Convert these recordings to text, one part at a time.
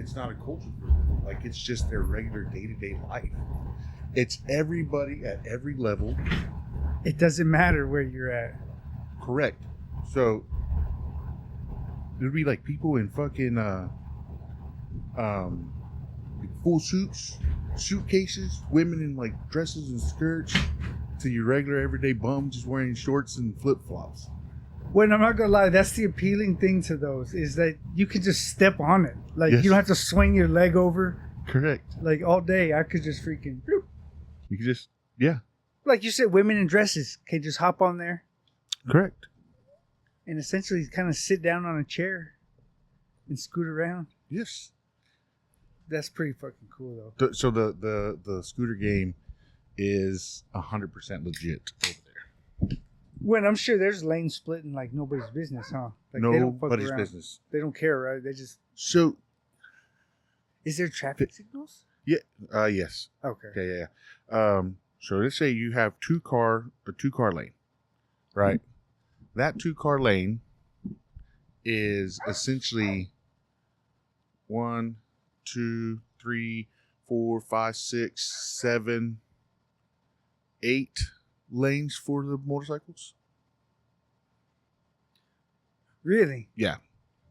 it's not a culture for them. Like, it's just their regular day-to-day life. It's everybody at every level. It doesn't matter where you're at. Correct. So there'd be like people in fucking full suitcases, women in like dresses and skirts, to your regular everyday bum just wearing shorts and flip-flops. Well, I'm not gonna lie, that's the appealing thing to those, is that you can just step on it. Like, Yes. you don't have to swing your leg over. Correct. Like, all day, I could just freaking... bloop. You can just, yeah. Like you said, women in dresses can just hop on there Correct. and essentially kind of sit down on a chair and scoot around. Yes. That's pretty fucking cool, though. So the scooter game is 100% legit over there. When I'm sure there's lane splitting like nobody's business, huh? Like, they don't fuck Nobody's around. business. They don't care, right? They just... So, Is there traffic signals? yeah, yes. Okay. Okay, yeah. So let's say you have a two car lane, right? That 2-car lane is essentially 1, 2, 3, 4, 5, 6, 7, 8 lanes for the motorcycles. Really? Yeah,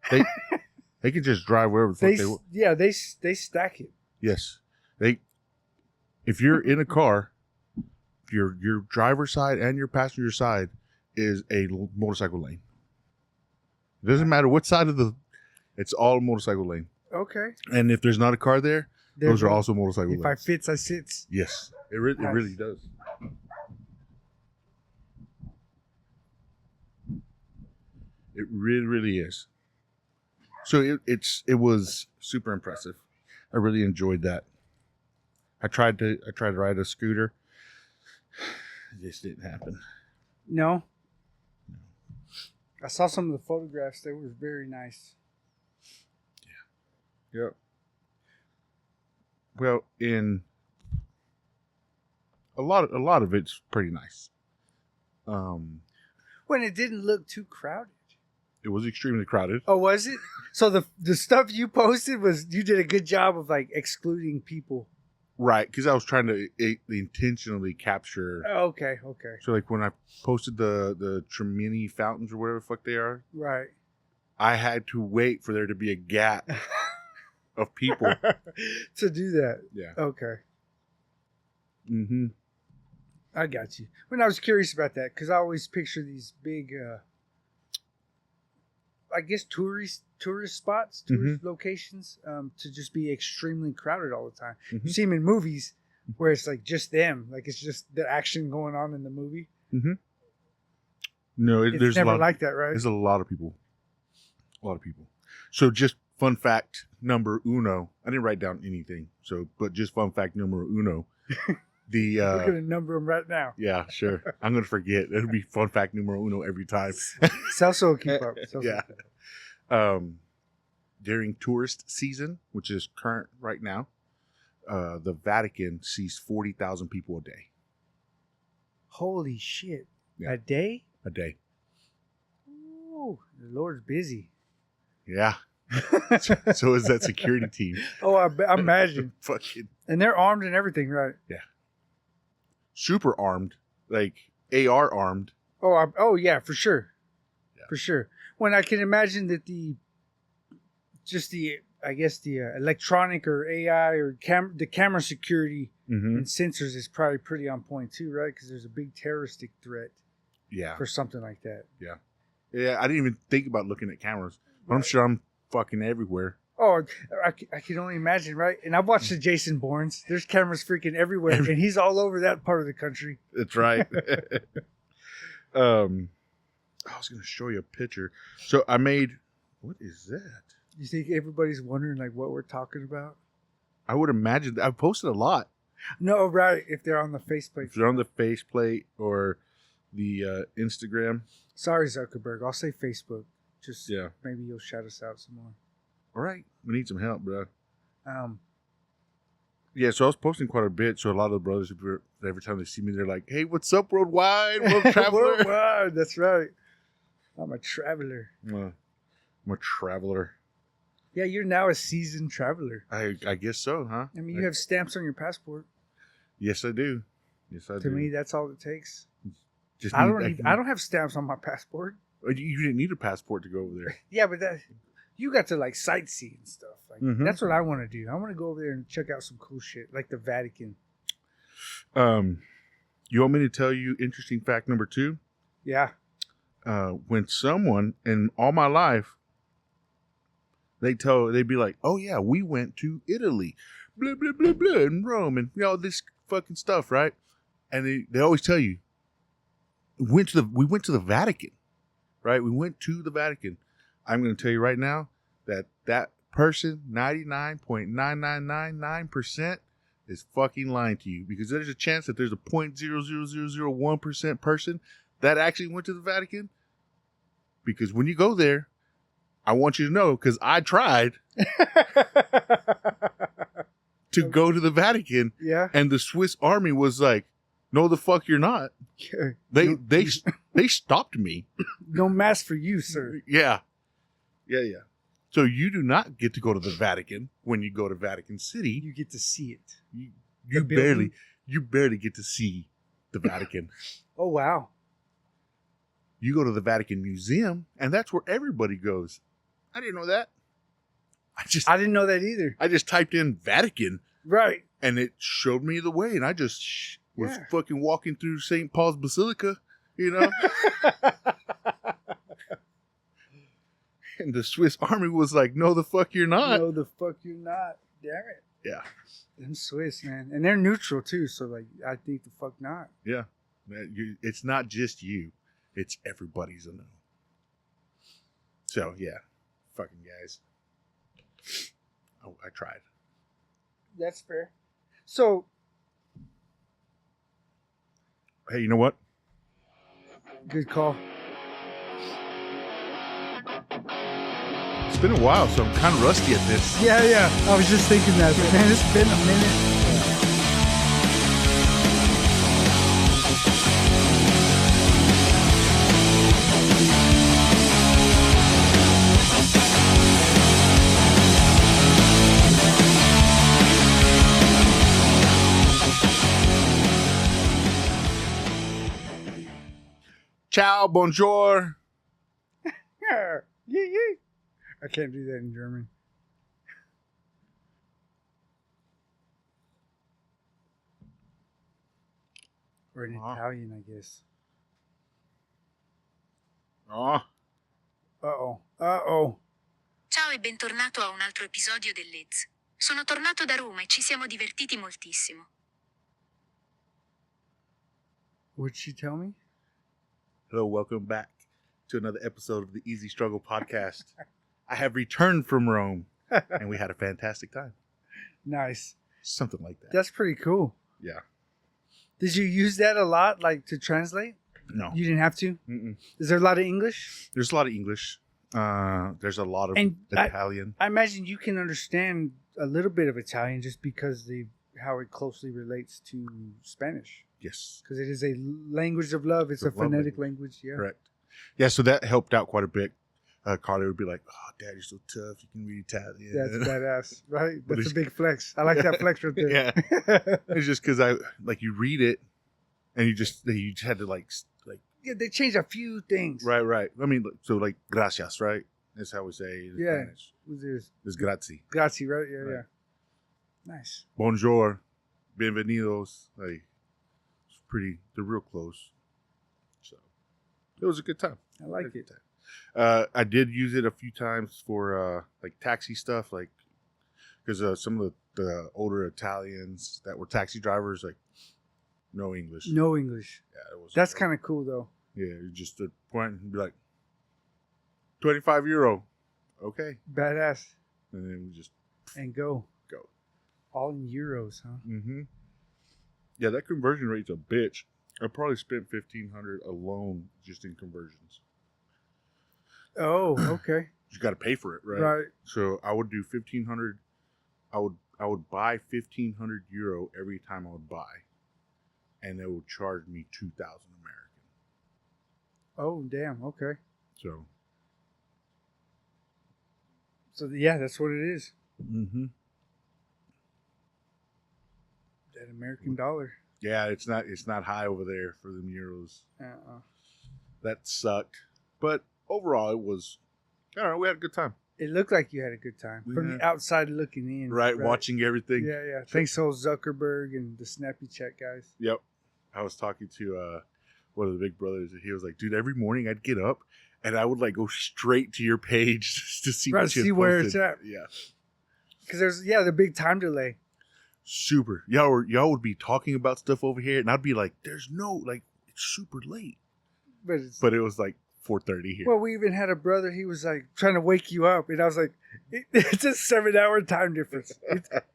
they can just drive wherever the fuck they want. Yeah, they stack it. Yes, if you're in a car, your driver's side and your passenger side is a motorcycle lane. It doesn't matter what side it's all a motorcycle lane. Okay. And if there's not a car there, those are also motorcycle If lanes. I fits, I sits. Yes, it really does. It really is. So it was super impressive. I really enjoyed that. I tried to ride a scooter. It just didn't happen. No. I saw some of the photographs. They were very nice. Yeah. Yep. Well, in a lot of it's pretty nice. When it didn't look too crowded. It was extremely crowded. Oh, was it? So the stuff you posted you did a good job of like excluding people. Right, because I was trying to intentionally capture. Okay. So like when I posted the Tremini fountains or whatever the fuck they are, Right. I had to wait for there to be a gap of people. To do that. Yeah. Okay. Mm-hmm. I got you. When I was curious about that, because I always picture these big, I guess tourist spots, tourist locations, to just be extremely crowded all the time. Mm-hmm. You see them in movies where it's like just them, like it's just the action going on in the movie. Mm-hmm. No, It's there's never a lot, like that, right? There's a lot of people. So just fun fact number uno. I didn't write down anything. But just fun fact number uno. We're gonna number them right now. Yeah, sure. I'm gonna forget. It'll be fun fact numero uno every time. Celso will keep up. Yeah. During tourist season, which is current right now, the Vatican sees 40,000 people a day. Holy shit! Yeah. A day? A day. Ooh, the Lord's busy. Yeah. So is that security team. Oh, I imagine. Fucking. And they're armed and everything, right? Yeah. Super armed, like AR armed. Oh yeah, for sure. Yeah. For sure. When I can imagine that the electronic or AI or the camera security Mm-hmm. and sensors is probably pretty on point too, right? Because there's a big terroristic threat Yeah. for something like that. Yeah. Yeah. I didn't even think about looking at cameras, but I'm sure I'm fucking everywhere. Oh, I can only imagine, right? And I've watched the Jason Bournes. There's cameras freaking everywhere, and he's all over that part of the country. That's right. I was going to show you a picture. So I made, what is that? You think everybody's wondering like what we're talking about? I would imagine I posted a lot. No, right? If they're on the faceplate. If they're on the faceplate or the Instagram. Sorry, Zuckerberg. I'll say Facebook. Just Yeah. maybe you'll shout us out some more. All right. We need some help, bro. Um, Yeah, so I was posting quite a bit. So a lot of the brothers, every time they see me, they're like, "Hey, what's up, worldwide, world traveler?" Worldwide, that's right. I'm a traveler. I'm a traveler. Yeah, you're now a seasoned traveler. I guess so, huh? I mean, you have stamps on your passport. Yes, I do. Yes, I do. To me, that's all it takes. Just I don't have stamps on my passport. You didn't need a passport to go over there. Yeah, but you got to like sightsee and stuff. Like Mhm. that's what I want to do. I want to go over there and check out some cool shit, like the Vatican. You want me to tell you interesting fact number 2? Yeah. When someone in all my life, they'd be like, "Oh yeah, we went to Italy, blah blah blah blah, in Rome, and all this fucking stuff, right?" And they always tell you, we went to the Vatican, right? We went to the Vatican. I'm going to tell you right now that person, 99.9999% is fucking lying to you, because there's a chance that there's a 0.00001% person that actually went to the Vatican. Because when you go there, I want you to know, because I tried to go to the Vatican, Yeah. and the Swiss Army was like, "No, the fuck you're not." They stopped me. No mask for you, sir. Yeah. So you do not get to go to the Vatican when you go to Vatican City. You get to see it. You barely get to see the Vatican. Oh wow. You go to the Vatican Museum, and that's where everybody goes. I didn't know that. I didn't know that either. I just typed in Vatican, Right. and it showed me the way, and I just was fucking walking through St. Paul's Basilica, you know? And the Swiss Army was like, "No, the fuck you're not." No, the fuck you're not. Damn it. Yeah. Them Swiss, man. And they're neutral, too, so, like, I think the fuck not. Yeah. It's not just you. It's everybody's a no. So, yeah. Fucking guys. Oh, I tried. That's fair. So, hey, you know what? good call. It's been a while, so I'm kind of rusty at this. Yeah. I was just thinking that. But man, it's been a minute. Ciao, bonjour. Yeah. I can't do that in German. Or in Italian, I guess. Oh. Uh-oh. Ciao e bentornato a un altro episodio dell'Ez. Sono tornato da Roma e ci siamo divertiti moltissimo. What'd she tell me? Hello, welcome back to another episode of the Easy Struggle Podcast. I have returned from Rome, and we had a fantastic time. Nice. Something like that. That's pretty cool. Yeah. Did you use that a lot, like, to translate? No. You didn't have to? Mm-mm. Is there a lot of English? There's a lot of English. There's a lot of Italian. I imagine you can understand a little bit of Italian just because how it closely relates to Spanish. Yes. Because it is a language of love. It's a phonetic language. Yeah. Correct. Yeah, so that helped out quite a bit. Carly would be like, "Oh, Dad, you're so tough. You can read Italian." That's badass, right? That's a big flex. I like that flex right there. Yeah. It's just because you read it, and you had to like. Yeah, they changed a few things. Right. I mean, so like gracias, right? That's how we say it in Spanish. It's grazie. Grazie, right? Yeah, Right. yeah. Nice. Bonjour, bienvenidos. Like, they're real close. So it was a good time. I like it. I did use it a few times for like taxi stuff, like because some of the older Italians that were taxi drivers, like no English. No English. Yeah, it was. That's kind of cool, though. Yeah, you just a point and be like, €25. Okay. Badass. And then we just go. Go. All in euros, huh? Mm-hmm. Yeah, that conversion rate's a bitch. I probably spent $1,500 alone just in conversions. Oh, okay. You got to pay for it, right? Right. So I would do 1,500. I would buy €1,500 every time I would buy, and they would charge me 2,000 American. Oh, damn. Okay. So So yeah, that's what it is. Mm-hmm. That American dollar. Yeah, it's not high over there for the euros. Uh-uh. That sucked. But overall, it was, I don't know, we had a good time. It looked like you had a good time from the outside looking in. Right, watching everything. Yeah, yeah. Thanks to Zuckerberg and the Snappy Chat guys. Yep. I was talking to one of the big brothers, and he was like, dude, every morning I'd get up, and I would like go straight to your page to see, Right, what you see where it's at. Yeah. Because there's, the big time delay. Super. Y'all would be talking about stuff over here, and I'd be like, there's no, like, it's super late. But it was like 4:30 here. Well, we even had a brother, he was like trying to wake you up, and I was like, it's a 7-hour time difference.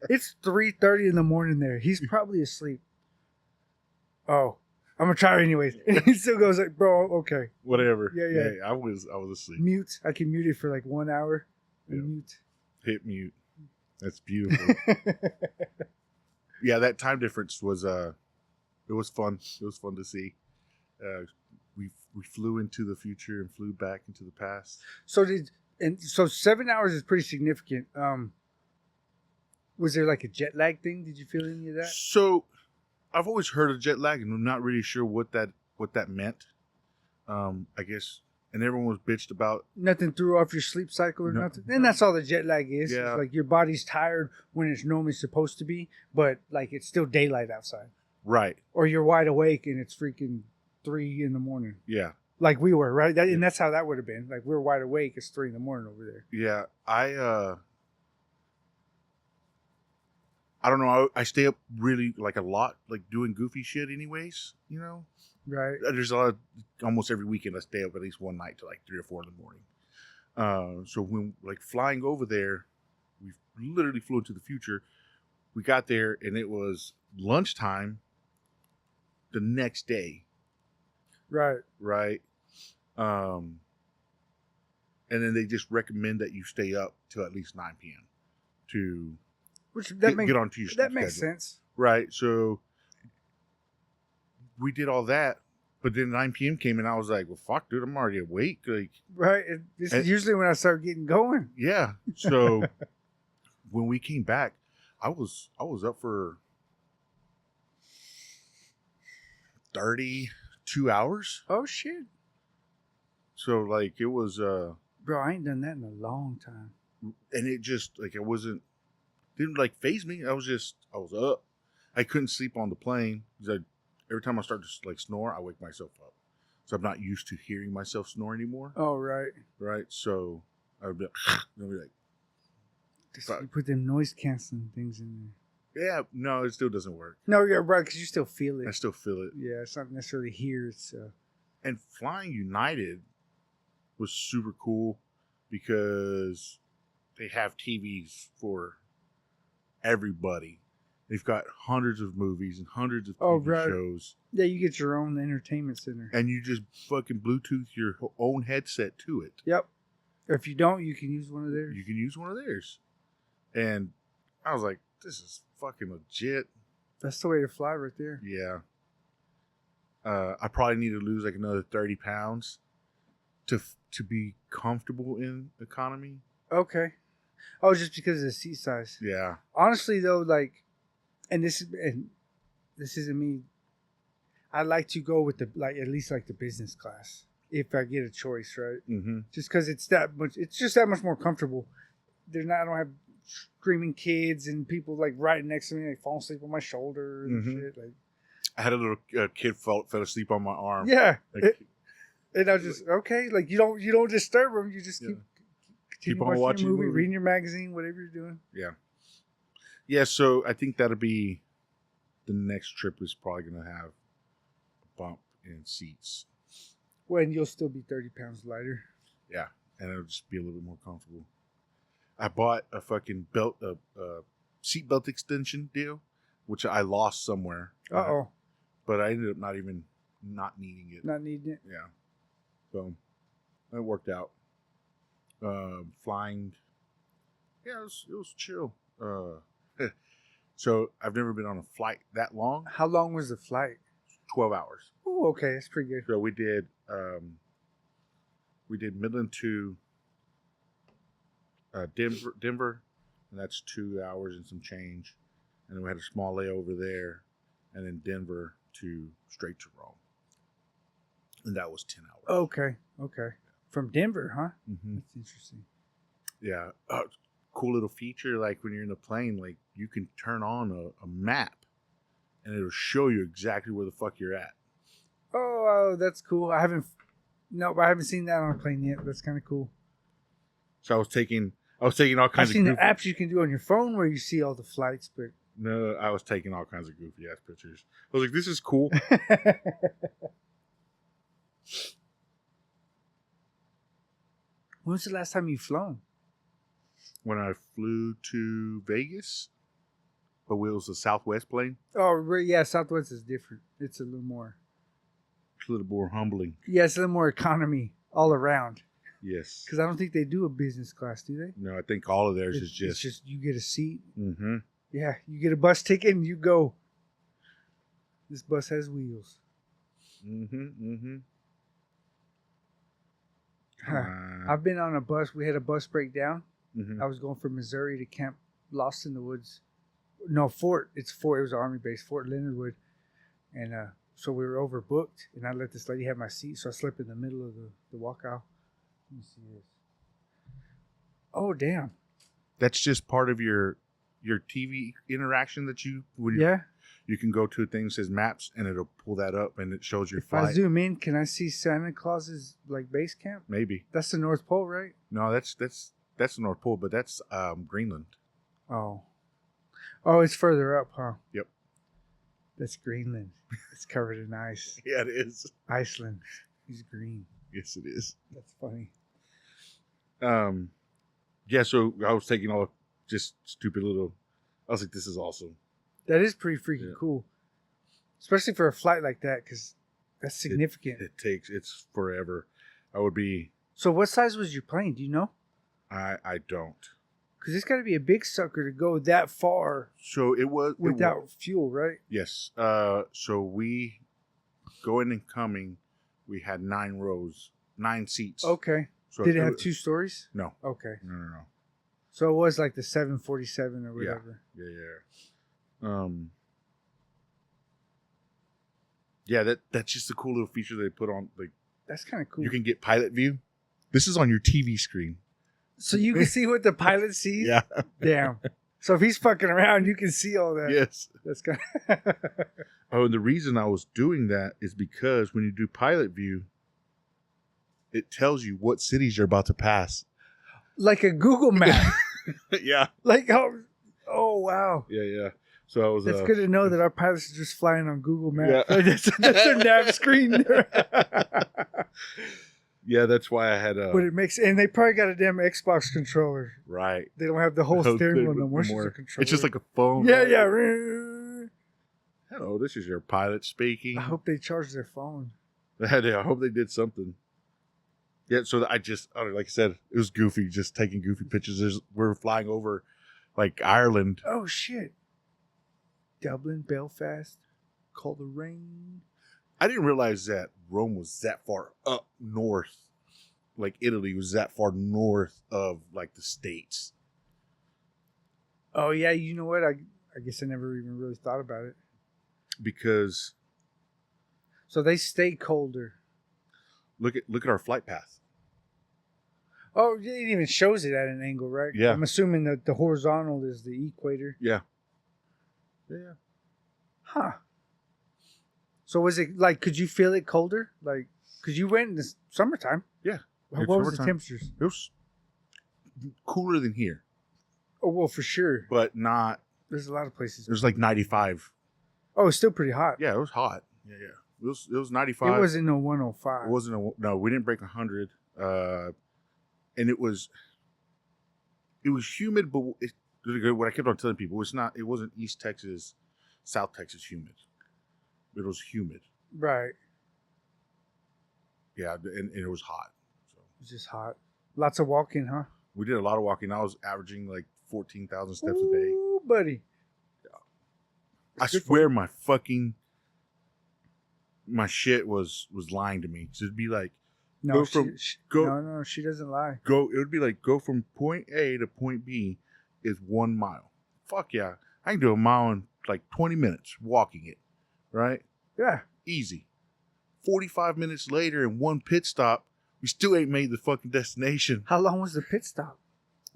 It's 3:30 in the morning there. He's probably asleep. Oh, I'm gonna try anyways. And he still goes like, bro, okay. Whatever. Yeah. I was asleep. Mute. I can mute it for like 1 hour. Yeah. Mute. Hit mute. That's beautiful. Yeah, that time difference was it was fun. It was fun to see. We flew into the future and flew back into the past. So 7 hours is pretty significant. Was there like a jet lag thing? Did you feel any of that? So, I've always heard of jet lag, and I'm not really sure what that meant. I guess, and everyone was bitched about. Nothing threw off your sleep cycle or nothing. And that's all the jet lag is. Yeah. It's like your body's tired when it's normally supposed to be, but like it's still daylight outside. Right. Or you're wide awake and it's freaking 3 in the morning. Yeah. Like we were, right? And that's how that would have been. Like we're wide awake. It's 3 in the morning over there. Yeah. I don't know. I stay up really like a lot, like doing goofy shit anyways, you know? Right. There's a lot of, almost every weekend I stay up at least one night till like 3 or 4 in the morning. So when like flying over there, we literally flew into the future. We got there and it was lunchtime the next day. Right. Right. And then they just recommend that you stay up till at least 9 p.m. to get onto your that makes schedule. sense. Right. So we did all that, but then 9 p.m. came and I was like, well, fuck, dude, I'm already awake. Like, right. This is usually when I start getting going. Yeah. So when we came back, I was up for 32 hours. Oh, shit. So, like, it was... Bro, I ain't done that in a long time. And it just, like, didn't, like, faze me. I was up. I couldn't sleep on the plane. Because every time I start to, like, snore, I wake myself up. So I'm not used to hearing myself snore anymore. Oh, right. Right? So I would be like... You put them noise-canceling things in there. Yeah, no, it still doesn't work. No, you're right, because you still feel it. I still feel it. Yeah, it's not necessarily here. It's And flying United was super cool because they have TVs for everybody. They've got hundreds of movies and hundreds of TV shows. Yeah, you get your own entertainment center. And you just fucking Bluetooth your own headset to it. Yep. If you don't, you can use one of theirs. You can use one of theirs. And I was like, this is fucking legit. That's the way to fly right there. Yeah. I probably need to lose like another 30 pounds to be comfortable in economy. Okay. Oh, just because of the seat size. Yeah. Honestly, though, like, and this isn't me. I like to go with at least the business class if I get a choice, right? Mm-hmm. Just because it's just that much more comfortable. I don't have screaming kids and people like right next to me, like falling asleep on my shoulder and shit. Like, I had a little kid fell asleep on my arm. Yeah, like, and I was just okay. Like you don't disturb them. You just keep on watching your movie, reading your magazine, whatever you're doing. Yeah, yeah. So I think that'll be the next trip. Is probably gonna have a bump in seats. When you'll still be 30 pounds lighter. Yeah, and it'll just be a little bit more comfortable. I bought a fucking belt, seat belt extension deal, which I lost somewhere. Uh-oh. But I ended up not needing it. Not needing it? Yeah. So, it worked out. Flying. Yeah, it was chill. So, I've never been on a flight that long. How long was the flight? 12 hours. Oh, okay. That's pretty good. So, we did Midland to Denver, and that's 2 hours and some change. And then we had a small layover there, and then Denver to straight to Rome, and that was 10 hours. Okay. From Denver, huh? Mm-hmm. That's interesting. Yeah, cool little feature. Like when you're in the plane, like you can turn on a map, and it'll show you exactly where the fuck you're at. Oh, that's cool. I haven't seen that on a plane yet. That's kind of cool. So I was taking all kinds I've seen of the apps you can do on your phone where you see all the flights, but No, I was taking all kinds of goofy ass pictures. I was like, this is cool. When was the last time you flown? When I flew to Vegas, but it was a Southwest plane. Oh, yeah, Southwest is different. It's a little more. It's a little more humbling. Yeah, it's a little more economy all around. Yes. Because I don't think they do a business class, do they? No, I think all of theirs is It's just you get a seat. Mm-hmm. Yeah, you get a bus ticket and you go. This bus has wheels. Mm-hmm. I've been on a bus. We had a bus breakdown. Mm-hmm. I was going from Missouri to Camp Lost in the Woods. No, Fort. It was an Army base, Fort Leonard Wood. And so we were overbooked, and I let this lady have my seat, so I slept in the middle of the walkout. Let me see this. Oh, damn. That's just part of your TV interaction that you you can go to a thing that says maps, and it'll pull that up, and it shows your If flight. I zoom in, can I see Santa Claus's like base camp? Maybe. That's the North Pole, right? No, that's the North Pole, but that's Greenland. Oh, it's further up, huh? Yep. That's Greenland. It's covered in ice. Yeah, it is. Iceland. He's green. Yes, it is. That's funny. Yeah, so I was taking all just stupid little. I was like, this is awesome. That is pretty freaking cool, especially for a flight like that, because that's significant. It's forever. I would be. So, what size was your plane? Do you know? I don't. Because it's got to be a big sucker to go that far. So it was without fuel, right? Yes. So we going and coming, we had 9 rows, 9 seats. Okay. So Did it have 2 stories? No. Okay. No. So it was like the 747 or whatever. Yeah. Yeah, that's just a cool little feature they put on. Like, that's kind of cool. You can get pilot view. This is on your TV screen. So you can see what the pilot sees? Yeah. Damn. So if he's fucking around, you can see all that. Yes. That's kind of... Oh, and the reason I was doing that is because when you do pilot view, it tells you what cities you're about to pass. Like a Google map. Yeah. Like, oh, wow. Yeah. So I was. That's good to know that our pilots are just flying on Google Maps. Yeah. That's their nav screen. Yeah, that's why I had But it makes, and they probably got a damn Xbox controller. Right. They don't have the whole steering wheel no more. It's just a controller. It's just like a phone. Yeah, right? yeah. Hello, this is your pilot speaking. I hope they charge their phone. I hope they did something. Yeah, so like I said, it was goofy, just taking goofy pictures. We're flying over, like, Ireland. Oh, shit. Dublin, Belfast, Coleraine. I didn't realize that Rome was that far up north. Like, Italy was that far north of, like, the States. Oh, yeah, you know what? I guess I never even really thought about it. Because... So they stay colder. Look at our flight path. Oh, it even shows it at an angle, right? Yeah. I'm assuming that the horizontal is the equator. Yeah. Huh. So was it like, could you feel it colder? Like, because you went in the summertime. Yeah. What was the temperatures? It was cooler than here. Oh, well, for sure. But not... There's a lot of places. It was like 95. Oh, it's still pretty hot. Yeah, it was hot. Yeah. It was 95. It wasn't no 105. It wasn't no, we didn't break 100. And it was humid, but what I kept on telling people, it wasn't East Texas, South Texas humid. It was humid. Right. Yeah, and it was hot. So It was just hot. Lots of walking, huh? we did a lot of walking. I was averaging like 14,000 steps a day. Ooh, buddy. I swear my shit was lying to me. So it'd be like No, Go from- go- no, she doesn't lie. It would be like go from point A to point B is 1 mile. Fuck yeah. I can do a mile in like 20 minutes walking it, right? Yeah. Easy. 45 minutes later in one pit stop, we still ain't made the fucking destination. How long was the pit stop?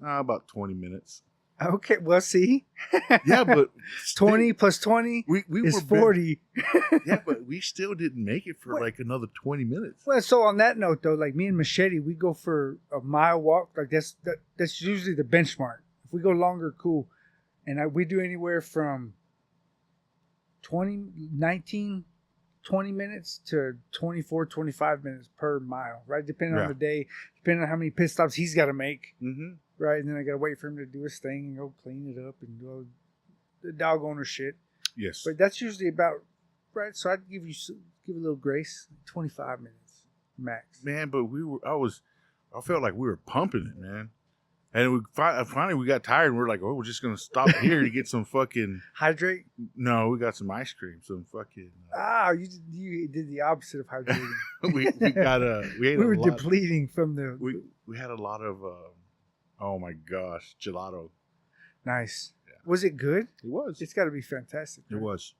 About 20 minutes. Okay, well, see? Yeah, but 20 plus 20 we is were 40. Yeah, but we still didn't make it for What? like another 20 minutes. Well, so on that note, though, like me and Machete, we go for a mile walk. Like that's usually the benchmark. If we go longer, cool. And we do anywhere from 19, 20 minutes to 24, 25 minutes per mile, right? Depending on the day, depending on how many pit stops he's got to make, right? And then I got to wait for him to do his thing and go clean it up and do the dog owner shit. Yes. But that's usually about, right? So I'd give a little grace, 25 minutes max. Man, but I felt like we were pumping it, man. And finally we got tired and we're like, oh, we're just going to stop here to get some fucking... Hydrate? No, we got some ice cream, some fucking... You did the opposite of hydrating. we were depleting from the... We had a lot of, oh my gosh, gelato. Nice. Yeah. Was it good? It was. It's got to be fantastic. It right? was.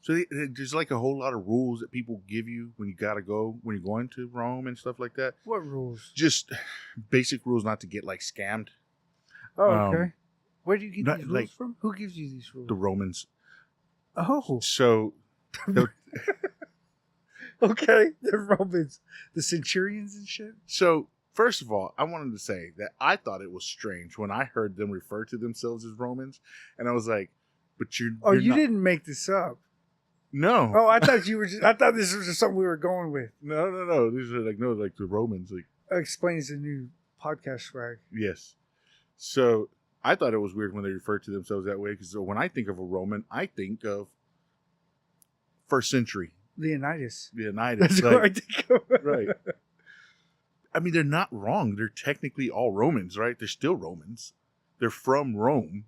So there's like a whole lot of rules that people give you when you got to go, when you're going to Rome and stuff like that. What rules? Just basic rules not to get like scammed. Oh, okay. Where do you get these rules like, from? Who gives you these rules? The Romans. Oh. So. Okay. The Romans. The centurions and shit. So, first of all, I wanted to say that I thought it was strange when I heard them refer to themselves as Romans. And I was like, but you're you not... didn't make this up. No. Oh, I thought I thought this was just something we were going with. No. These are like the Romans. Like, explains the new podcast swag. Yes. So I thought it was weird when they referred to themselves that way because when I think of a Roman, I think of first century. Leonidas. That's what I think of. Right. I mean, they're not wrong. They're technically all Romans, right? They're still Romans. They're from Rome.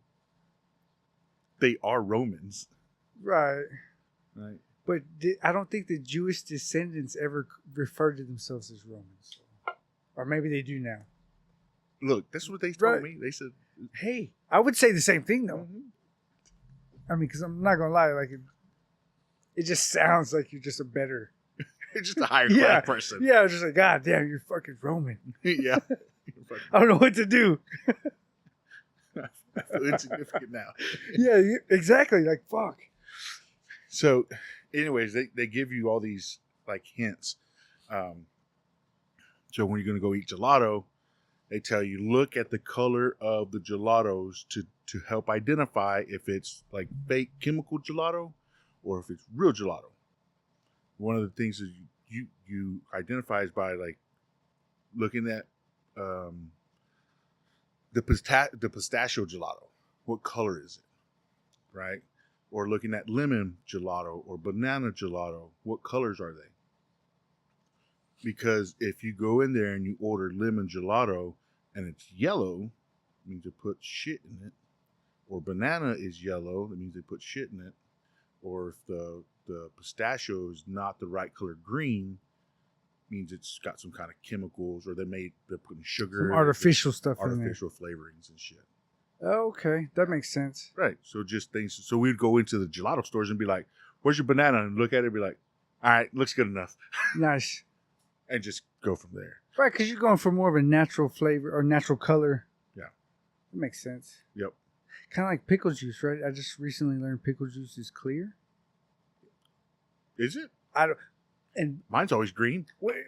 They are Romans. Right. Right. But I don't think the Jewish descendants ever referred to themselves as Romans. Or maybe they do now. Look, that's what they told me. They said, hey, I would say the same thing, though. I mean, because I'm not going to lie. Like, it just sounds like you're just a better... You're just a higher class person. Yeah, I was just like, God damn, you're fucking Roman. Yeah. I don't know what to do. I feel insignificant now. Yeah, exactly. Like, fuck. So, anyways, they give you all these, like, hints. So when you're going to go eat gelato, they tell you, look at the color of the gelatos to help identify if it's, like, fake chemical gelato or if it's real gelato. One of the things that you identify is by, like, looking at the pistachio gelato. What color is it? Right? Or looking at lemon gelato or banana gelato. What colors are they? Because if you go in there and you order lemon gelato and it's yellow, it means they put shit in it. Or banana is yellow, that means they put shit in it. Or if the pistachio is not the right color green, means it's got some kind of chemicals, or they're putting sugar, some artificial stuff in there, artificial flavorings and shit. Oh, okay, that makes sense. Right. So just things. So we'd go into the gelato stores and be like, "Where's your banana?" And look at it and be like, "All right, looks good enough." Nice. And just go from there. Right, because you're going for more of a natural flavor or natural color. Yeah. That makes sense. Yep. Kind of like pickle juice, right? I just recently learned pickle juice is clear. Is it? I don't. And mine's always green.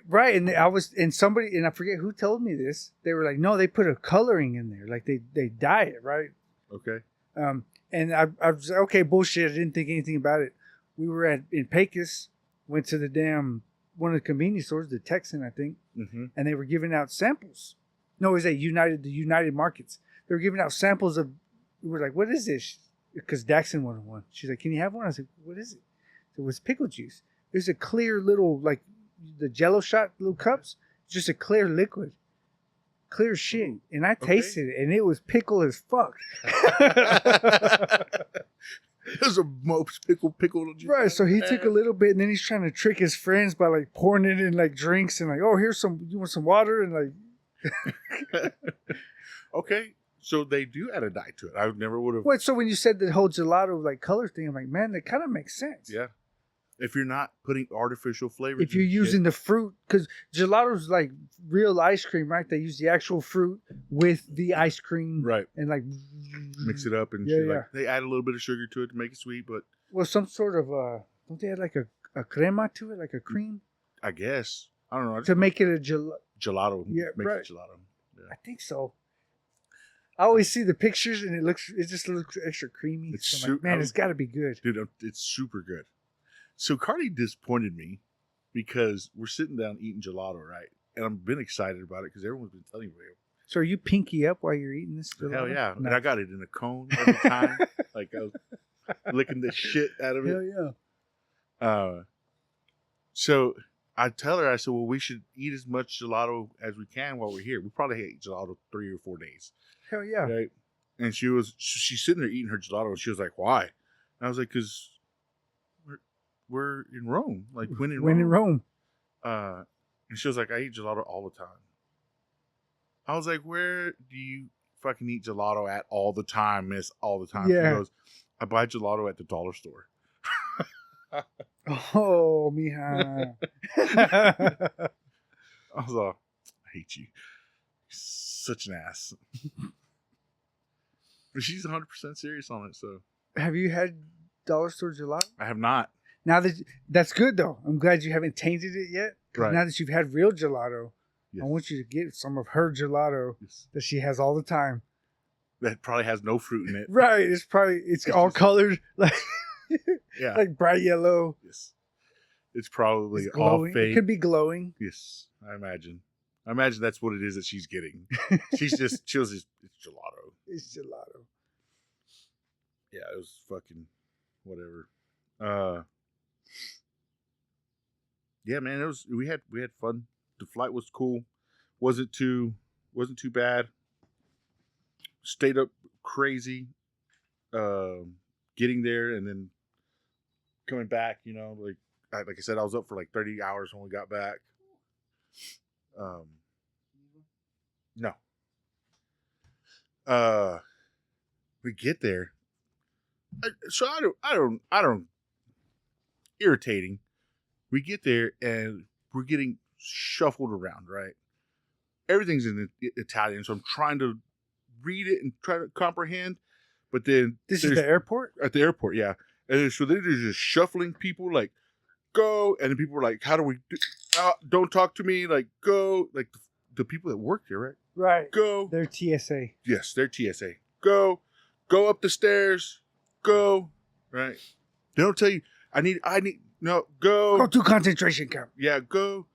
Right, and somebody, and I forget who told me this. They were like, no, they put a coloring in there, like they dye it, right? Okay. And I was like, okay, bullshit. I didn't think anything about it. We were in Pecos, went to the damn one of the convenience stores, the Texan, I think, and they were giving out samples. No, it was the United Markets. They were giving out samples of. We were like, what is this? Because Daxon wanted one. She's like, can you have one? I was like, what is it? So it was pickle juice. There's a clear little, like the Jello shot little cups, just a clear liquid, clear shit. And I tasted it, and it was pickle as fuck. It is a most pickle. Right, so he took a little bit, and then he's trying to trick his friends by like pouring it in like drinks and like, oh, here's some. You want some water? And like, Okay, so they do add a dye to it. I never would have. what? So when you said the whole gelato like color thing, I'm like, man, that kind of makes sense. Yeah, if you're not putting artificial flavors, If you're using the fruit, because gelato's like real ice cream, right? They use the actual fruit with the ice cream, right, and like mix it up and Yeah, shit. yeah. Like, they add a little bit of sugar to it to make it sweet, but well, some sort of don't they add like a crema to it, like a cream I guess I don't know. I just to make it a gelato? gelato. Yeah, makes right. it gelato. I think so. I always see the pictures and it just looks extra creamy. It's So I'm like, man, it's got to be good. Dude, it's super good. So Cardi disappointed me because we're sitting down eating gelato, right? And I've been excited about it because everyone's been telling me. So are you pinky up while you're eating this? Hell yeah. No. And I got it in a cone every time. Like I was licking the shit out of it. Hell yeah. So I tell her, I said, well, we should eat as much gelato as we can while we're here. We probably ate gelato 3 or 4 days. Hell yeah. Right? And she's sitting there eating her gelato, and she was like, why? And I was like, because we're in Rome. Like, when in Rome. And she was like, I eat gelato all the time. I was like, where do you fucking eat gelato at all the time, miss? All the time. Yeah. She goes, I buy gelato at the dollar store. Oh, mija. I was like, I hate you. You're such an ass. But she's 100% serious on it, so. Have you had dollar store gelato? I have not. Now that's good though. I'm glad you haven't tainted it yet. Right. Now that you've had real gelato, Yes. I want you to get some of her gelato Yes. that she has all the time. That probably has no fruit in it. Right. It's all colored like Yeah. like bright yellow. Yes. It's probably It's all glowing. fake. It could be glowing. Yes, I imagine. That's what it is that she's getting. she was just, it's gelato. It's gelato. Yeah, it was fucking whatever. Yeah, man, we had fun. The flight was cool. Wasn't too bad. Stayed up crazy. Getting there and then coming back, like I said, I was up for like 30 hours when we got back. No. We get there. I don't. Irritating. We get there and we're getting shuffled around, right? Everything's in Italian, so I'm trying to read it and try to comprehend. But then This is the airport? at the airport, yeah. And so they're just shuffling people, like go, and then people were like, "How do we? Don't talk to me!" Like go, like the people that work here, right? Right. Go. They're TSA. Yes, they're TSA. Go up the stairs. Go. Right. They don't tell you. I need. No. Go. Go to concentration camp. Yeah. Go.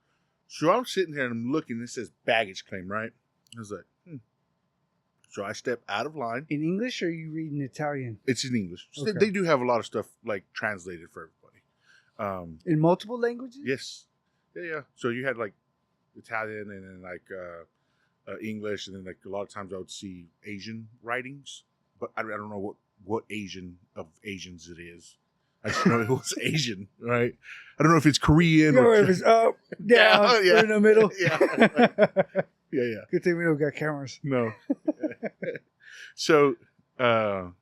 So I'm sitting there and I'm looking. It says baggage claim, right? I was like, So I step out of line. In English, or are you reading Italian? It's in English. Okay. They do have a lot of stuff like translated for everybody. In multiple languages? Yes. Yeah. So you had like Italian and then like English, and then like a lot of times I would see Asian writings, but I don't know what Asian of Asians it is. I just know it was Asian, right? I don't know if it's Korean or or if it's up, down, Yeah. or in the middle. Yeah. Yeah. Good thing we don't got cameras. No. So, but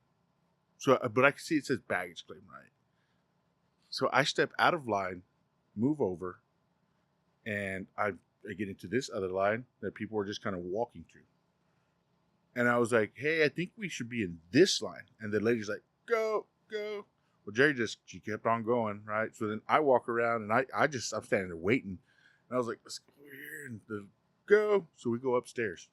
I can see it says baggage claim, right? So I step out of line, move over, and I get into this other line that people are just kind of walking to. And I was like, hey, I think we should be in this line. And the lady's like, go. Well, she kept on going, right? So then I walk around and I'm standing there waiting. And I was like, let's go here and go. So we go upstairs.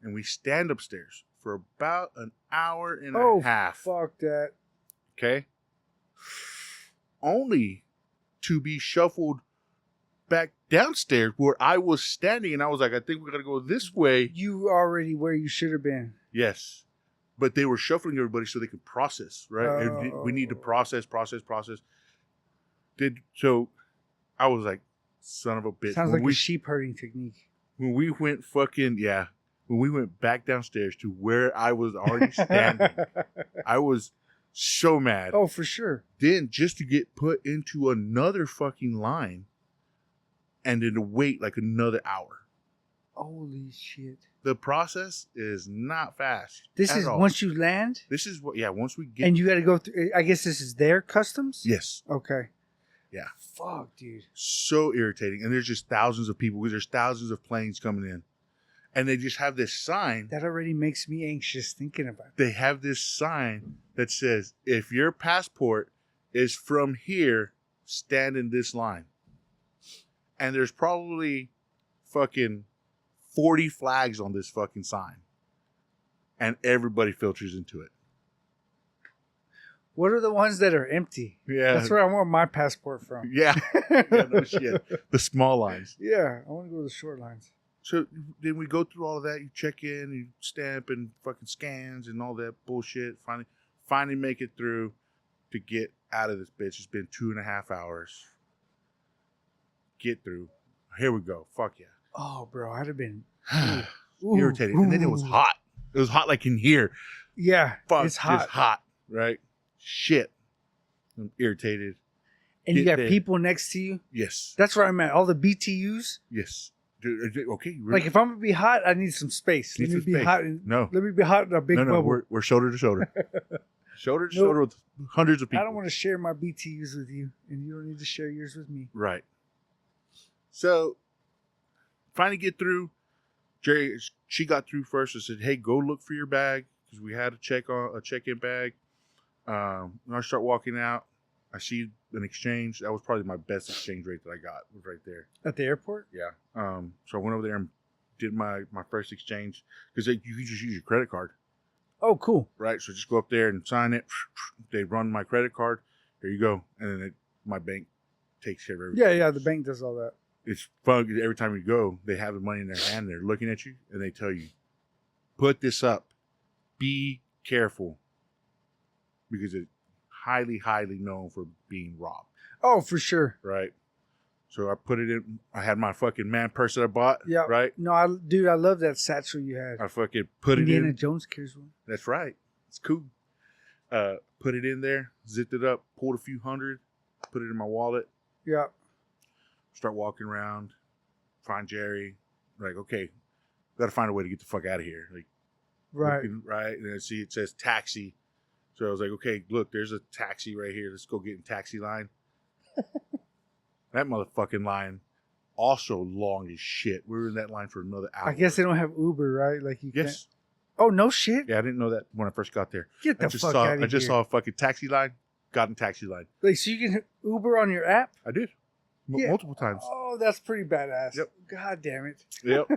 And we stand upstairs for about an hour and a half. Fuck that. Okay? Only to be shuffled back downstairs where I was standing. And I was like, I think we're going to go this way. You already where you should have been. Yes. But they were shuffling everybody so they could process, right? And we need to process. So I was like, son of a bitch. Sounds like a sheep herding technique. When we went when we went back downstairs to where I was already standing, I was So mad. Oh, for sure. Then just to get put into another fucking line and then to wait like another hour. Holy shit. The process is not fast. This at is all. once you land? This is what, yeah, once we get. And you got to go through, I guess this is their customs? Yes. Okay. Yeah. Fuck, dude. So irritating. And there's just thousands of people because there's thousands of planes coming in. And they just have this sign. That already makes me anxious thinking about it. They have this sign that says, if your passport is from here, stand in this line. And there's probably fucking 40 flags on this fucking sign. And everybody filters into it. What are the ones that are empty? Yeah. That's where I want my passport from. Yeah. Yeah, no shit. The small lines. Yeah, I want to go to the short lines. So then we go through all of that. You check in, you stamp and fucking scans and all that bullshit. Finally make it through to get out of this bitch. It's been 2.5 hours. Get through. Here we go. Fuck yeah. Oh, bro, I'd have been irritated. And then it was hot. It was hot like in here. Yeah, Fuck, it's hot. Just hot, right? Shit. I'm irritated. And you Get got there. people next to you. Yes. That's where I'm at. All the BTUs. Yes. Dude, okay. Like if I'm gonna be hot, I need some space. Need Let me some be space. hot. No. Let me be hot in a big bubble. We're shoulder to shoulder. Shoulder to Nope. shoulder with hundreds of people. I don't want to share my BTUs with you, and you don't need to share yours with me. Right. So, finally get through. Jerry, she got through first and said, "Hey, go look for your bag," because we had a check-in bag. When I start walking out, I see an exchange. That was probably my best exchange rate that I got. Was right there. At the airport? Yeah. So I went over there and did my first exchange because you can just use your credit card, Oh, cool. right? So just go up there and sign it. They run my credit card. Here you go, and then my bank takes care of everything. Yeah, the bank does all that. It's fun because every time you go, they have the money in their hand. They're looking at you and they tell you, put this up. Be careful. Because it's highly, highly known for being robbed. Oh, for sure. Right? So I put it in. I had my fucking man purse that I bought. Yeah. Right? No, I love that satchel you had. I fucking put Indiana it in. Jones carries one. That's right. It's cool. Put it in there, zipped it up, pulled a few hundred, put it in my wallet. Yeah. Start walking around, find Jerry. Like, okay, got to find a way to get the fuck out of here. Like, Right. looking, right. And then see it says taxi. So I was like, okay, look, there's a taxi right here. Let's go get in taxi line. That motherfucking line, also long as shit. We were in that line for another hour. I guess they don't have Uber, right? Like you Yes. can't. Oh, no shit. Yeah, I didn't know that when I first got there. Get the I just fuck saw out of here. I just saw a fucking taxi line, got in taxi line. Like, so you can Uber on your app? I did. Yeah. Multiple times. Oh, that's pretty badass. Yep. God damn it. Yep.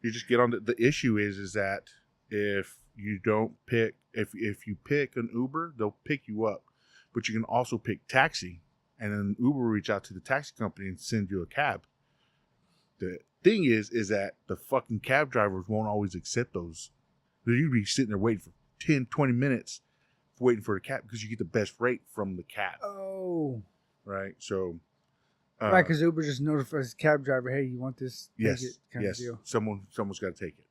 You just get on the issue is that if you don't pick if you pick an Uber, they'll pick you up. But you can also pick taxi, and then Uber will reach out to the taxi company and send you a cab. The thing is that the fucking cab drivers won't always accept those. You'd be sitting there waiting for 10, 20 minutes waiting for a cab because you get the best rate from the cab. Oh. Right? So Right, because Uber just notifies the cab driver, hey, you want this? Take yes, it, kind yes. of deal. Someone's got to take it.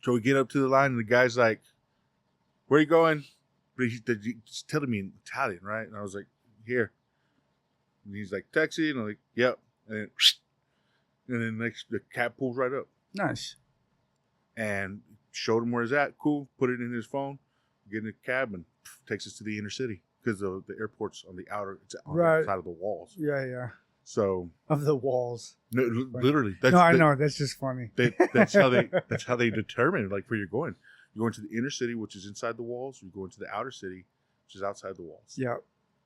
So we get up to the line, and the guy's like, "Where are you going?" But he's telling me in Italian, right? And I was like, "Here." And he's like, "Taxi," and I'm like, "Yep." And then next, the cab pulls right up, Nice. and showed him where it's at. Cool. Put it in his phone. Get in the cab and takes us to the inner city because the airport's on the outer, it's on Right. the side of the walls. Yeah. So Of the walls. no, literally, that's No, I know. That's just funny. That's how they determine like where you're going. You're going to the inner city, which is inside the walls. You're going to the outer city, which is outside the walls. Yeah.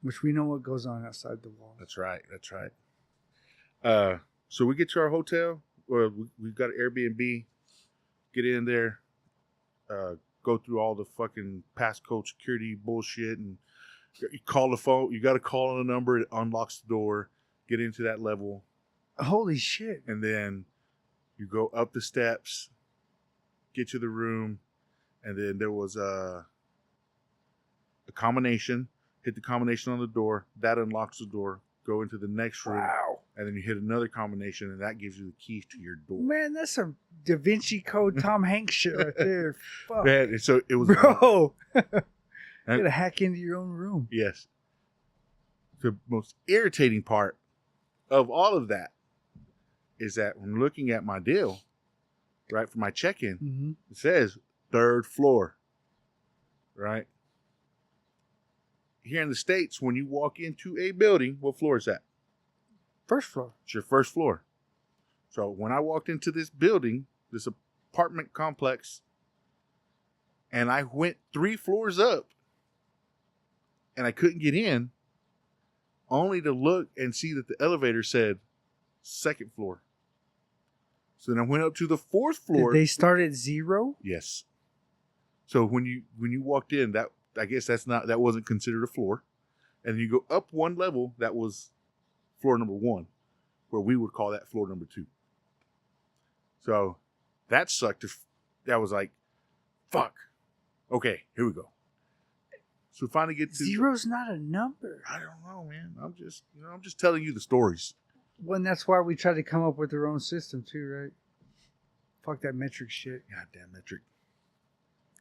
Which we know what goes on outside the wall. That's right. So we get to our hotel, or we've got an Airbnb. Get in there, go through all the fucking passcode security bullshit, and you call the phone. You got to call on a number. It unlocks the door. Get into that level. Holy shit. And then you go up the steps, get to the room, and then there was a combination. Hit the combination on the door. That unlocks the door. go into the next room, Wow. and then you hit another combination, and that gives you the keys to your door. Man, that's some Da Vinci Code Tom Hanks shit right there. Fuck. Man, so it was Bro. You And- gotta hack into your own room. Yes. The most irritating part of all of that is that when looking at my deal, right, for my check-in, Mm-hmm. it says 3rd floor, right? Here in the States, when you walk into a building, what floor is that? First floor. It's your first floor. So when I walked into this building, this apartment complex, and I went 3 floors up, and I couldn't get in, only to look and see that the elevator said 2nd floor. So then I went up to the 4th floor. Did they start at 0? Yes. So when you walked in, that I guess that wasn't considered a floor. And you go up 1 level, that was floor number 1, where we would call that floor number 2. So that sucked. That was like, fuck. Okay, here we go. So we finally get to 0's not a number. I don't know, man. I'm just telling you the stories. Well, and that's why we try to come up with our own system too, right? Fuck that metric shit. Goddamn metric.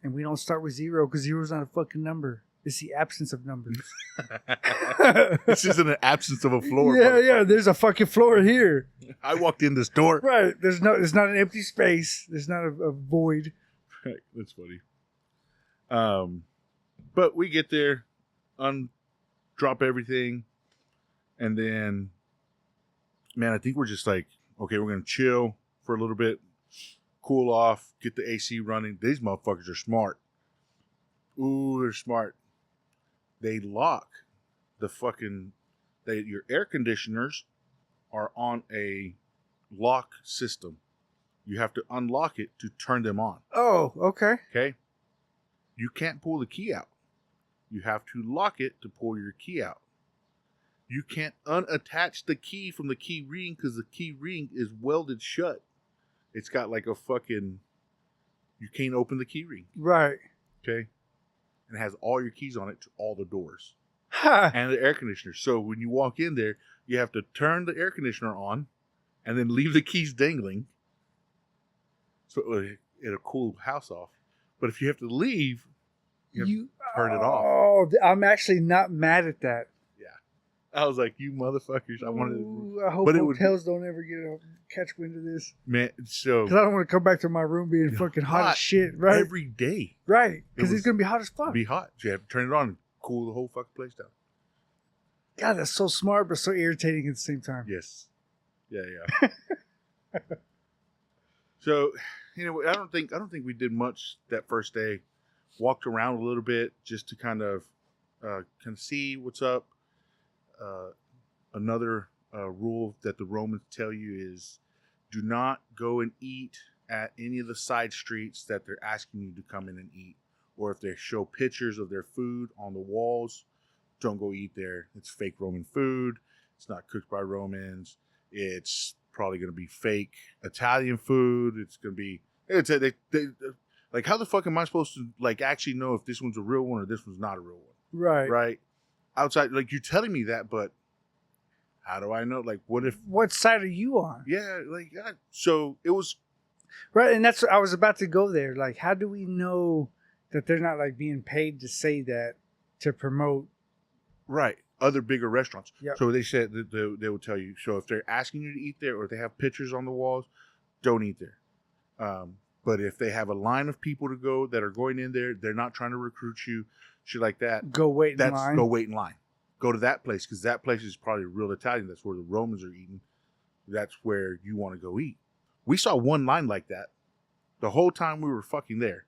And we don't start with 0 because 0's not a fucking number. It's the absence of numbers. This isn't an absence of a floor. Yeah. There's a fucking floor here. I walked in this door. Right. There's not an empty space. There's not a void. Right. That's funny. But we get there, drop everything, and then, man, I think we're just like, okay, we're gonna chill for a little bit, cool off, get the AC running. These motherfuckers are smart. Ooh, they're smart. They lock the your air conditioners are on a lock system. You have to unlock it to turn them on. Oh, okay. Okay? You can't pull the key out. You have to lock it to pull your key out. You can't unattach the key from the key ring because the key ring is welded shut. It's got like a fucking... You can't open the key ring. Right. Okay? And it has all your keys on it to all the doors. Ha! And the air conditioner. So when you walk in there, you have to turn the air conditioner on and then leave the keys dangling. So it'll cool the house off. But if you have to leave, you have to turn it off. Oh, I'm actually not mad at that. I was like, you motherfuckers. I wanted to... Ooh, I hope but it would- hotels don't ever catch wind of this. Man, so... Because I don't want to come back to my room being fucking hot as shit, right? Every day. Right. Because It it's was- going to be hot as fuck. Be hot. So you have to turn it on and cool the whole fucking place down. God, that's so smart, but so irritating at the same time. Yes. Yeah. So, anyway, I don't think we did much that first day. Walked around a little bit just to kind of see what's up. Another rule that the Romans tell you is do not go and eat at any of the side streets that they're asking you to come in and eat. Or if they show pictures of their food on the walls, don't go eat there. It's fake Roman food. It's not cooked by Romans. It's probably going to be fake Italian food. It's going to be... like, how the fuck am I supposed to, like, actually know if this one's a real one or this one's not a real one? Right. Right? Outside, like, you're telling me that, but how do I know? Like, what if... What side are you on? Yeah, like, so it was... Right, and that's what I was about to go there. Like, how do we know that they're not, like, being paid to say that to promote... Right. Other bigger restaurants. Yep. So they said that they will tell you. So if they're asking you to eat there or they have pictures on the walls, don't eat there. But if they have a line of people to go that are going in there, they're not trying to recruit you, shit like that. Go wait in line. Go wait in line. Go to that place because that place is probably real Italian. That's where the Romans are eating. That's where you want to go eat. We saw one line like that the whole time we were fucking there.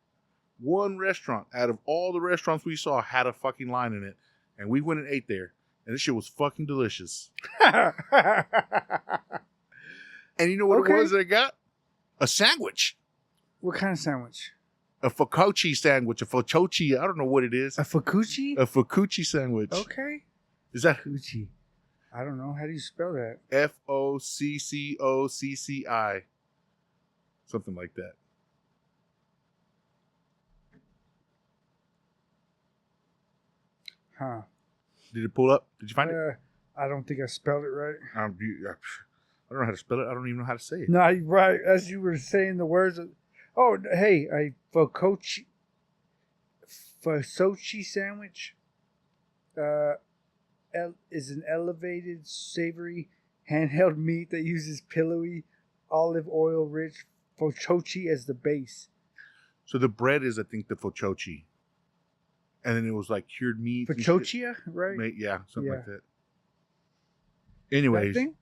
One restaurant out of all the restaurants we saw had a fucking line in it. And we went and ate there. And this shit was fucking delicious. And you know what Okay. it was that I got? A sandwich. What kind of sandwich? A focaccia sandwich. A focaccia. I don't know what it is. A focaccia? A focaccia sandwich. Okay. Is that Focaccia. I don't know. How do you spell that? Foccocci? Something like that. Huh. Did it pull up? Did you find it? I don't think I spelled it right. I don't know how to spell it. I don't even know how to say it. No, right. As you were saying the words. Oh, hey, a focaccia sandwich is an elevated, savory, handheld meat that uses pillowy, olive oil-rich focaccia as the base. So the bread is, I think, the focaccia. And then it was like cured meat. Focaccia, right? Yeah, something Yeah. like that. Anyways. That thing?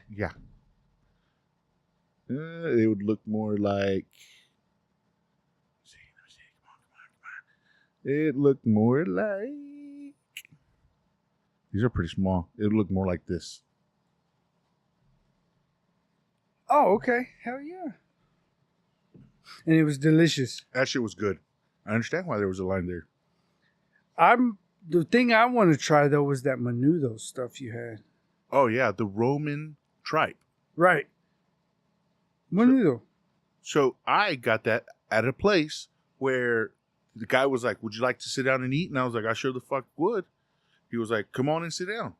Yeah. It would look more like. Let me see. Come on. It looked more like. These are pretty small. It would look more like this. Oh, okay. Hell yeah. And it was delicious. That shit was good. I understand why there was a line there. The thing I want to try though was that menudo stuff you had. Oh yeah, the Roman tripe. Right. Menudo. So I got that at a place where the guy was like, "Would you like to sit down and eat?" And I was like, "I sure the fuck would." He was like, "Come on and sit down."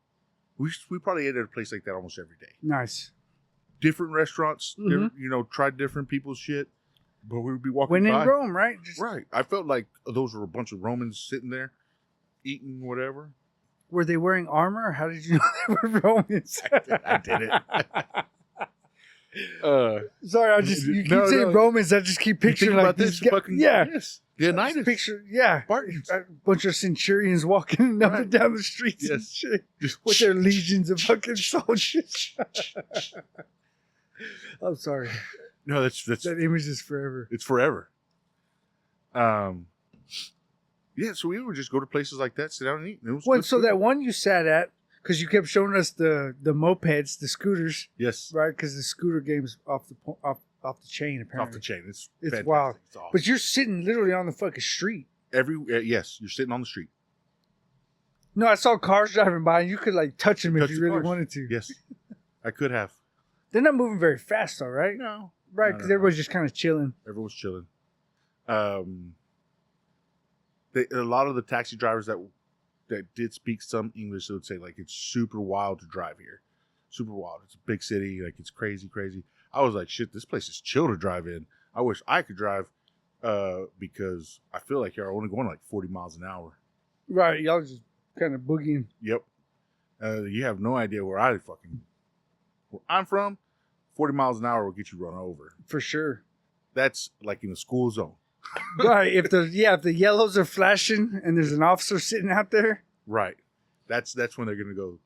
We probably ate at a place like that almost every day. Nice. Different restaurants, Mhm. tried different people's shit. But we would be walking When by. in Rome, right? Right. I felt like those were a bunch of Romans sitting there eating whatever. Were they wearing armor? Or how did you know they were Romans? I did it. Sorry, you keep saying Romans. I just keep picturing think like about this these fucking yes. Leonidas. Picture Spartans. a bunch of centurions walking up and down the streets and Yes. shit with their legions of fucking soldiers. I'm sorry. No, that's That image is forever. it's forever. Yeah, so we would just go to places like that, sit down and eat. And it was Well, good so food. that one you sat at, because you kept showing us the mopeds, the scooters, Yes, right? Because the scooter game's off the chain apparently. off the chain. It's It's fantastic. wild. It's awesome. But you're sitting literally on the fucking street. Yes, you're sitting on the street. No, I saw cars driving by, and you could like touch them if Touch you the really cars. wanted to. Yes, I could have. They're not moving very fast, though, right? No, Right, No, because no, no. everybody's just kind of chilling. Everyone's chilling. A lot of the taxi drivers that did speak some English, they would say like it's super wild to drive here, super wild. It's a big city, like it's crazy. I was like, shit, this place is chill to drive in. I wish I could drive, because I feel like you're only going like 40 miles an hour. Right, y'all just kind of boogieing. Yep. You have no idea where I'm from. 40 miles an hour will get you run over. For sure. That's like in the school zone. Right, if the yellows are flashing and there's an officer sitting out there. Right. That's when they're gonna go.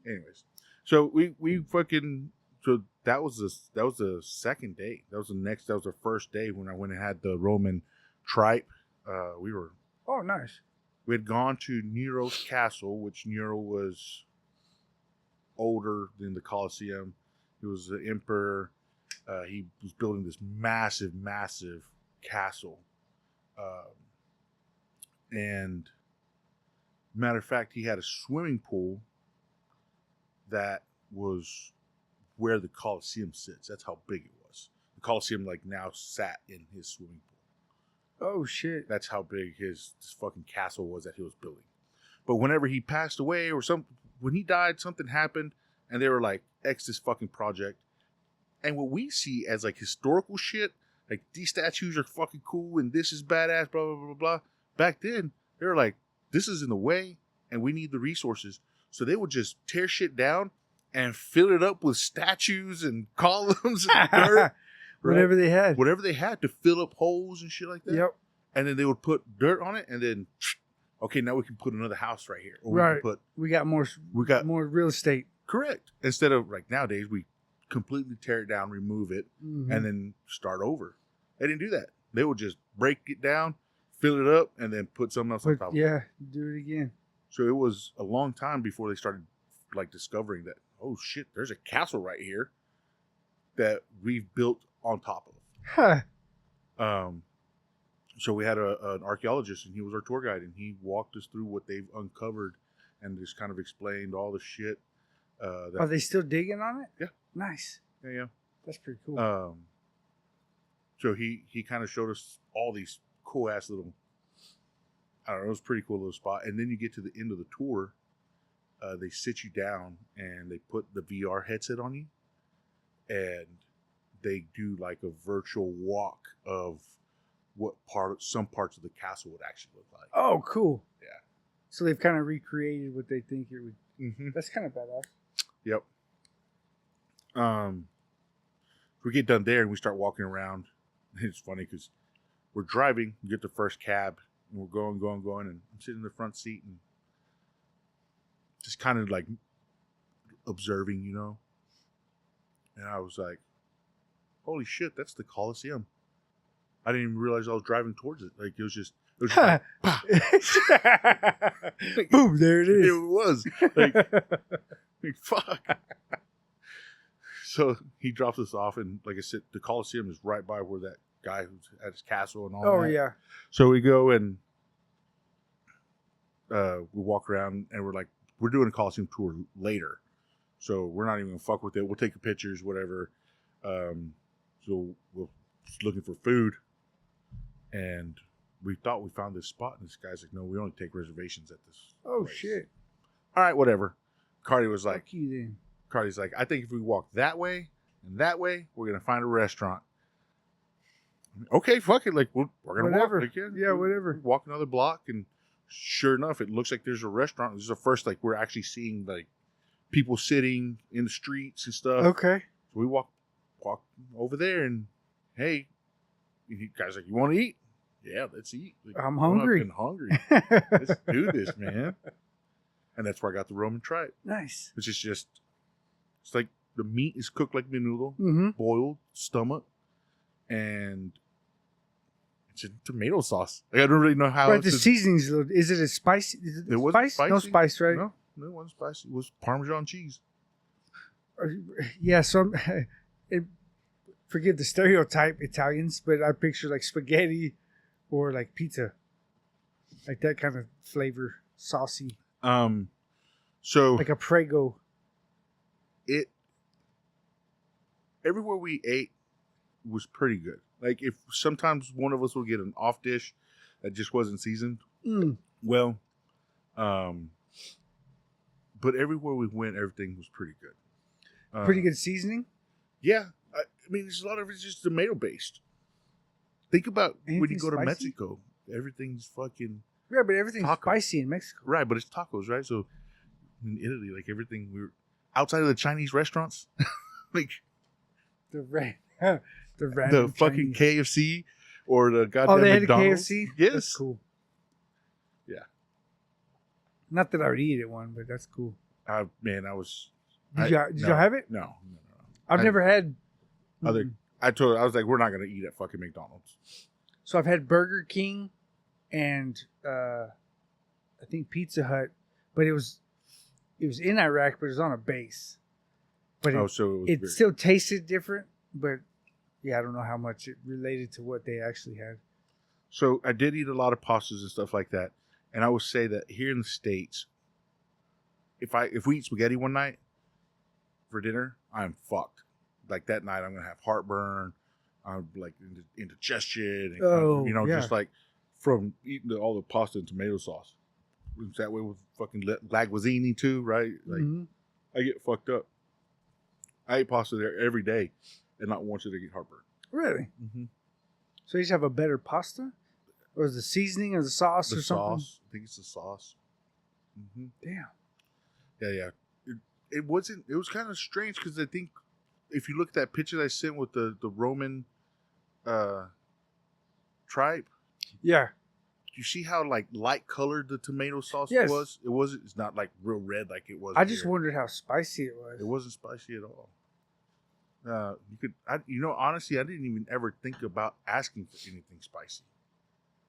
Anyways. So we fucking so that was the second day. That was the first day when I went and had the Roman tripe. Oh, nice. We had gone to Nero's castle, which Nero was older than the Coliseum. He was the emperor. He was building this massive castle. And matter of fact, he had a swimming pool that was where the Coliseum sits. That's how big it was. The Coliseum like now sat in his swimming pool. Oh, shit. That's how big this fucking castle was that he was building. But whenever he passed away when he died, something happened and they were like, X this fucking project. And what we see as like historical shit, like these statues are fucking cool and this is badass, blah, blah, blah, blah. Back then, they were like, this is in the way and we need the resources. So they would just tear shit down and fill it up with statues and columns and dirt. Whatever they had. Whatever they had to fill up holes and shit like that. Yep. And then they would put dirt on it and then, okay, now we can put another house right here. Or Right. We We got more real estate. correct. Instead of like nowadays, we completely tear it down, remove it, Mhm. and then start over. They didn't do that. They would just break it down, fill it up, and then put something else on top of it. Yeah, do it again. So it was a long time before they started like discovering that, oh shit, there's a castle right here that we've built on top of. Huh. So we had an archaeologist and he was our tour guide and he walked us through what they've uncovered and just kind of explained all the shit. Are they still digging on it? Yeah. Nice. Yeah. That's pretty cool. So he kind of showed us all these cool ass little I don't know. It was a pretty cool little spot. And then you get to the end of the tour. They sit you down and they put the VR headset on you, and they do like a virtual walk of some parts of the castle would actually look like. Oh, cool. Yeah. So they've kind of recreated what they think it would. Mm-hmm. That's kind of badass. Yep. We get done there and we start walking around. It's funny because we're driving, we get the first cab, and we're going, and I'm sitting in the front seat and just kind of like observing, you know. And I was like, holy shit, that's the Coliseum. I didn't even realize I was driving towards it. Like, it was just like, boom, there it is. It was. Like fuck. So he drops us off, and like I said, the Coliseum is right by where that guy who's at his castle and all that. Oh, yeah. So we go and we walk around, and we're doing a Coliseum tour later. So we're not even going to fuck with it. We'll take the pictures, whatever. So we're just looking for food. And we thought we found this spot, and this guy's like, no, we only take reservations at this Oh, place. shit. All right, whatever. Cardi was like, Fuck you then. Cardi's like, I think if we walk that way and that way, we're going to find a restaurant. Okay, fuck it. Like, we're going to walk. Whatever. Like, Yeah, whatever. Walk another block, and sure enough, it looks like there's a restaurant. This is the first, like, we're actually seeing, like, people sitting in the streets and stuff. Okay. So we walk over there, and hey, guys like, you want to eat? Yeah, let's eat. Like, I'm hungry. I'm hungry. Let's do this, man. And that's where I got the Roman tripe, Nice. which is just, it's like the meat is cooked like menudo, Mm-hmm. boiled, stomach, and it's in tomato sauce. Like, I don't really know how. Right, the seasoning's a little, is it a spicy? Is it It wasn't spice? No spicy. spice, right? No, it wasn't spicy. It was Parmesan cheese. Yeah, so forgive the stereotype Italians, but I picture like spaghetti or like pizza. Like that kind of flavor, saucy. So Like a Prego. Everywhere we ate was pretty good. Like, if sometimes one of us will get an off dish that just wasn't seasoned, well, but everywhere we went, everything was pretty good. Pretty good seasoning. Yeah, I mean, there's a lot of it's just tomato based. Think about when you Anything go to spicy? Mexico, everything's fucking Yeah, but everything's Taco. spicy in Mexico. right, but it's tacos, right? So in Italy, like, everything, we were outside of the Chinese restaurants, like The red, the random fucking Chinese. KFC or the goddamn Oh, they had McDonald's. a KFC. Yes, That's cool. Yeah. Not that I would eat at one, but that's cool. Man, I was. Did y'all have it? No. I've never had. I was like, we're not gonna eat at fucking McDonald's. So I've had Burger King, and I think Pizza Hut, but it was in Iraq, but it was on a base. But So it still tasted different. But yeah, I don't know how much it related to what they actually had. So I did eat a lot of pastas and stuff like that, and I would say that here in the States, if we eat spaghetti one night for dinner, I'm fucked. Like, that night, I'm gonna have heartburn. I'm like indigestion, and just like from eating all the pasta and tomato sauce. It's that way with fucking linguine too, right? Like, I get fucked up. I eat pasta there every day, and not once did I get heartburn. Really? Mm-hmm. So you just have a better pasta, or is the seasoning or the sauce or something? Sauce. I think it's the sauce. Mm-hmm. Damn. Yeah. It wasn't. It was kind of strange because I think if you look at that picture that I sent with the Roman tripe, Yeah. you see how like light colored the tomato sauce Yes. was. It wasn't. It's not like real red like it was. I just here. wondered how spicy it was. It wasn't spicy at all. Honestly, I didn't even ever think about asking for anything spicy.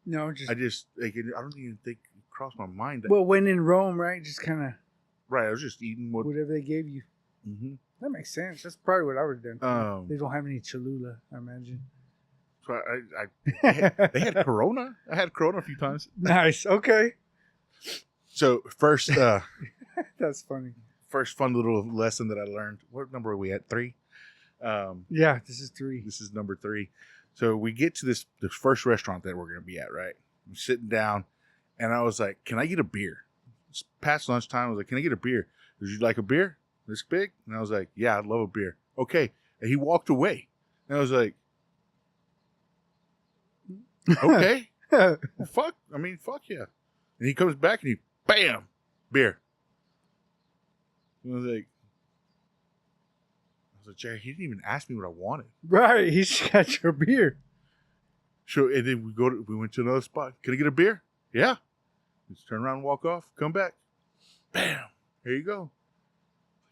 No, just I just like I don't even think it crossed my mind. That, well, when in Rome, right? Just kind of right, I was just eating what. whatever they gave you. Mm-hmm. That makes sense. That's probably what I would have done. They Um, don't have any Cholula, I imagine. so they had Corona. I had Corona a few times. Nice. Okay. So first, That's funny. first fun little lesson that I learned. What number are we at? 3. Yeah, this is 3. This is number 3. So we get to this first restaurant that we're going to be at. Right, I'm sitting down, And I was like, can I get a beer? It's past lunchtime. I was like, can I get a beer? Would you like a beer this big? And I was like, yeah, I'd love a beer. Okay. And he walked away. And I was like, okay. Well, fuck. I mean, fuck yeah. And he comes back and he, bam, beer. And I was like, Jerry, he didn't even ask me what I wanted. Right. He just got your beer. So, and then we went to another spot. Can I get a beer? Yeah. Just turn around and walk off. Come back. Bam. Here you go.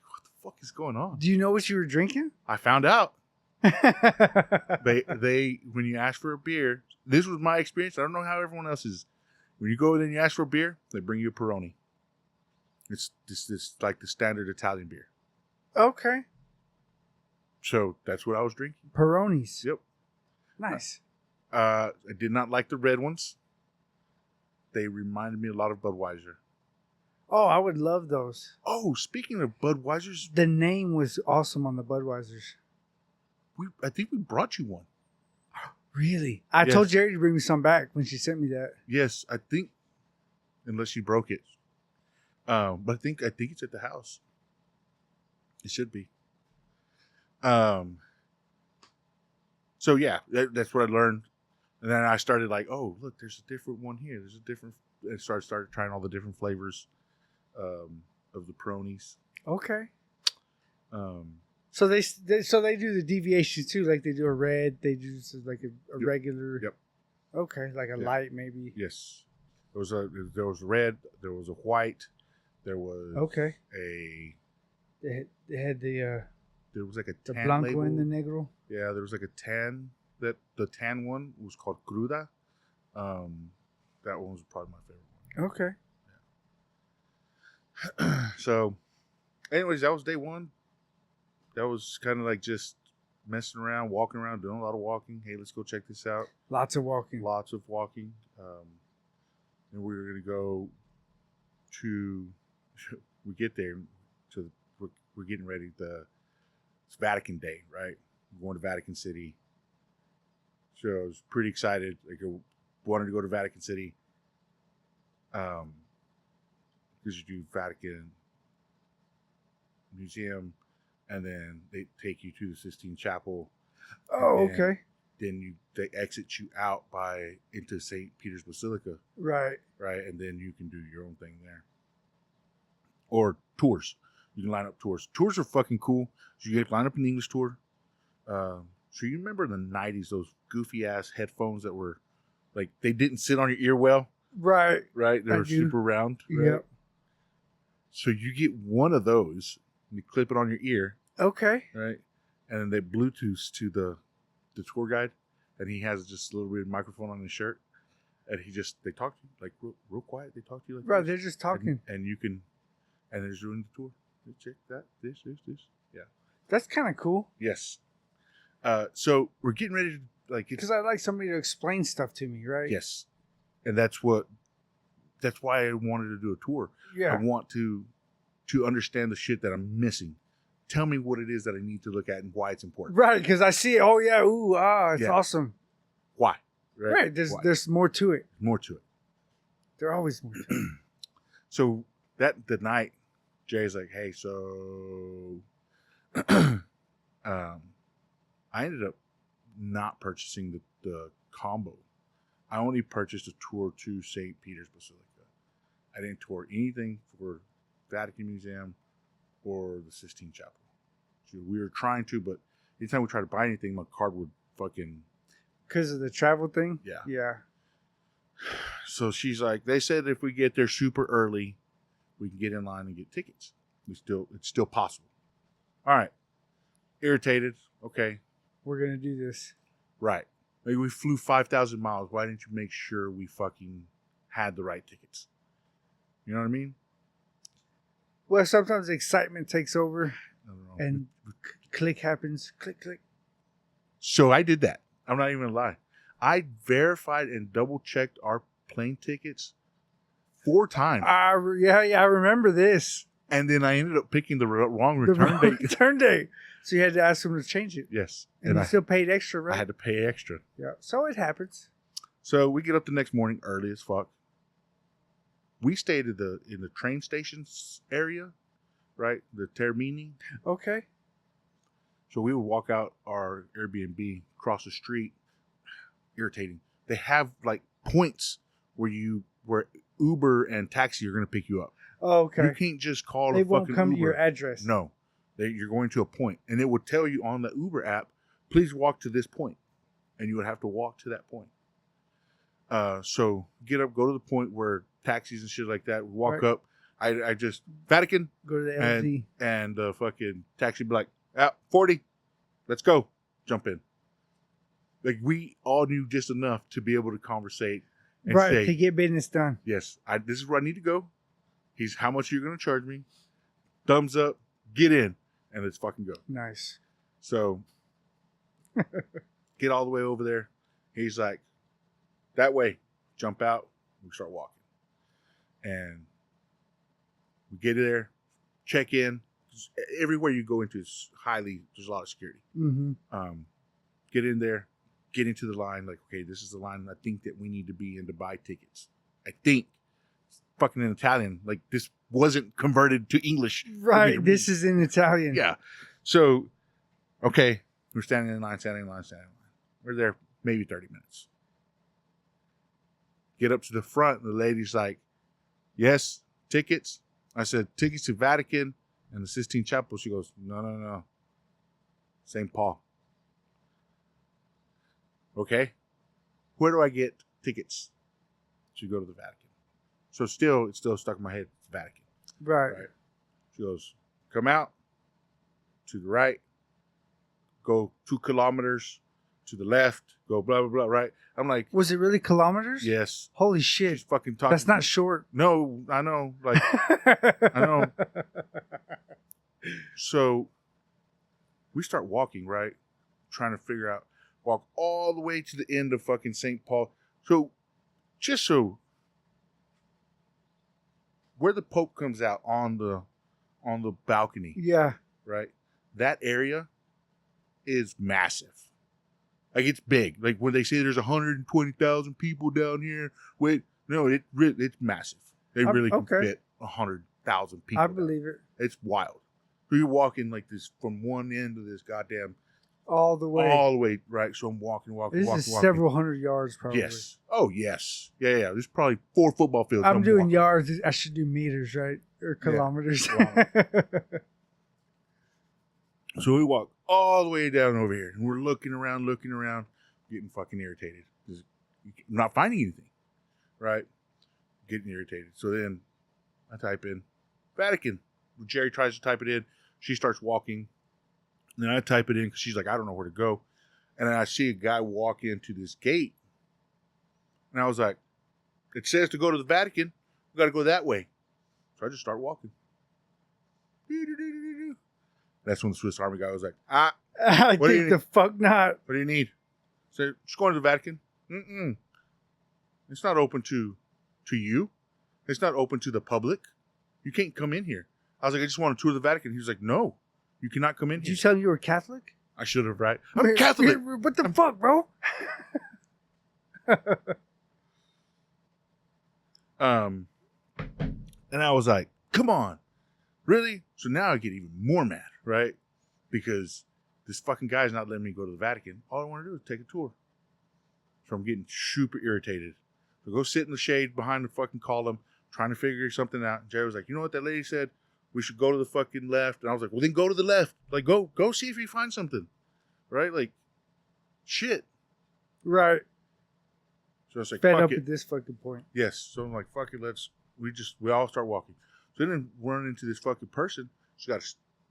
What the fuck is going on? Do you know what you were drinking? I found out. They when you ask for a beer, this was my experience. I don't know how everyone else is. When you go in and you ask for a beer, they bring you a Peroni. It's this like the standard Italian beer. Okay. So that's what I was drinking. Peronis. Yep. Nice. I did not like the red ones. They reminded me a lot of Budweiser. Oh, I would love those. Oh, speaking of Budweisers, The name was awesome on the Budweisers. I think we brought you one. Really? I Yes. told Jerry to bring me some back when she sent me that. Yes, I think, unless you broke it. But I think it's at the house. It should be. So yeah, that's what I learned, and then I started like, oh look, there's a different one here. There's a different. And started trying all the different flavors, of the Peronis. Okay. Um, So they do the deviations too, like they do a red, they do like a Yep. regular. Yep. Okay, like a Yeah. light maybe. yes, there was red, there was a white, there was Okay. a They had the there was like a the tan blanco label. and the negro. Yeah, there was like a tan. That the tan one was called cruda. That one was probably my favorite Okay. one. So, anyways, that was day one. That was kind of like just messing around, walking around, doing a lot of walking. Hey, let's go check this out. Lots of walking. Lots of walking. And we were gonna go to. We get there to. We're getting ready. It's Vatican Day, right? We're going to Vatican City. So I was pretty excited. Like, I wanted to go to Vatican City. Because you do Vatican Museum, and then they take you to the Sistine Chapel. Oh, and okay. Then they exit you out into St. Peter's Basilica, Right. right? And then you can do your own thing there. Or tours. You can line up tours. Tours are fucking cool. So you can line up an English tour. So you remember in the 90s, those goofy ass headphones that were like, they didn't sit on your ear well, Right. right? They I were do. super round. Right? Yep. So you get one of those, and you clip it on your ear, Okay. right? And then they Bluetooth to the tour guide, and he has just a little weird microphone on his shirt, and they talk to you like real quiet. They talk to you like Right. this. They're just talking. and you can, and they're doing the tour. They check that, this. Yeah. That's kind of cool Yes. So we're getting ready to because I like somebody to explain stuff to me. Right. yes, and that's why I wanted to do a tour. Yeah. I want to understand the shit that I'm missing. Tell me what it is that I need to look at and why it's important. Right. Because I see it. Oh yeah. Ooh. Ah. It's Yeah. awesome. Why? Right. Why? There's more to it. More to it. There's always more to it. So the night, Jay's like, hey, so I ended up not purchasing the combo. I only purchased a tour to St. Peter's Basilica. I didn't tour anything for Vatican Museum or the Sistine Chapel. So we were trying to, but anytime we tried to buy anything, my card would fucking... Because of the travel thing. Yeah. Yeah. So she's like, they said if we get there super early, we can get in line and get tickets. It's still possible. All right. Irritated. Okay. We're gonna do this. Right. Maybe we flew 5,000 miles. Why didn't you make sure we fucking had the right tickets? You know what I mean? Well, sometimes the excitement takes over I don't know. and click happens. Click, click. So I did that. I'm not even gonna lie. I verified and double checked our plane tickets 4 times. I remember this. And then I ended up picking the wrong The return wrong date. return date. So you had to ask them to change it. Yes. And you I still paid extra, right? had to pay extra. Yeah. So it happens. So we get up the next morning early as fuck. we stayed in the train stations area, right? The Termini. Okay. So we would walk out our Airbnb, cross the street. Irritating. They have like points where Uber and taxi are going to pick you up. Oh, okay. You can't just call They a won't fucking come Uber. to your address. No, you're going to a point, and it would tell you on the Uber app, please walk to this point, and you would have to walk to that point. So get up, go to the point where taxis and shit like that. Walk Right. up. I just Vatican Go to the LZ. and the fucking taxi be like, 40, let's go, jump in. Like we all knew just enough to be able to conversate and Right, say, to get business done. yes, this is where I need to go. He's how much you're going to charge me. Thumbs up, get in, and let's fucking go. Nice. So get all the way over there. He's like, that way, jump out. We start walking. And we get there, check in. Everywhere you go into is there's a lot of security. Mm-hmm. Get in there, get into the line. Like, okay, this is the line I think that we need to be in to buy tickets. I think. It's fucking in Italian. Like, this wasn't converted to English. Right, this is in Italian. Yeah. So, okay, we're standing in line. We're there maybe 30 minutes. Get up to the front, and the lady's like, yes, tickets. I said, tickets to Vatican and the Sistine Chapel. She goes, no. St. Paul. Okay. Where do I get tickets to go to the Vatican? So it's still stuck in my head. It's Vatican. Right. She goes, come out to the right, go 2 kilometers to the left, go blah, blah, blah, right? I'm like, Was it really kilometers? yes. Holy She's shit. fucking talking. That's not short. No, I know. Like, I know. So we start walking, right? Trying to figure out, walk all the way to the end of fucking St. Paul. So, where the Pope comes out on the balcony, Yeah. right? That area is massive. Like, it's big. Like, when they say there's 120,000 people down here, it's massive. They really can okay. fit 100,000 people. I believe it. It's wild. So you're walking like this from one end of this goddamn All the way. right. So I'm walking. This is several hundred yards, probably. Yes. Oh, yes. Yeah. There's probably 4 football fields. I'm doing walking. yards. I should do meters, right? Or kilometers. Wow. So we walk all the way down over here, and we're looking around, getting fucking irritated. I'm not finding anything, right? Getting irritated. So then I type in Vatican. Jerry tries to type it in. She starts walking. And then I type it in because she's like, I don't know where to go. And then I see a guy walk into this gate. And I was like, it says to go to the Vatican. We got to go that way. So I just start walking. That's when the Swiss Army guy was like, I What do you think the fuck not. what do you need? So just going to the Vatican. It's not open to you. It's not open to the public. You can't come in here. I was like, I just want to tour the Vatican. He was like, no, you cannot come in Did here. you tell him you were Catholic? I should have, right? I'm Catholic. What the fuck, bro? And I was like, come on. Really? So now I get even more mad, right? Because this fucking guy's not letting me go to the Vatican. All I want to do is take a tour. So I'm getting super irritated. So go sit in the shade behind the fucking column, trying to figure something out. And Jerry was like, you know what that lady said? We should go to the fucking left. And I was like, well, then go to the left. Like, go see if you find something. Right? Like, shit. Right. So I was like, Fed fuck up it. at this fucking point. Yes. So I'm like, fuck it. We all start walking. So then run into this fucking person. She's got a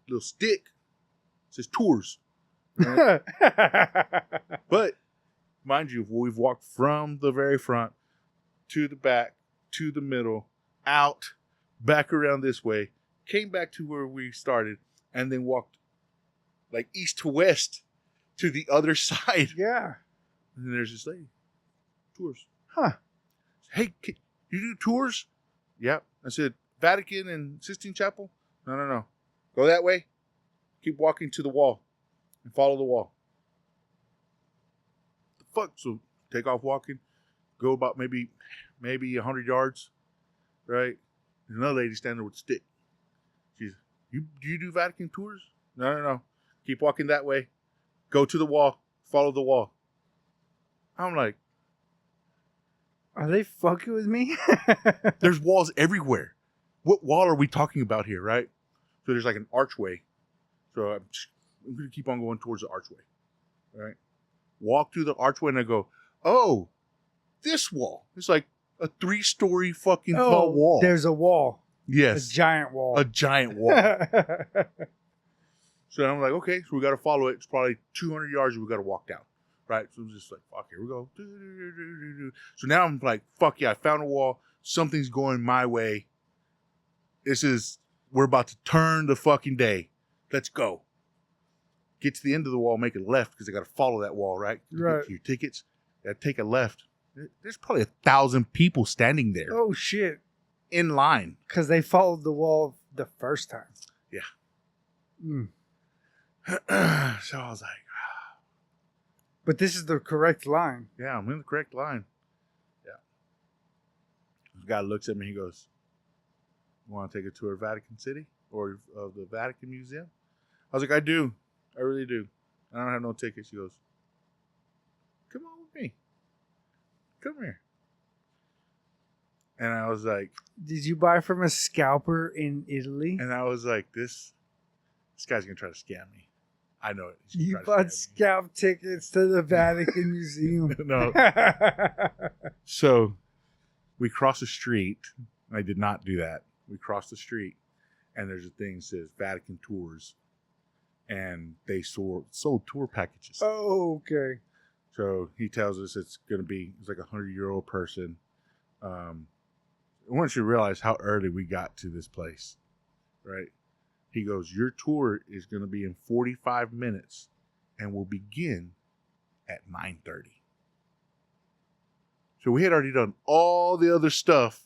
little stick. It says tours. Right? But mind you, we've walked from the very front to the back, to the middle, out, back around this way, came back to where we started, and then walked like east to west to the other side. Yeah. And then there's this lady. Tours. Huh. Hey, you do tours? Yep. I said, Vatican and Sistine Chapel? No. Go that way. Keep walking to the wall and follow the wall. The fuck? So take off walking. Go about maybe 100 yards. right? There's another lady standing there with a stick. She's, do you do Vatican tours? No. Keep walking that way. Go to the wall. Follow the wall. I'm like, Are they fucking with me? there's walls everywhere. What wall are we talking about here, right? So there's like an archway. So I'm going to keep on going towards the archway, right? Walk through the archway and I go, oh, this wall. It's like a 3-story fucking tall wall. There's a wall. Yes. A giant wall. A giant wall. So I'm like, okay, so we got to follow it. It's probably 200 yards and we got to walk down, right? So I'm just like, fuck, here we go. So now I'm like, fuck yeah, I found a wall. Something's going my way. We're about to turn the fucking day. Let's go. Get to the end of the wall, make a left because I got to follow that wall, right? Right. Get to your tickets. Got to take a left. There's probably 1,000 people standing there Oh, shit. in line. Because they followed the wall the first time. Yeah. Mm. So I was like, But this is the correct line. yeah, I'm in the correct line. Yeah. The guy looks at me. He goes, "You want to take a tour of Vatican City or of the Vatican Museum?" I was like, "I do. I really do. I don't have no tickets." He goes, "Come on with me. Come here." And I was like, Did you buy from a scalper in Italy? and I was like, this guy's gonna try to scam me. I know it. He's You gonna try to bought scam scalp tickets to the Vatican Museum. me. No. So we cross the street. I did not do that. We crossed the street, and there's a thing that says Vatican Tours, and they sold tour packages. Oh, okay. So he tells us it's like a 100-year-old person. I want you to realize how early we got to this place, right? He goes, your tour is going to be in 45 minutes and will begin at 9:30. So we had already done all the other stuff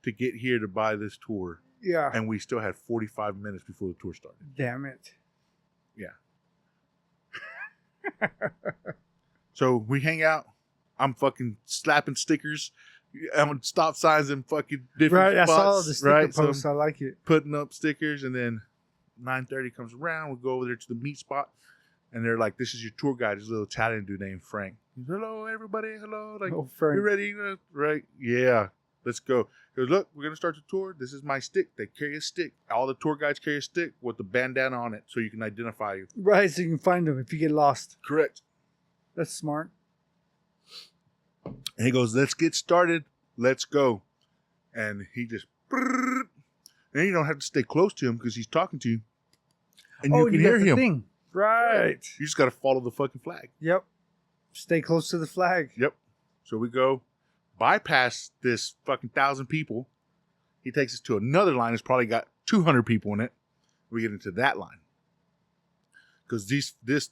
to get here to buy this tour, Yeah. and we still had 45 minutes before the tour started. Damn it. Yeah. So we hang out. I'm fucking slapping stickers. I'm on stop signs and fucking different Right, I spots. saw the sticker right? post. So I like it. putting up stickers, and then 9:30 comes around. We go over there to the meet spot, and they're like, "This is your tour guide." This little Italian dude named Frank. He's, "Hello, everybody. Hello. Like, Oh, Frank. you ready? Right? Yeah. Let's go." He goes, "Look, we're gonna start the tour. This is my stick. They carry a stick. All the tour guides carry a stick with the bandana on it, so you can identify you." Right, so you can find them if you get lost. Correct. That's smart. And he goes, "Let's get started. Let's go." And he just, and you don't have to stay close to him because he's talking to you, and you can hear got the him. thing. Right. You just got to follow the fucking flag. Yep. Stay close to the flag. Yep. So we go, bypass this fucking 1,000 people. He takes us to another line. It's probably got 200 people in it. We get into that line because the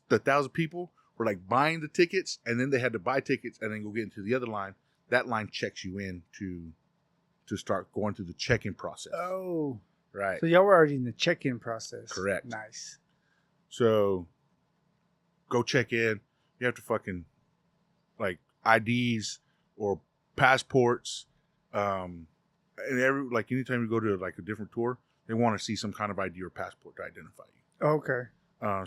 1,000 people were like buying the tickets, and then they had to buy tickets and then go get into the other line. That line checks you in to start going through the check-in process. Oh. Right. So y'all were already in the check-in process. Correct. Nice. So go check in. You have to fucking like IDs or passports. And anytime you go to like a different tour, they want to see some kind of ID or passport to identify you. Okay.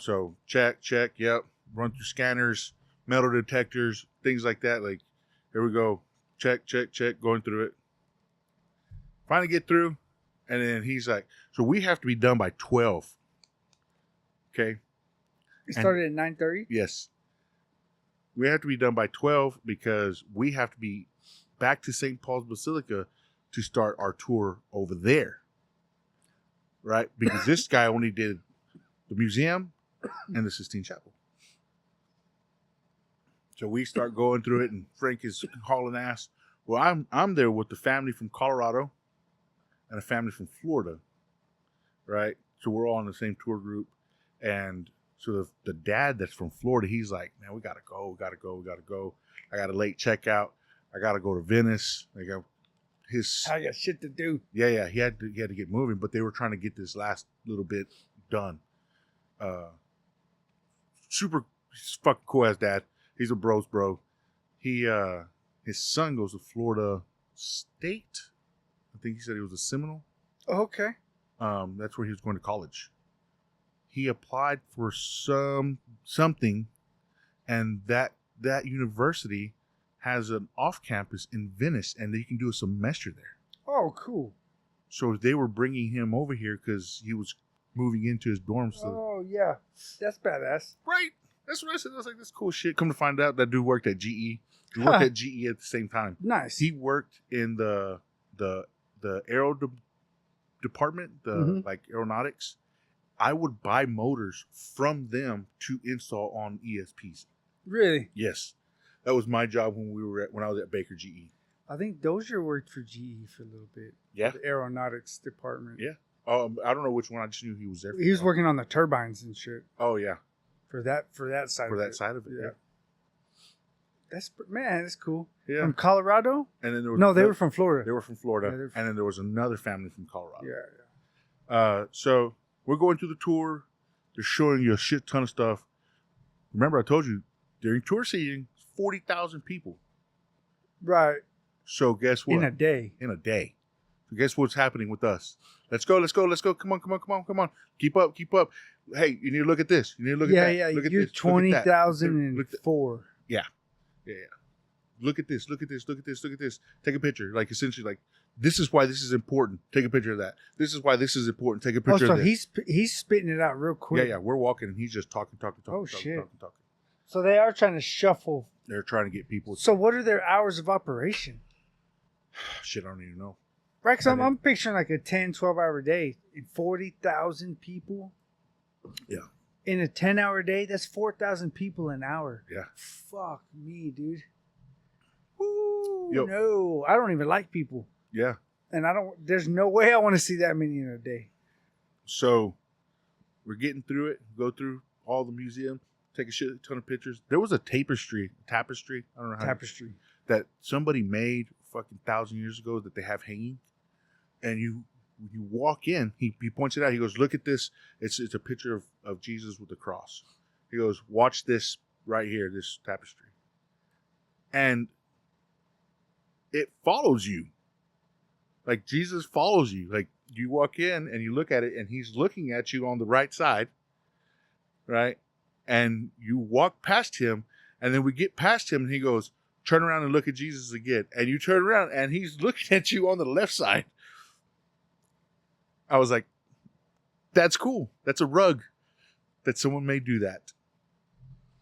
So check, yep. Run through scanners, metal detectors, things like that. Like, here we go. Check, going through it. Finally get through. And then he's like, so we have to be done by 12. Okay. It started at 9:30? Yes. We have to be done by 12 because we have to be back to St. Paul's Basilica to start our tour over there. Right? Because this guy only did the museum and the Sistine Chapel. So we start going through it, and Frank is hauling ass. Well, I'm there with the family from Colorado and a family from Florida, right? So we're all in the same tour group, and so the dad that's from Florida, he's like, "Man, we gotta go. I got a late checkout. I gotta go to Venice. I got I got shit to do. yeah. He had to get moving, but they were trying to get this last little bit done. Super fucking cool ass dad. He's a bro. He his son goes to Florida State, think he said he was a Seminole. Okay. That's where he was going to college. He applied for something, and that university has an off campus in Venice, and you can do a semester there. Oh, cool. So they were bringing him over here because he was moving into his dorm. So Oh yeah, that's badass. right, that's what I said. I was like, "This cool shit." Come to find out, that dude worked at GE. He worked at GE at the same time. Nice. He worked in the aero department, like aeronautics. I would buy motors from them to install on ESPs. Really? Yes, that was my job when I was at Baker GE. I think Dozier worked for GE for a little bit. Yeah, The aeronautics department. yeah. I don't know which one. I just knew he was there. He was working on the turbines and shit Oh yeah, for that side. for of that it. side of it. Yeah, That's cool. yeah. From Colorado? And then there was No, they were from Florida. They were from Florida, Yeah, and then there was another family from Colorado. Yeah. So we're going through the tour. They're showing you a shit ton of stuff. Remember, I told you during tour seating, 40,000 people. Right. So guess what? In a day. In a day. So guess what's happening with us? Let's go. Come on. Keep up. Hey, you need to look at this. You need to look at that. Yeah. Look at You're this. Look at that. 20,004. Yeah. Look at this. Take a picture. Like, essentially, like, this is why this is important. Take a picture of that. This is why this is important. Take a Oh, picture so of this. he's spitting it out real quick. Yeah. We're walking, and he's just talking. Oh, shit. Talking. So they are trying to shuffle. They're trying to get people. So what are their hours of operation? Shit, I don't even know. Right, because I'm picturing like a 10, 12-hour day and 40,000 people. Yeah. In a 10-hour day, that's 4,000 people an hour. Yeah. Fuck me, dude. Ooh, Yep. no. I don't even like people. Yeah. And there's no way I want to see that many in a day. So we're getting through it, go through all the museum, take a shit ton of pictures. There was a tapestry, I don't know how. Tapestry. That somebody made fucking 1,000 years ago that they have hanging. And you walk in, he points it out. He goes, look at this. It's a picture of Jesus with the cross. He goes, watch this right here, this tapestry. And it follows you. Like, Jesus follows you. Like, you walk in and you look at it and he's looking at you on the right side, right? And you walk past him, and then we get past him and he goes, turn around and look at Jesus again. And you turn around and he's looking at you on the left side. I was like, that's cool. That's a rug that someone may do that.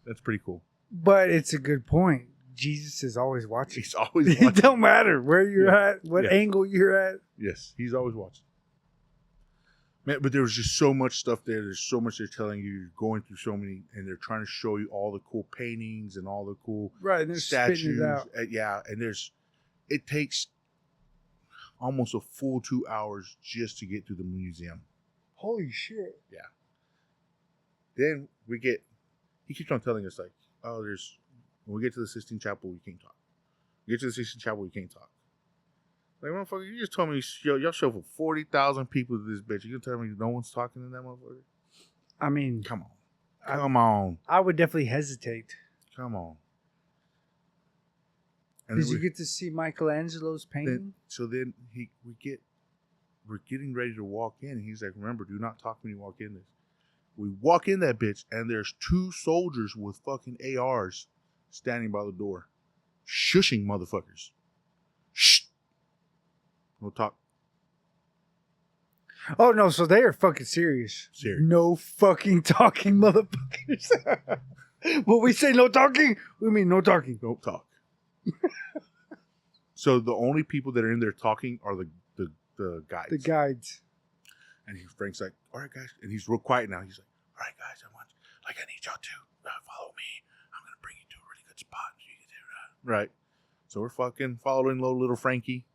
That's pretty cool. But it's a good point. Jesus is always watching. He's always It watching. don't matter where you're at, what angle you're at. Yes, he's always watching. Man, but there was just so much stuff there. There's so much they're telling you. You're going through so many, and they're trying to show you all the cool paintings and all the cool Right, and they're spitting statues. it out. Yeah, and it takes almost a full 2 hours just to get to the museum. Holy shit. Then he keeps on telling us, like, oh, when we get to the Sistine Chapel, we can't talk. We get to the Sistine Chapel, we can't talk. Like, motherfucker, you just told me y'all show for 40,000 people to this bitch. You gonna tell me no one's talking to that motherfucker? I mean, Come on. I would definitely hesitate. Come on. And Did then you get to see Michelangelo's painting? then we're getting ready to walk in, and he's like, remember, do not talk when you walk in this. We walk in that bitch, and there's 2 soldiers with fucking ARs standing by the door, shushing motherfuckers. Shh. No talk. Oh, no, so they are fucking serious. Serious. No fucking talking, motherfuckers. When we say no talking, we mean no talking. Don't talk. So the only people that are in there talking are the guides. The guides. And Frank's like, all right, guys. And he's real quiet now. He's like, all right, guys, I need y'all to follow me. I'm going to bring you to a really good spot. So you can do that. Right. So we're fucking following little Frankie.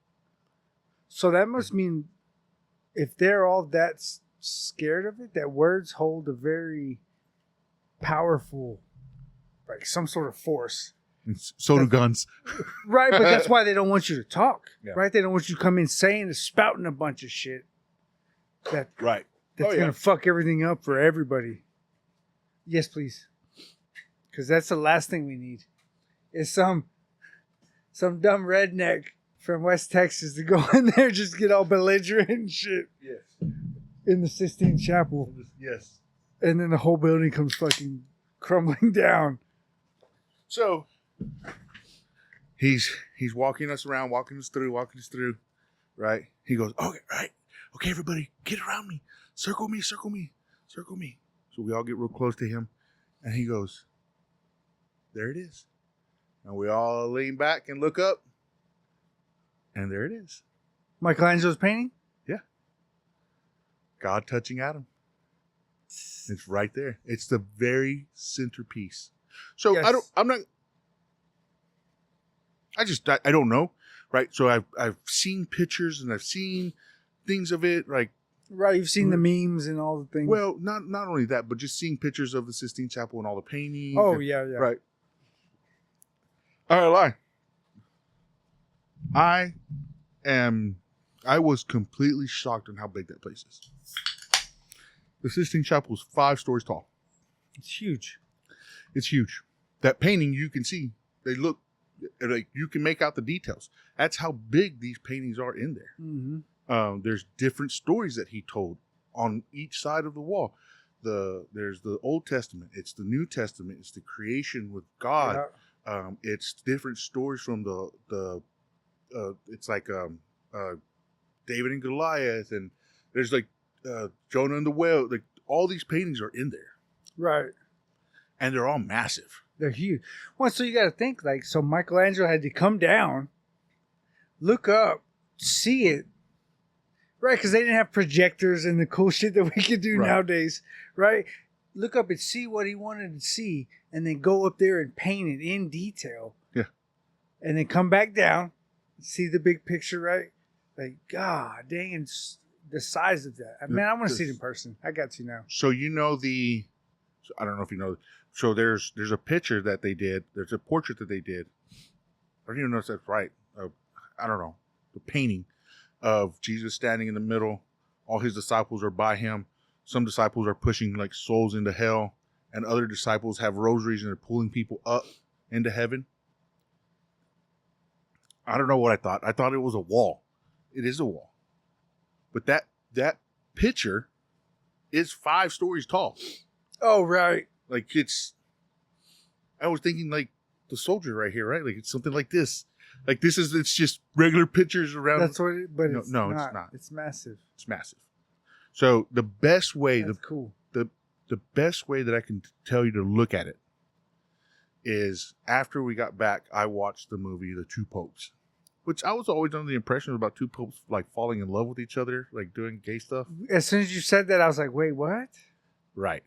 So that must mean if they're all that scared of it, that words hold a very powerful, like some sort of force. And so do guns. Right, but that's why they don't want you to talk. Yeah. Right? They don't want you to come in saying and spouting a bunch of shit. Right. That's going to fuck everything up for everybody. Yes, please. Because that's the last thing we need. Is some dumb redneck from West Texas to go in there, just get all belligerent and shit Yes. in the Sistine Chapel. Yes. And then the whole building comes fucking crumbling down. So he's walking us around, walking us through, right? He goes, okay, right. Okay, everybody, get around me. Circle me. So we all get real close to him. And he goes, there it is. And we all lean back and look up. And there it is. Michelangelo's painting? Yeah. God touching Adam. It's right there. It's the very centerpiece. So Yes. I don't know, right? So I've seen pictures and I've seen things of it, like, Right, you've seen the memes and all the things. well, not only that, but just seeing pictures of the Sistine Chapel and all the paintings. Oh, and, yeah. right. All right, lie. I was completely shocked on how big that place is. The Sistine Chapel is 5 stories tall. It's huge. It's huge. That painting, you can see, they look like you can make out the details. That's how big these paintings are in there. Mm-hmm. There's different stories that he told on each side of the wall. There's the Old Testament. It's the New Testament. It's the creation with God. Yeah. It's different stories from it's like David and Goliath, and there's like Jonah and the whale. Like all these paintings are in there, Right. and they're all massive. They're huge. Well, so you got to think, like, so Michelangelo had to come down, look up, see it, right? Because they didn't have projectors and the cool shit that we could do Right. nowadays, right? Look up and see what he wanted to see, and then go up there and paint it in detail. Yeah. And then come back down, see the big picture, right? Like, God dang, and the size of that. Man, I want to see it in person. I got to now. So I don't know if you know. So there's a picture that they did. There's a portrait that they did. I don't even know if that's right. I don't know. The painting of Jesus standing in the middle. All his disciples are by him. Some disciples are pushing like souls into hell, and other disciples have rosaries and they're pulling people up into heaven. I don't know what I thought. I thought it was a wall. It is a wall. But that picture is 5 stories tall. Oh, right. Like I was thinking like the soldier right here, right? Like it's something like this. Like it's just regular pictures around. That's what it, but No, it's no, not. it's not. It's massive. It's massive. So the best way, That's cool. the best way that I can tell you to look at it is after we got back, I watched the movie The Two Popes, which I was always under the impression about 2 popes like falling in love with each other, like doing gay stuff. As soon as you said that, I was like, wait, what? Right.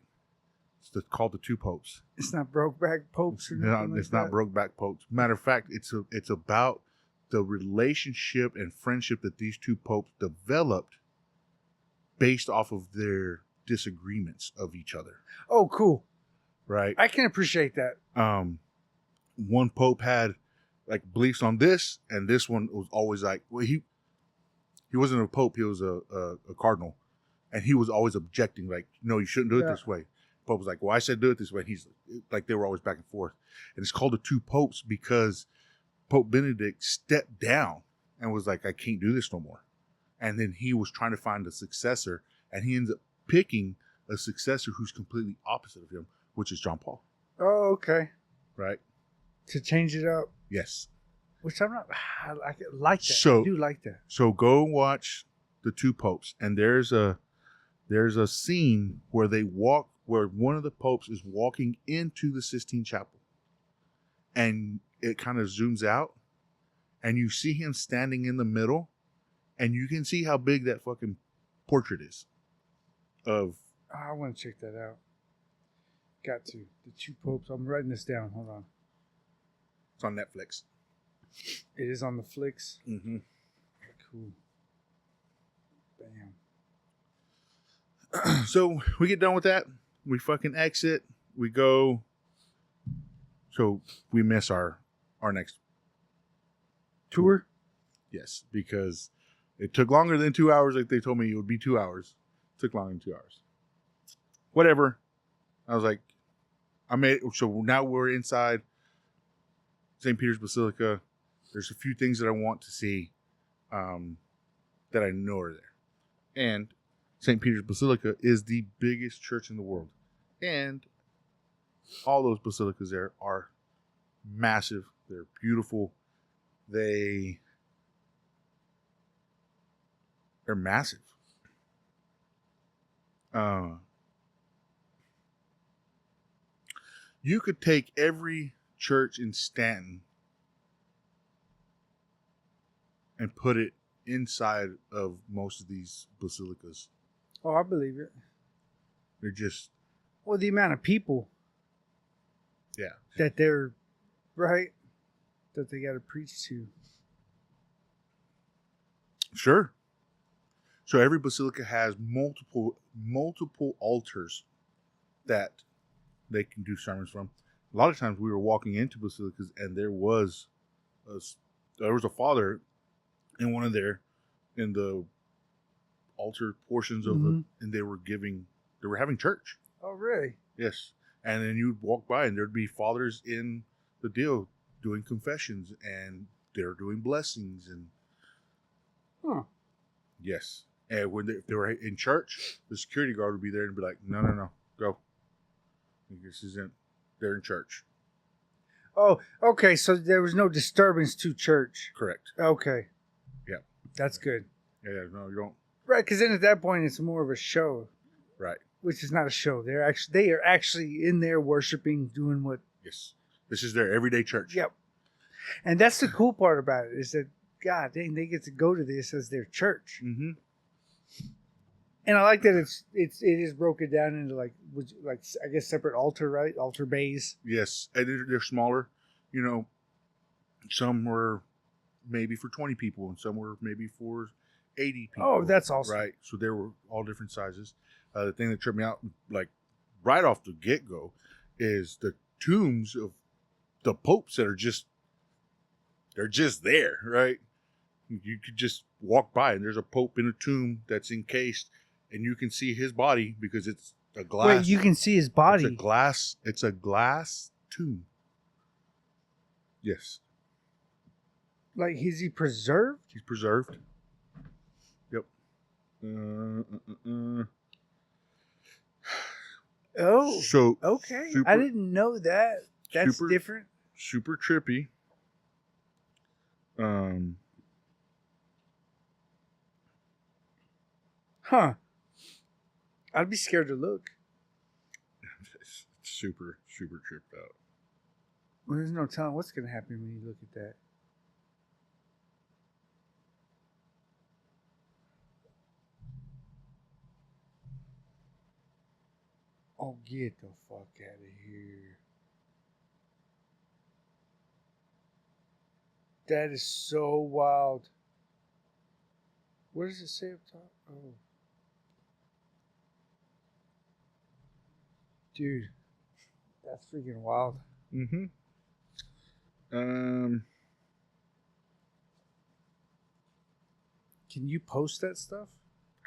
It's called The Two Popes. It's not Brokeback Popes or No, nothing like it's not that? Brokeback Popes. Matter of fact, it's about the relationship and friendship that these 2 popes developed based off of their disagreements of each other. Oh, cool. Right. I can appreciate that. One pope had like beliefs on this, and this one was always like, well, he wasn't a pope, he was a cardinal, and he was always objecting, like, no, you shouldn't do it this way. Pope was like, well, I said do it this way. And he's like, they were always back and forth, and it's called The Two Popes because Pope Benedict stepped down and was like, I can't do this no more. And then he was trying to find a successor, and he ends up picking a successor who's completely opposite of him, which is John Paul. Oh, okay. Right? To change it up, Yes. which I'm not. I like that. So- I do like that. So go watch The Two Popes, and there's a scene where where one of the popes is walking into the Sistine Chapel, and it kind of zooms out, and you see him standing in the middle, and you can see how big that fucking portrait is. Of I want to check that out. Got to. The Two Popes. I'm writing this down. Hold on. it's on Netflix. It is on the flicks. Mm-hmm. Cool. Bam. So we get done with that. We fucking exit. We go. So we miss our next Tour? yes, because it took longer than 2 hours. Like they told me it would be 2 hours. It took longer than 2 hours. Whatever. I was like, so now we're inside St. Peter's Basilica. There's a few things that I want to see. that I know are there. And St. Peter's Basilica is the biggest church in the world. And all those basilicas there are massive. They're beautiful. They're massive. You could take every church in Stanton and put it inside of most of these basilicas. Oh, I believe it. They're just... Well, the amount of people Yeah. that they're... Right? That they got to preach to. Sure. So every basilica has multiple altars that they can do sermons from. A lot of times we were walking into basilicas and there was a father in one of in the altar portions of it, and they were having church. Oh, really? Yes. And then you'd walk by and there'd be fathers in the deal doing confessions, and they're doing blessings, and yes. And when they were in church, the security guard would be there and be like, no, go. This isn't, they're in church. Oh, okay. So there was no disturbance to church. Correct. Okay. Yeah. That's good. Yeah, no, you don't. Right, because then at that point it's more of a show. Right. Which is not a show. They are actually in there worshiping, doing what. Yes. This is their everyday church. Yep. And that's the cool part about it, is that, God dang, they get to go to this as their church. Mm-hmm. And I like that it is broken down into like I guess separate altar, right? Altar bays. Yes, and they're smaller. You know, some were maybe for 20 people, and some were maybe for 80 people. Oh, that's awesome. Right. So they were all different sizes. The thing that tripped me out, like right off the get go, is the tombs of the popes that are just there, right? You could just walk by and there's a pope in a tomb that's encased, and you can see his body because it's a glass. Wait, you can see his body. It's a glass tomb. Yes. Like, is he preserved? He's preserved. Yep. Oh. So okay. I didn't know that. That's different. Super trippy. Huh. I'd be scared to look. It's super tripped out. Well, there's no telling what's going to happen when you look at that. Oh, get the fuck out of here. That is so wild. What does it say up top? Oh. Dude, that's freaking wild. Mm-hmm. Can you post that stuff?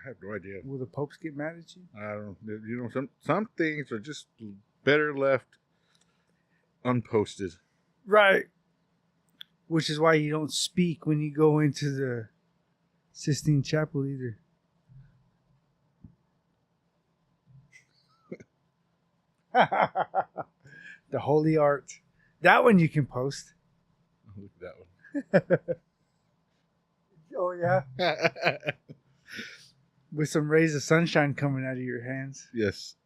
I have no idea. Will the popes get mad at you? I don't. You know, some things are just better left unposted. Right. Which is why you don't speak when you go into the Sistine Chapel either. The Holy Art. That one you can post. Look at that one. Oh, yeah. With some rays of sunshine coming out of your hands. Yes.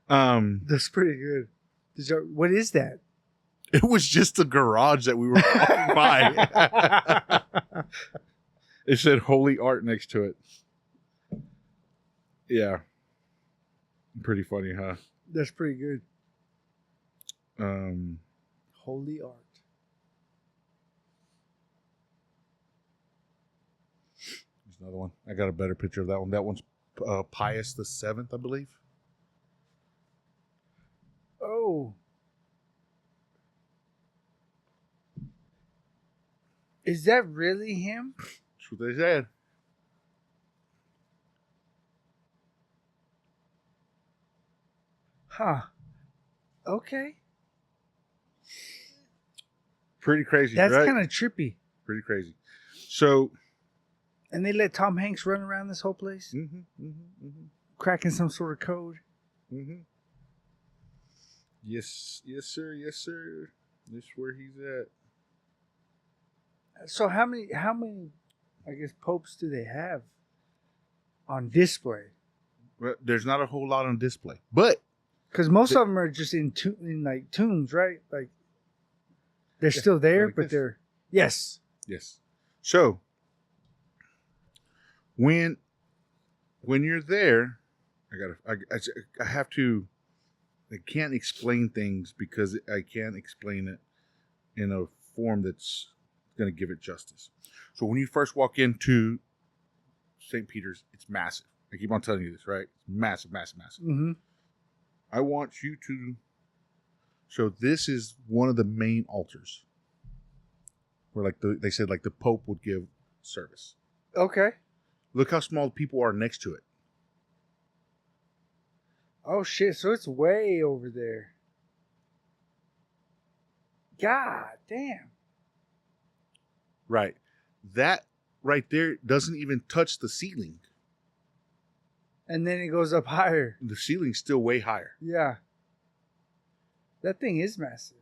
That's pretty good. What is that? It was just a garage that we were walking by. It said Holy Art next to it. Yeah. Pretty funny, huh? That's pretty good. Holy Art. There's another one. I got a better picture of that one. That one's Pius the Seventh, I believe. Oh. Is that really him? That's what they said. Huh. Okay. Pretty crazy, That's right? kind of trippy. Pretty crazy. So, And they let Tom Hanks run around this whole place, cracking some sort of code. Yes, sir. This is where he's at. So how many? I guess popes do they have on display? Well, there's not a whole lot on display, but Because most of them are just in like tombs, right? Like they're still there, like but this. they're yes. So when you're there, I have to. I can't explain things because I can't explain it in a form that's going to give it justice. So when you first walk into St. Peter's, it's massive. I keep on telling you this, right? It's massive. Mm-hmm. I want you to. So this is one of the main altars, where they said the Pope would give service. Okay. Look how small people are next to it. Oh shit! So it's way over there. God damn. Right. That right there doesn't even touch the ceiling. And then it goes up higher. The ceiling's still way higher. Yeah. That thing is massive.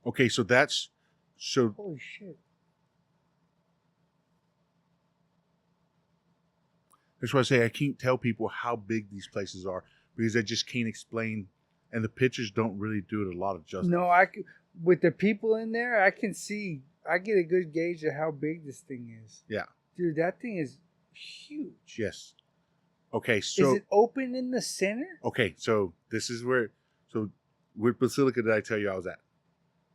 Okay, so Holy shit. that's why I say I can't tell people how big these places are because I just can't explain, and the pictures don't really do it a lot of justice. No, with the people in there, I can see. I get a good gauge of how big this thing is. Yeah. Dude, that thing is huge. Yes. Okay, so is it open in the center? okay, so this is where. So, what basilica did I tell you I was at?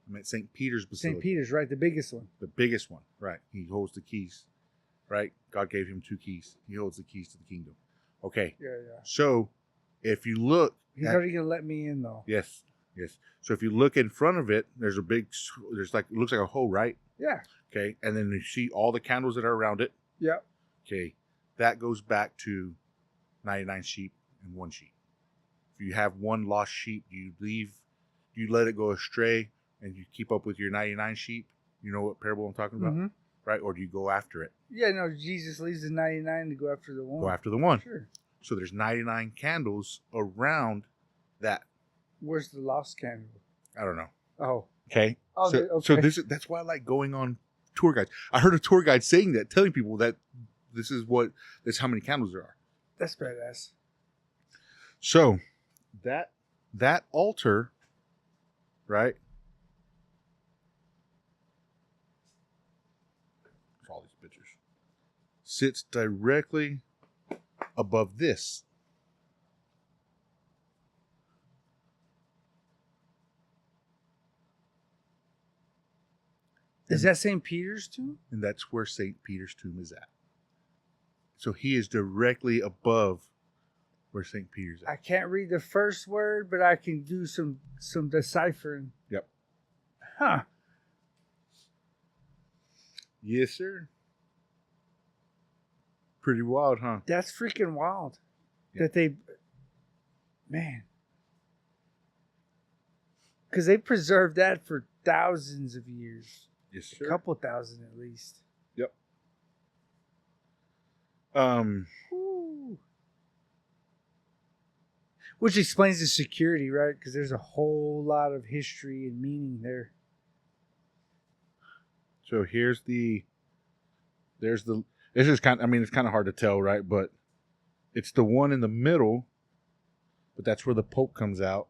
I'm at St. Peter's Basilica. St. Peter's, right? The biggest one. The biggest one, right? He holds the keys, right? God gave him 2 keys. He holds the keys to the kingdom. Okay. Yeah. So, if you look, He's already gonna let me in though. Yes. So if you look in front of it, there's it looks like a hole, right? Yeah. Okay, and then you see all the candles that are around it. Yeah. Okay, that goes back to 99 sheep and 1 sheep. If you have 1 lost sheep, you let it go astray, and you keep up with your 99 sheep. You know what parable I'm talking about, Mm-hmm. right? Or do you go after it? Yeah. No, Jesus leaves the 99 to go after the one. Go after the one. Sure. So there's 99 candles around that. Where's the lost candle? I don't know. Oh. Okay. Oh, So okay. that's why I like going on tour guides. I heard a tour guide saying that, telling people that that's how many candles there are. That's badass. So that altar, right? For all these pictures, sits directly above this. Is that St. Peter's tomb? And that's where St. Peter's tomb is at. So he is directly above where St. Peter's I at. can't read the first word, but I can do some deciphering. Yep. Huh. Yes, sir. Pretty wild, huh? That's freaking wild. Yeah. That they, man. Because they preserved that for thousands of years. Yes, sir. A couple thousand at least. Yep. Whew. Which explains the security, right? Because there's a whole lot of history and meaning there. So this is kind of, I mean, it's kind of hard to tell, right? But it's the one in the middle, but that's where the Pope comes out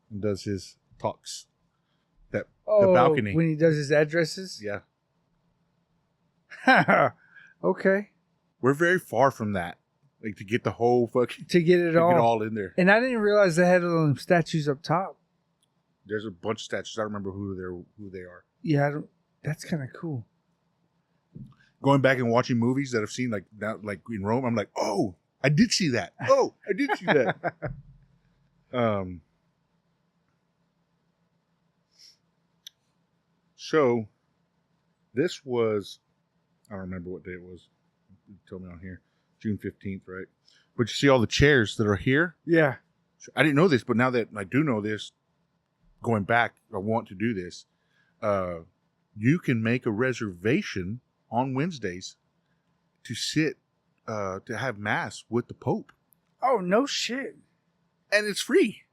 and does his talks. The balcony. When he does his addresses? Yeah. Okay. We're very far from that. Like to get the whole fucking, To get it to all. get all in there. And I didn't realize they had them statues up top. There's a bunch of statues. I don't remember who they are. Yeah, that's kind of cool. Going back and watching movies that I've seen like in Rome, I'm like, oh, I did see that. Oh, I did see that. So this was, I don't remember what day it was. You told me on here, June 15th, right? But you see all the chairs that are here? Yeah. I didn't know this, but now that I do know this, going back, I want to do this. You can make a reservation on Wednesdays to sit to have mass with the Pope, Oh, no shit. and it's free.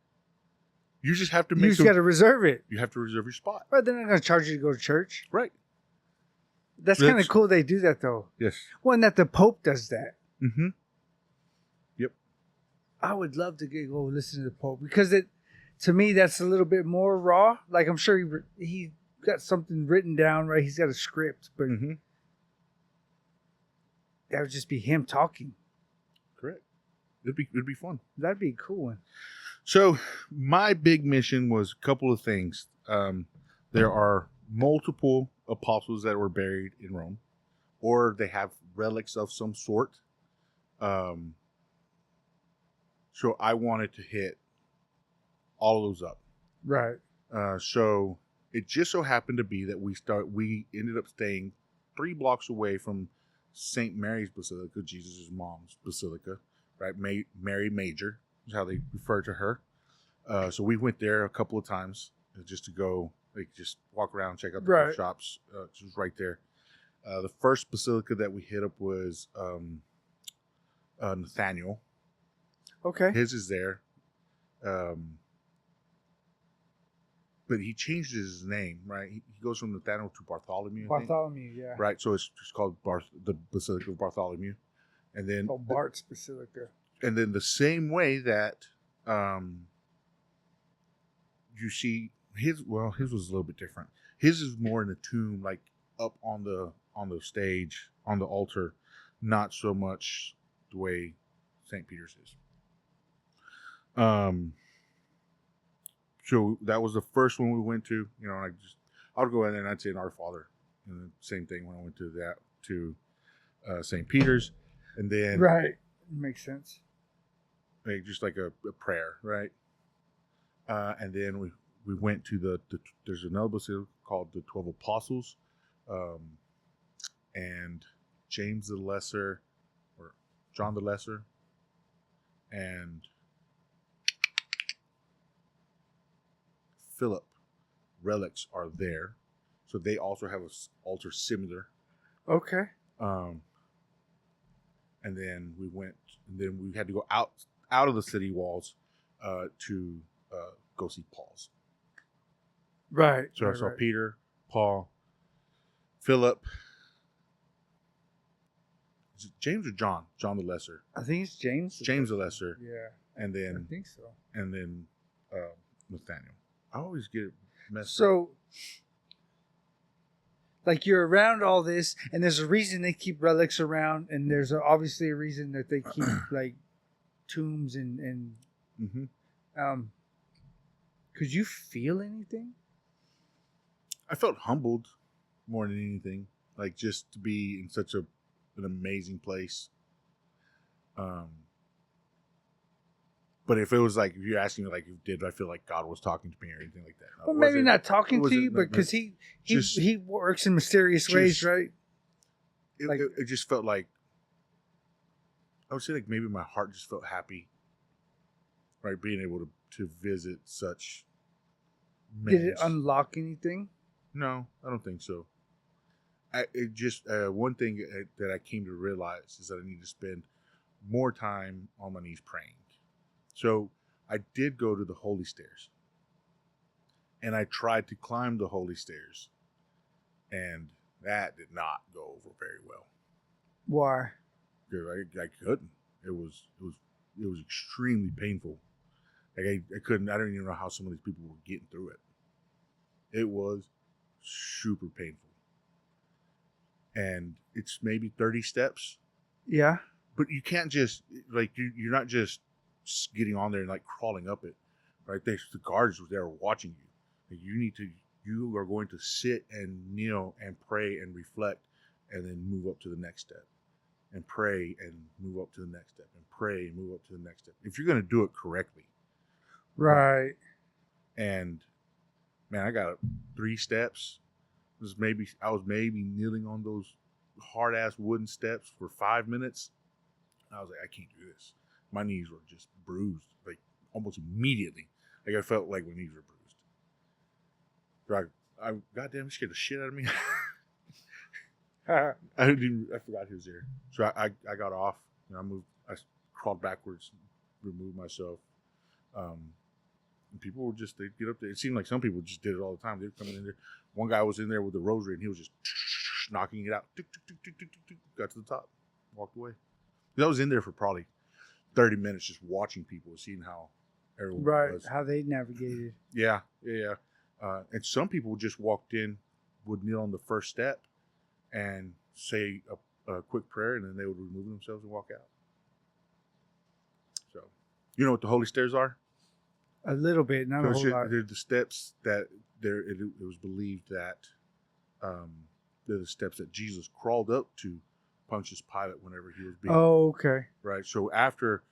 You just have to You make. just got to reserve it. You have to reserve your spot. But they're not going to charge you to go to church. Right. That's kind of cool they do that, though. Yes. Well, and that the Pope does that. Mm-hmm. Yep. I would love to go listen to the Pope because to me, that's a little bit more raw. Like, I'm sure he got something written down, right? He's got a script, but Mm-hmm. that would just be him talking. Correct. It'd be fun. That'd be a cool one. So my big mission was a couple of things. There are multiple apostles that were buried in Rome, or they have relics of some sort. So I wanted to hit all of those up. Right. So it just so happened to be that we ended up staying 3 blocks away from St. Mary's Basilica, Jesus' mom's basilica, right? Mary Major is how they refer to her. So we went there a couple of times just to go, like, just walk around, check out the shops. It was right there. The first basilica that we hit up was Nathaniel. Okay. His is there. But he changed his name, right? He goes from Nathaniel to Bartholomew. I think. Bartholomew, yeah. Right, so it's just called the Basilica of Bartholomew. And then Bart's Basilica. And then the same way that you see his was a little bit different. His is more in a tomb, like up on the stage, on the altar, not so much the way St. Peter's is. So that was the first one we went to. You know, I would go in there and I'd say an Our Father, and the same thing when I went to St. Peter's, and then right, makes sense. Like just like a prayer, right? And then we went to there's another basilica called the 12 Apostles, and James the Lesser, or John the Lesser, and Philip relics are there, so they also have an altar similar. Okay. And then we had to go out of the city walls to go see Paul's. Right. So I saw Peter, Paul, Philip. Is it James or John? John the Lesser. I think it's James. James the Lesser. Yeah. And then I think so. And then Nathaniel. I always get it messed up. So, like, you're around all this, and there's a reason they keep relics around, and there's obviously a reason that they keep like tombs and could you feel anything? I felt humbled more than anything, like just to be in such an amazing place. But if it was like, if you're asking me, like, did I feel like God was talking to me or anything like that? No, Well, maybe not talking to you, but because he works in mysterious ways, right? It just felt like, I would say, like, maybe my heart just felt happy, right? Being able to visit such. Did it unlock anything? No, I don't think so. One thing that I came to realize is that I need to spend more time on my knees praying. So I did go to the holy stairs, and I tried to climb the holy stairs, and that did not go over very well. Why? Because I couldn't. It was extremely painful. Like I couldn't. I don't even know how some of these people were getting through it. It was super painful, and it's maybe 30 steps. Yeah, but you can't just you're not just getting on there and like crawling up it, right? The guards were there watching you. Like you are going to sit and kneel and pray and reflect, and then move up to the next step, and pray and move up to the next step, and pray and move up to the next step. If you're going to do it correctly, right? And man, I got 3 steps. I was maybe kneeling on those hard ass wooden steps for 5 minutes. I was like, I can't do this. My knees were just bruised, like almost immediately. Like I felt like my knees were bruised. I goddamn scared the shit out of me. I forgot he was there. So I got off. I moved. I crawled backwards, removed myself. And people were just, they'd get up there. It seemed like some people just did it all the time. They were coming in there. One guy was in there with the rosary, and he was just knocking it out. Got to the top, walked away. I was in there for probably 30 minutes just watching people, seeing how everyone was. How they navigated. Yeah. And some people just walked in, would kneel on the first step, and say a quick prayer, and then they would remove themselves and walk out. So, you know what the holy stairs are? A little bit, not a whole lot. They're the steps that it was believed that they're the steps that Jesus crawled up to Pontius Pilate whenever he was being. Oh, okay. Right. So after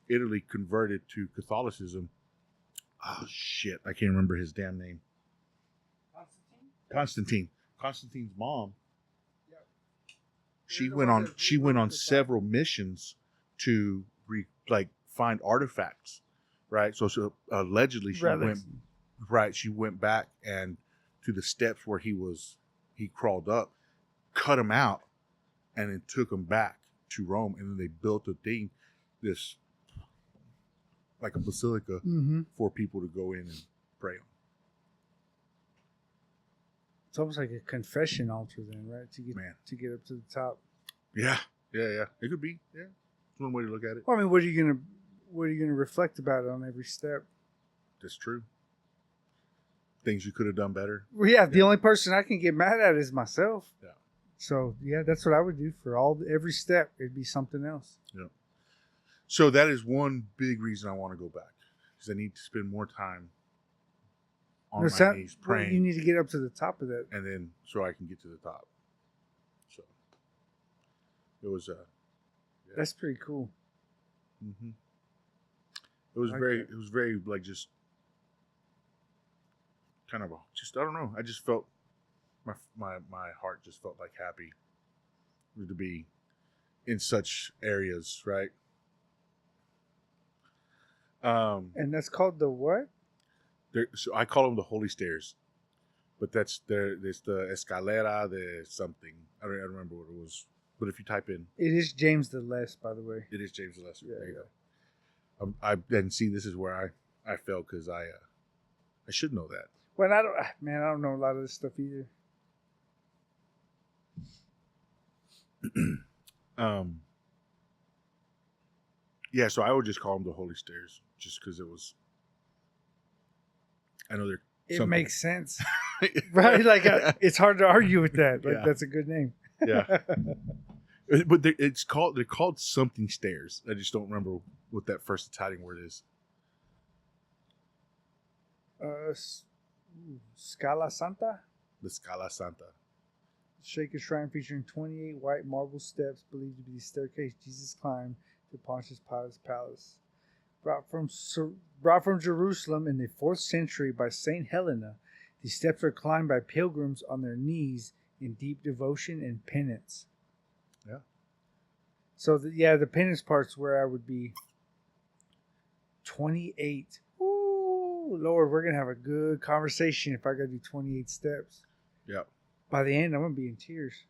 Italy converted to Catholicism, oh shit, I can't remember his damn name. Constantine. Constantine's mom. Yep. She went on several missions to find artifacts. Right, so allegedly she went back and to the steps where he crawled up, cut him out, and then took him back to Rome, and then they built this like a basilica for people to go in and pray on. It's almost like a confession altar, then, right? To get up to the top. Yeah. It could be. Yeah, it's one way to look at it. Well, I mean, what are you gonna reflect about it on every step? That's true. Things you could have done better. Well, yeah, the only person I can get mad at is myself. Yeah. So yeah, that's what I would do for every step. It'd be something else. Yeah. So that is one big reason I want to go back, because I need to spend more time on my knees praying. Well, you need to get up to the top of that, and then so I can get to the top. So it was That's pretty cool. Mm-hmm. It was very like just kind of I don't know. I just felt my heart just felt like happy to be in such areas, right? And that's called the what? So I call them the holy stairs, but it's the escalera de something. I don't remember what it was, but if you type in, it is James the Less, by the way. It is James the Lesser. Yeah, there you go. I didn't see. This is where I fell because I should know that. Well, I don't know a lot of this stuff either. Yeah, so I would just call them the holy stairs, just because it was. I know they're. It makes sense, right? Like it's hard to argue with that. Like that's a good name. Yeah, but they're called something stairs. I just don't remember what that first Italian word is. Scala Santa. The Scala Santa. Shaker shrine featuring 28 white marble steps believed to be the staircase Jesus climbed to Pontius Pilate's palace. Brought from Jerusalem in the 4th century by Saint Helena, these steps are climbed by pilgrims on their knees in deep devotion and penance. Yeah. So the penance part's where I would be. 28. Ooh, Lord, we're gonna have a good conversation if I gotta do 28 steps. Yeah. By the end, I'm gonna be in tears.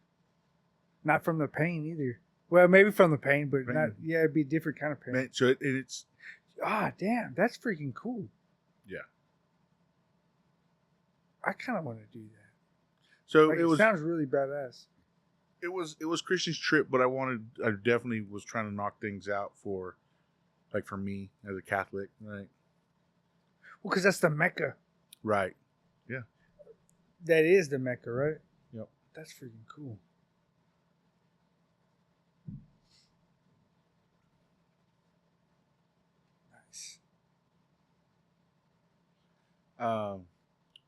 Not from the pain either. Well, maybe from the pain, but not. Yeah, it'd be a different kind of pain. Man, so it's. Damn, that's freaking cool. Yeah. I kind of want to do that. So it sounds really badass. It was Christian's trip, but I definitely was trying to knock things out for me as a Catholic, right? Well, because that's the Mecca. Right. Yeah. That is the Mecca, right? Yep. That's freaking cool. Nice.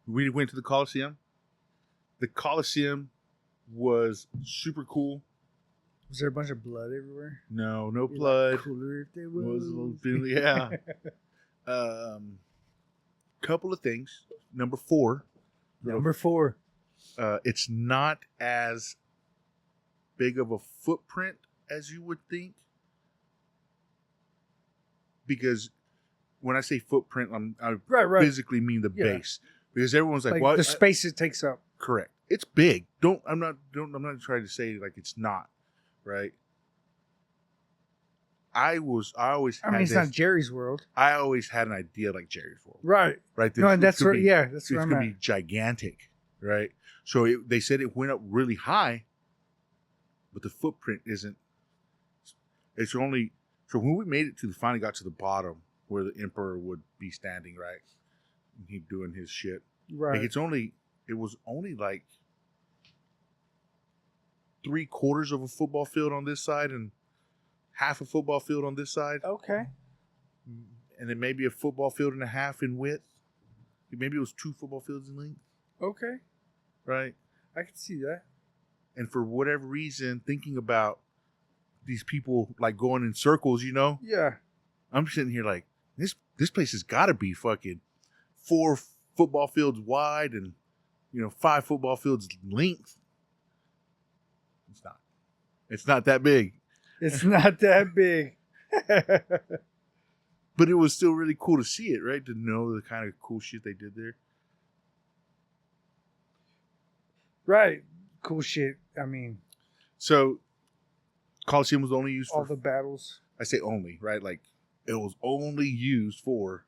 We went to the Coliseum. The Coliseum was super cool. Was there a bunch of blood everywhere? No blood. Cooler if there was a little bit, yeah. Couple of things. Number 4. It's not as big of a footprint as you would think, because when I say footprint, I right. physically mean the base, because everyone's like, "Well, the space it takes up." Correct. it's big. I'm not trying to say like it's not, right? I always I mean, it's not Jerry's World. I always had an idea like Jerry's World. Right. Right. No, and that's right. Yeah, that's what it's I'm going to at. be gigantic, right? So they said it went up really high, but the footprint isn't. It's only so when we made it finally got to the bottom where the emperor would be standing, right? And he doing his shit. Right. Like it was only like 3/4 of a football field on this side and half a football field on this side. Okay. And then maybe a football field and a half in width. Maybe it was 2 football fields in length. Okay. Right. I can see that. And for whatever reason, thinking about these people like going in circles, Yeah. I'm sitting here like this place has got to be fucking 4 football fields wide and 5 football fields length. It's not. It's not that big. It's not that big. But it was still really cool to see it, right? To know the kind of cool shit they did there. Right. Cool shit. I mean, so Coliseum was only used all for the battles. I say only, right? Like it was only used for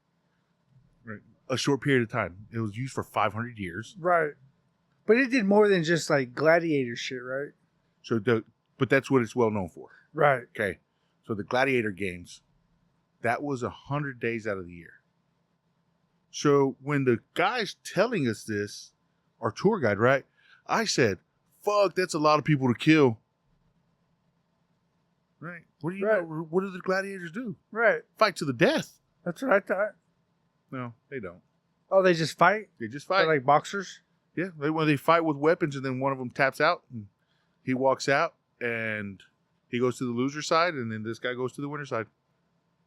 a short period of time. It was used for 500 years. Right. But it did more than just like gladiator shit, right? But that's what it's well known for. Right. Okay. So the gladiator games, that was 100 days out of the year. So when the guy's telling us this, our tour guide, right? I said, fuck, that's a lot of people to kill. Right. What do you know? What do the gladiators do? Right. Fight to the death. That's what I thought. No, they don't. Oh, they just fight? They just fight. They're like boxers? Yeah. They fight with weapons and then one of them taps out and he walks out and he goes to the loser side and then this guy goes to the winner side.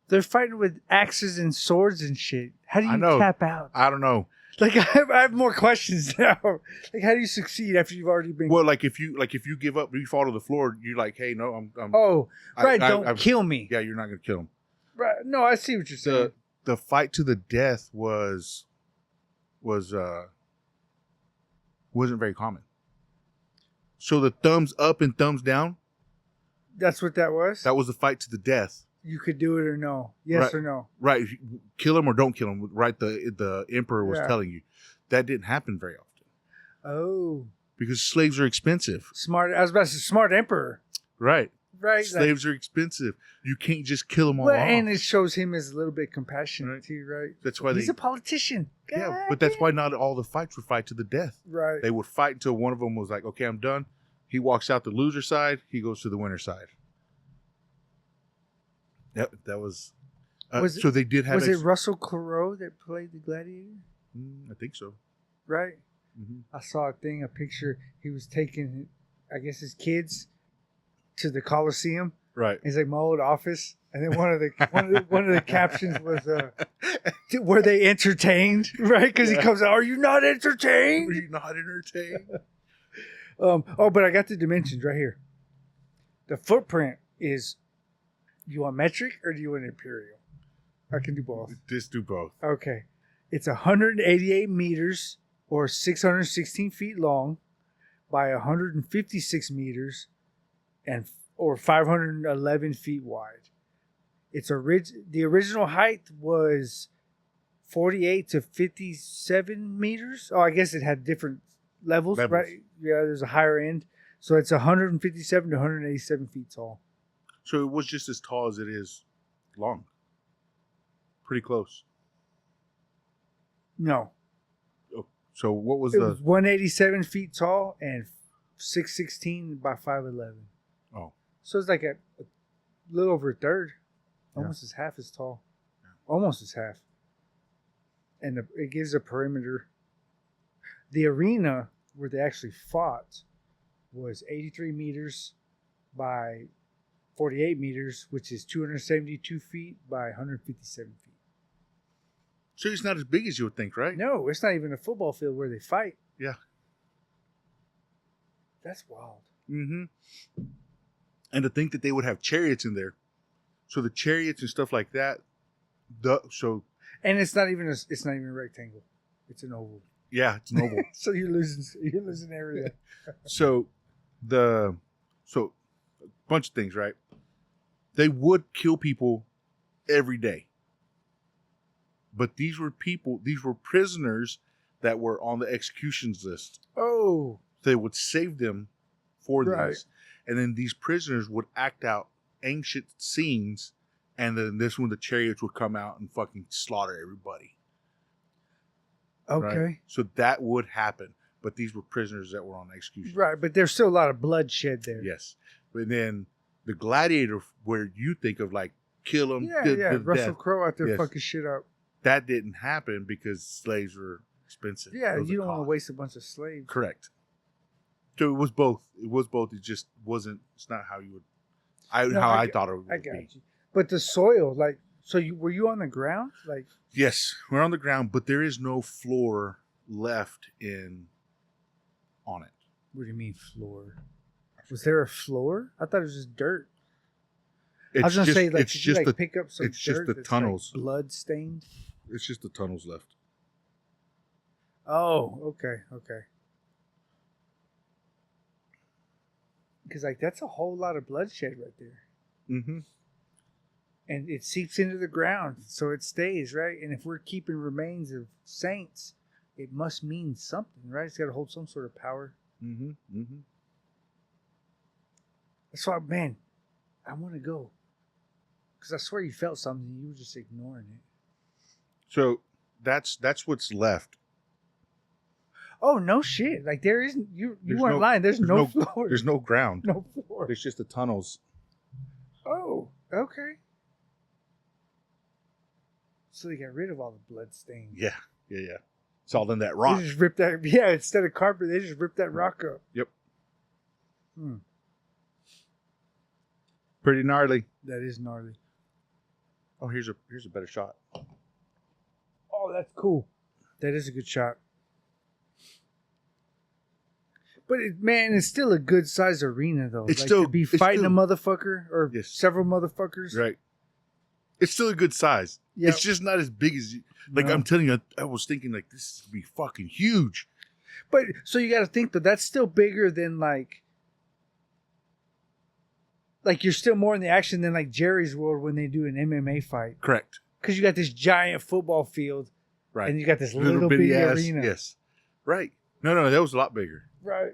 They're fighting with axes and swords and shit. How do you tap out? I don't know. Like I have more questions now. Like how do you succeed after you've already been? Well, like if you give up, you fall to the floor. You're like, hey, no, I'm. Oh, right! Don't kill me. Yeah, you're not gonna kill him. Right? No, I see what you're saying. The fight to the death wasn't very common. So the thumbs up and thumbs down. That's what that was. That was the fight to the death. You could do it or no. Yes or no. Right. Kill him or don't kill him. Right. The emperor was telling you. That didn't happen very often. Oh. Because slaves are expensive. Smart. I was about to say smart emperor. Right. Right. Slaves are expensive. You can't just kill them all off. And it shows him as a little bit compassionate too, right? That's why he's a politician. Yeah, but that's why not all the fights would fight to the death. Right. They would fight until one of them was like, okay, I'm done. He walks out the loser side. He goes to the winner side. Yep, that was. So they did have. Was it Russell Crowe that played the gladiator? I think so. Right. Mm-hmm. I saw a picture. He was taking, I guess, his kids to the Coliseum. Right. He's like my old office, and then one of the captions was, "Were they entertained?" Right? Because he comes out, "Are you not entertained? Are you not entertained?" But I got the dimensions right here. The footprint is. You want metric or do you want imperial? I can do both. Just do both. Okay. It's 188 meters or 616 feet long by 156 meters or 511 feet wide. It's the original height was 48 to 57 meters. Oh, I guess it had different levels. Right? Yeah, there's a higher end. So it's 157 to 187 feet tall. So it was just as tall as it is long. Pretty close. No. Oh, so what was it was 187 feet tall and 616 by 511. Oh. So it's like a little over a third. Almost as half as tall. Yeah. Almost as half. And it gives a perimeter. The arena where they actually fought was 83 meters by 48 meters, which is 272 feet by 157 feet. So it's not as big as you would think, right? No, it's not even a football field where they fight. Yeah. That's wild. Mm-hmm. And to think that they would have chariots in there. So the chariots and stuff like that. And it's not even a rectangle. It's an oval. Yeah, it's noble. So you're losing area. So a bunch of things, right? They would kill people every day. But these were prisoners that were on the executions list. Oh. They would save them for Right. these. And then these prisoners would act out ancient scenes, and then this when the chariots would come out and fucking slaughter everybody. Okay. Right? So that would happen. But these were prisoners that were on execution. Right, but there's still a lot of bloodshed there. Yes. But then the gladiator, where you think of like kill them, Yeah. Russell death, Crowe out there Yes. fucking shit up. that didn't happen because slaves were expensive. Yeah, It was you a don't want to cost. waste a bunch of slaves. Correct. So it was both. It just wasn't. It's not how you would. I thought it would I be. got you. But the soil, like, so were you on the ground? Like, Yes, we're on the ground, but there is no floor left on it. what do you mean floor? Was there a floor? I thought it was just dirt. I was gonna say, like, it's did you just like the pick up some it's just dirt the that's, tunnels. like, blood stained? It's just the tunnels left. Oh, okay. Because like that's a whole lot of bloodshed right there, Mm-hmm. and it seeps into the ground, so it stays right. And if we're keeping remains of saints, it must mean something, right? It's got to hold some sort of power. Mm-hmm. Mm-hmm. That's why, man, I want to go because I swear you felt something. You were just ignoring it. So that's what's left. Oh no, shit! Like there isn't. You There's weren't no- lying. There's no floor. There's no ground. no floor. It's just the tunnels. Oh, okay. So they got rid of all the blood stains. Yeah. It's all in that rock. They just ripped that. Yeah, instead of carpet, they just ripped that rock up. Yep. Hmm. Pretty gnarly. That is gnarly. Oh, here's a better shot. Oh, that's cool. That is a good shot. But it's still a good sized arena though. It's like still- to be it's fighting still- a motherfucker or Yes. several motherfuckers. Right. It's still a good size. Yep. It's just not as big as like No. I'm telling you. I was thinking like this is gonna be fucking huge. But so you got to think that that's still bigger than like you're still more in the action than like Jerry's World when they do an MMA fight Correct. because you got this giant football field Right. and you got this little bitty arena. Yes. Right. No, that was a lot bigger. Right.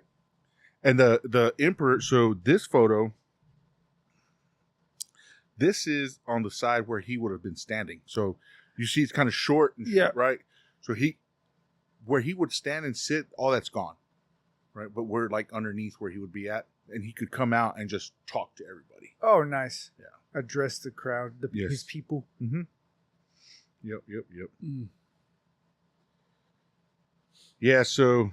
And the emperor. So this photo. This is on the side where he would have been standing. So you see, it's kind of short. And Yeah. Right. So where he would stand and sit, all that's gone. Right. But we're like underneath where he would be at, and he could come out and just talk to everybody. Oh, nice. Yeah. Address the crowd, Yes. his people. Mm-hmm. Yep. Mm. Yeah. So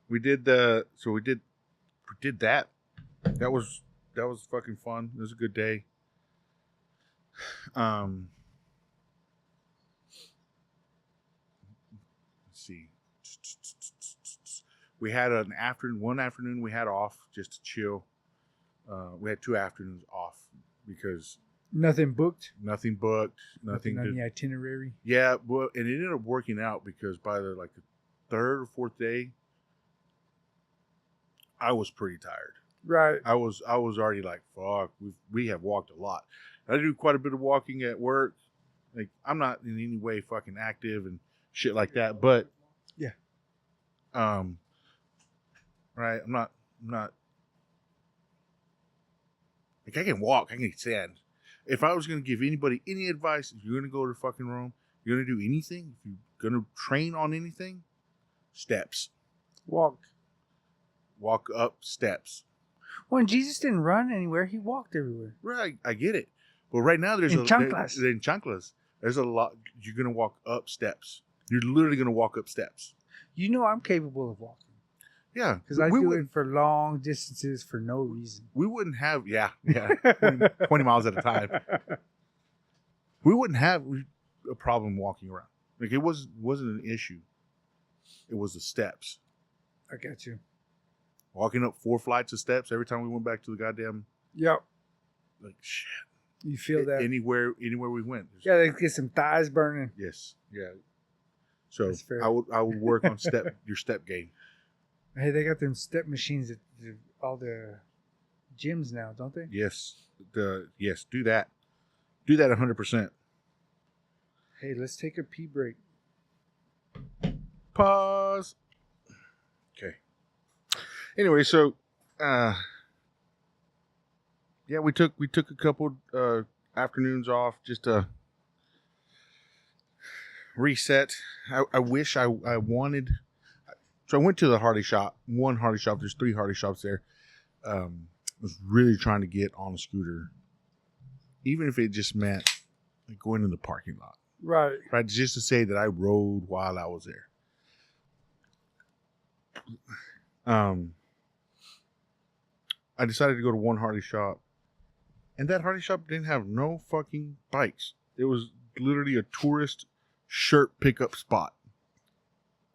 we did that. That was fucking fun. It was a good day. Let's see. We had one afternoon we had off just to chill. We had 2 afternoons off because Nothing booked. nothing booked, Nothing nothing on to, the itinerary. yeah, well, and it ended up working out because by the 3rd or 4th day, I was pretty tired. Right. I was already like, fuck, we have walked a lot. I do quite a bit of walking at work. Like I'm not in any way fucking active and shit like that, but Yeah. Right, I'm not like I can walk, I can stand. If I was gonna give anybody any advice, if you're gonna go to fucking Rome, you're gonna do anything, if you're gonna train on anything, steps. Walk. Walk up steps. When Jesus didn't run anywhere, he walked everywhere. Right, I get it. But right now there's In chanclas. in chanclas. There's a lot. You're gonna walk up steps. You're literally gonna walk up steps. You know I'm capable of walking Yeah, because I we do would- it for long distances for no reason. We wouldn't have 20 miles at a time. We wouldn't have a problem walking around. Like it wasn't an issue. It was the steps. I got you. Walking up 4 flights of steps every time we went back to the goddamn Yep. shit. You feel that? Anywhere we went. Yeah, they get some thighs burning. Yes. Yeah. So That's fair. I would work on your step game. Hey, they got them step machines at all the gyms now, don't they? Yes, yes, do that. Do that 100%. Hey, let's take a pee break. Pause. Okay. Anyway, so yeah, we took a couple afternoons off just to reset. I wish I wanted. So I went to the Harley shop. One Harley shop. There's 3 Harley shops there. Was really trying to get on a scooter, even if it just meant like going in the parking lot. Right. Right, just to say that I rode while I was there. I decided to go to one Harley shop, and that Harley shop didn't have no fucking bikes. It was literally a tourist shirt pickup spot.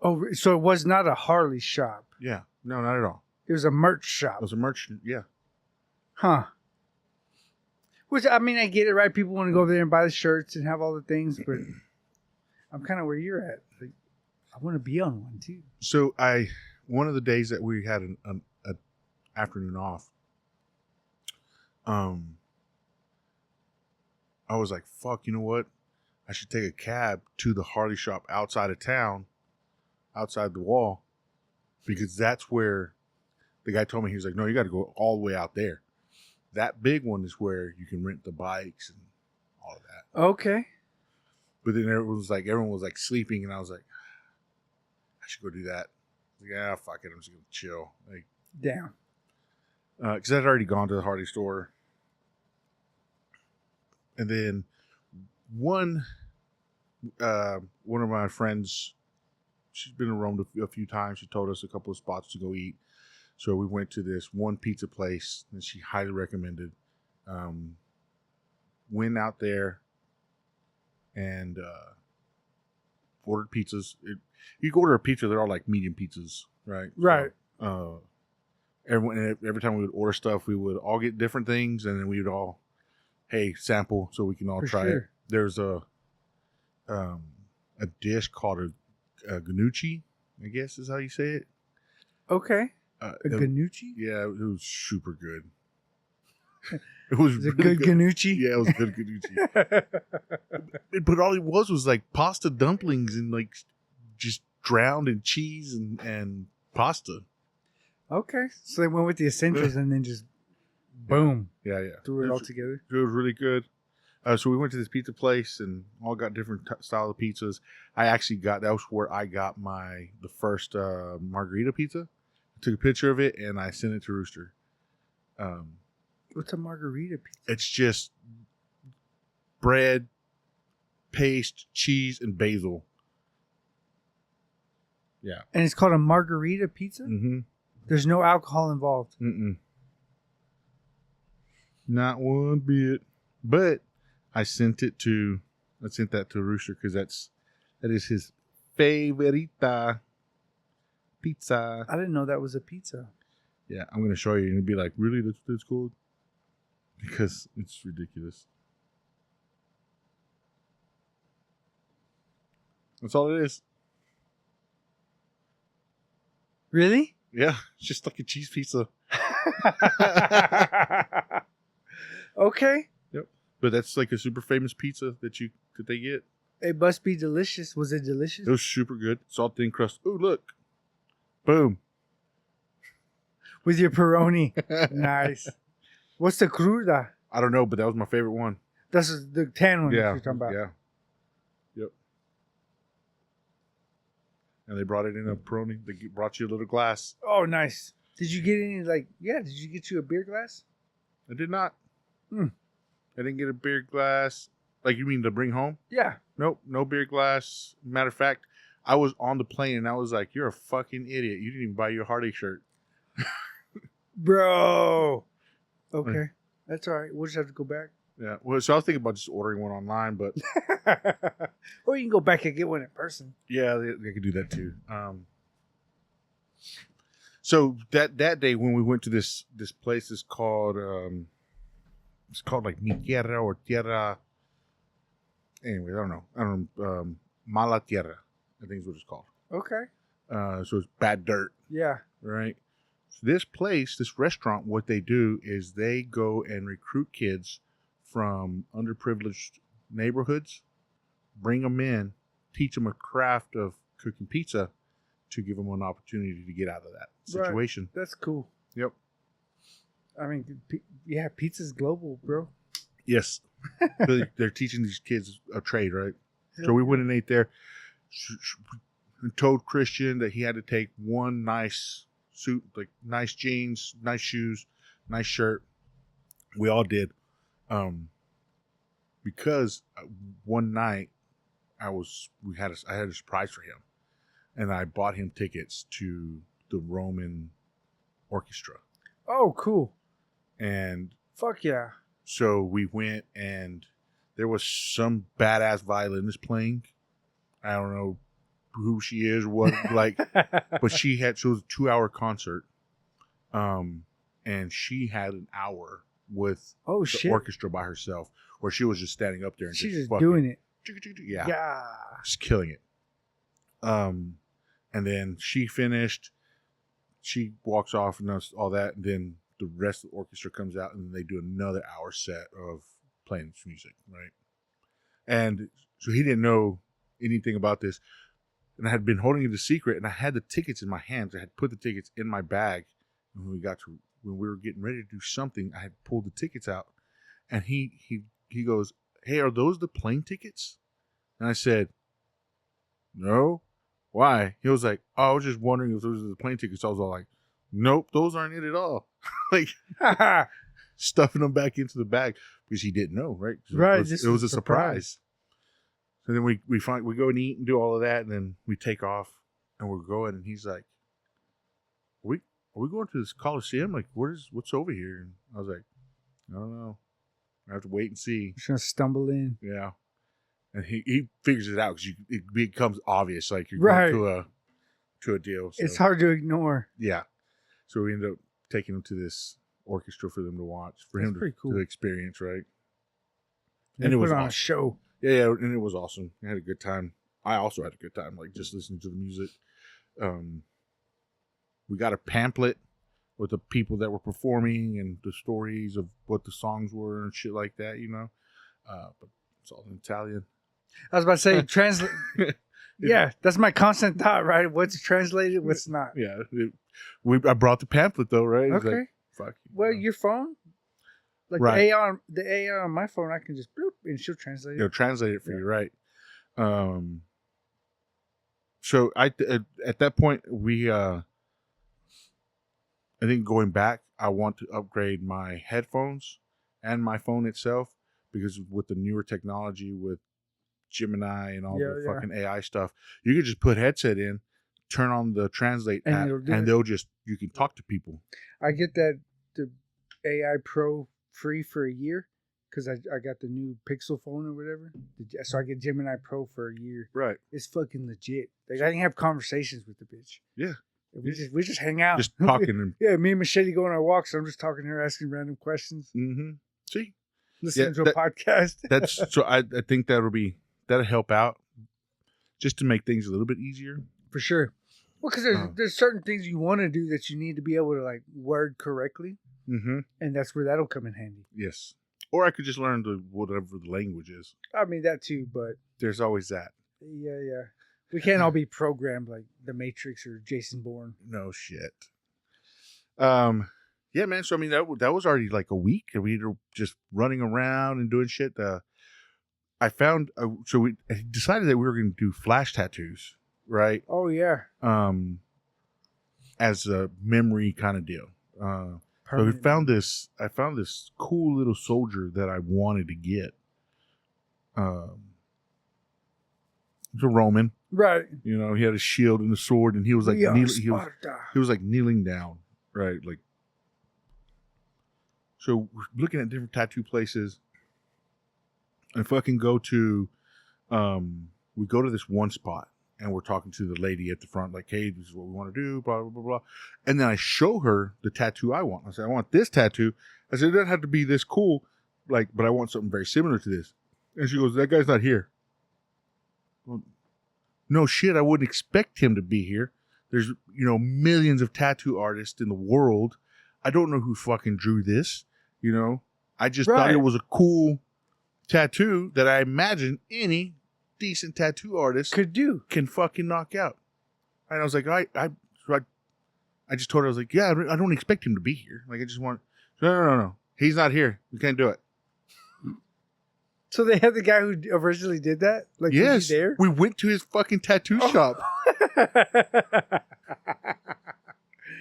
Oh, so it was not a Harley shop. Yeah, no, not at all. It was a merch shop. It was a merch. Yeah, Huh. Which, I mean, I get it, right? People want to go over there and buy the shirts and have all the things, but I'm kind of where you're at. Like, I want to be on one, too. so one of the days that we had an afternoon off, I was like, fuck, you know what? I should take a cab to the Harley shop outside of town, outside the wall, because that's where the guy told me. He was like, no, you got to go all the way out there. That big one is where you can rent the bikes and all of that. Okay. But then everyone was like sleeping, and I was like, I should go do that. I was like, yeah, fuck it, I'm just gonna chill. Like, Damn. because I'd already gone to the Harley store, and then one of my friends, she's been around a few times. She told us a couple of spots to go eat. So we went to this one pizza place that she highly recommended. Went out there and ordered pizzas. You can order a pizza, they're all like medium pizzas, right? Right. So, every time we would order stuff, we would all get different things, and then we would all, hey, sample so we can all For try sure. it. There's a dish called a ganucci, I guess is how you say it. Okay. A ganucci? Yeah, it was super good. It was Is it really good ganucci? Yeah, it was good ganucci. But all it was like pasta dumplings and like just drowned in cheese and pasta. Okay. So they went with the essentials and then just boom. Yeah. Threw it all together. It was really good. So we went to this pizza place and all got different style of pizzas. That was where I got the first margarita pizza. Took a picture of it and I sent it to Rooster. What's a margarita pizza? It's just bread, paste, cheese, and basil. Yeah. And it's called a margarita pizza? Mm-hmm. There's no alcohol involved. Mm-mm. Not one bit. But I sent that to Rooster because that is his favorita pizza. I didn't know that was a pizza. Yeah, I'm gonna show you and you'll be like, really? That's cool? Because it's ridiculous. That's all it is. Really? Yeah, it's just like a cheese pizza. Okay. Yep. But that's like a super famous pizza that they get. It must be delicious. Was it delicious? It was super good. Salt thin crust. Oh, look. Boom. With your Peroni. Nice. What's the cruda? I don't know, but that was my favorite one. That's the tan one Yeah. you're talking about. Yeah. Yep. And they brought it in a Peroni. They brought you a little glass. Oh, nice. Did you get any, did you get you a beer glass? I did not. Hmm. I didn't get a beer glass. Like, you mean to bring home? Yeah. Nope, no beer glass. Matter of fact, I was on the plane and I was like, you're a fucking idiot. You didn't even buy your Harley shirt. Bro. Okay. That's all right. We'll just have to go back. Yeah. Well, so I was thinking about just ordering one online, but Or you can go back and get one in person. yeah, they could do that too. So that day when we went to this place is called like Mi Tierra or Tierra. Anyway, I don't know. Mala Tierra I think is what it's called. Okay. So it's bad dirt, Yeah. right? So this place, this restaurant, what they do is they go and recruit kids from underprivileged neighborhoods, bring them in, teach them a craft of cooking pizza to give them an opportunity to get out of that situation. Right. That's cool. Yep. I mean, yeah, pizza's global, bro. Yes. So they're teaching these kids a trade, right? So we went and ate there. And told Christian that he had to take one nice suit, like nice jeans, nice shoes, nice shirt. We all did. Because one night I had a surprise for him, and I bought him tickets to the Roman orchestra. Oh, cool. And fuck yeah. So we went, and there was some badass violinist playing. I don't know who she is, what, like, but so it was a 2-hour concert. And she had an hour with the orchestra by herself, where she was just standing up there and she's just doing it. Yeah. Yeah. Just killing it. And then she finished, she walks off and does all that, and then the rest of the orchestra comes out, and then they do another hour set of playing this music, right? And so he didn't know anything about this, and I had been holding it a secret, and I had the tickets in my hands. I had put the tickets in my bag, and when we were getting ready to do something, I had pulled the tickets out, and he goes, "Hey, are those the plane tickets?" And I said, "No." Why? He was like, "Oh, I was just wondering if those are the plane tickets." I was all like, "Nope, those aren't it at all." Like, stuffing them back into the bag because he didn't know, right? Right. It was a surprise. So then we go and eat and do all of that, and then we take off, and we're going, and he's like, are we going to this Coliseum? Like, what's over here? And I was like, I don't know. I have to wait and see. Just gonna stumble in. Yeah. And he figures it out because it becomes obvious, like you're going to a deal. So. It's hard to ignore. Yeah. So we ended up taking him to this orchestra for them to watch, for him to experience, right? And it was on a show. Yeah, and it was awesome. I had a good time. I also had a good time, like just listening to the music. We got a pamphlet with the people that were performing and the stories of what the songs were and shit like that, you know. But it's all in Italian. I was about to say, translate. Yeah, that's my constant thought, right? What's translated, what's not. Yeah. I brought the pamphlet, though, right? Okay. Like, fuck you. Well, your phone? Like right. the AI on my phone, I can just bloop, and she'll translate it. It'll translate it for you, right? So at that point, I think going back, I want to upgrade my headphones and my phone itself, because with the newer technology with Gemini and all the fucking AI stuff, you can just put headset in, turn on the translate app, and you can talk to people. I get the AI Pro free for a year because I got the new Pixel phone or whatever. So I get Gemini Pro for a year. Right. It's fucking legit. Like, I can have conversations with the bitch. Yeah. We just hang out. Just talking. Yeah, me and Machete go on our walks. So I'm just talking to her, asking random questions. Mm-hmm. See? Listening to a podcast. So I think that'll help out just to make things a little bit easier. For sure. Well, because there's certain things you want to do that you need to be able to, like, word correctly. Mm-hmm. And that's where that'll come in handy. Yes. Or I could just learn whatever the language is. I mean, that too, but... There's always that. Yeah. We can't all be programmed like The Matrix or Jason Bourne. No shit. Yeah, man. So, I mean, that was already like a week, and we were just running around and doing shit. I found... so we decided that we were going to do flash tattoos, right? Oh, yeah. As a memory kind of deal. So I found this cool little soldier that I wanted to get. He's a Roman, right? You know, he had a shield and a sword, and he was like he was like kneeling down, right? Like, so we're looking at different tattoo places, and fucking go to, we go to this one spot. And we're talking to the lady at the front, like, hey, this is what we want to do, blah, blah, blah, blah. And then I show her the tattoo I want. I said, I want this tattoo. I said, it doesn't have to be this cool, like, but I want something very similar to this. And she goes, that guy's not here. Well, no shit, I wouldn't expect him to be here. There's, millions of tattoo artists in the world. I don't know who fucking drew this, I just thought it was a cool tattoo that I imagine any decent tattoo artist can fucking knock out. And I was like, I just told her, I was like, yeah, I don't expect him to be here. Like, I just want, no. He's not here. We can't do it. So they had the guy who originally did that? Like, yes. Was he there? We went to his fucking tattoo shop.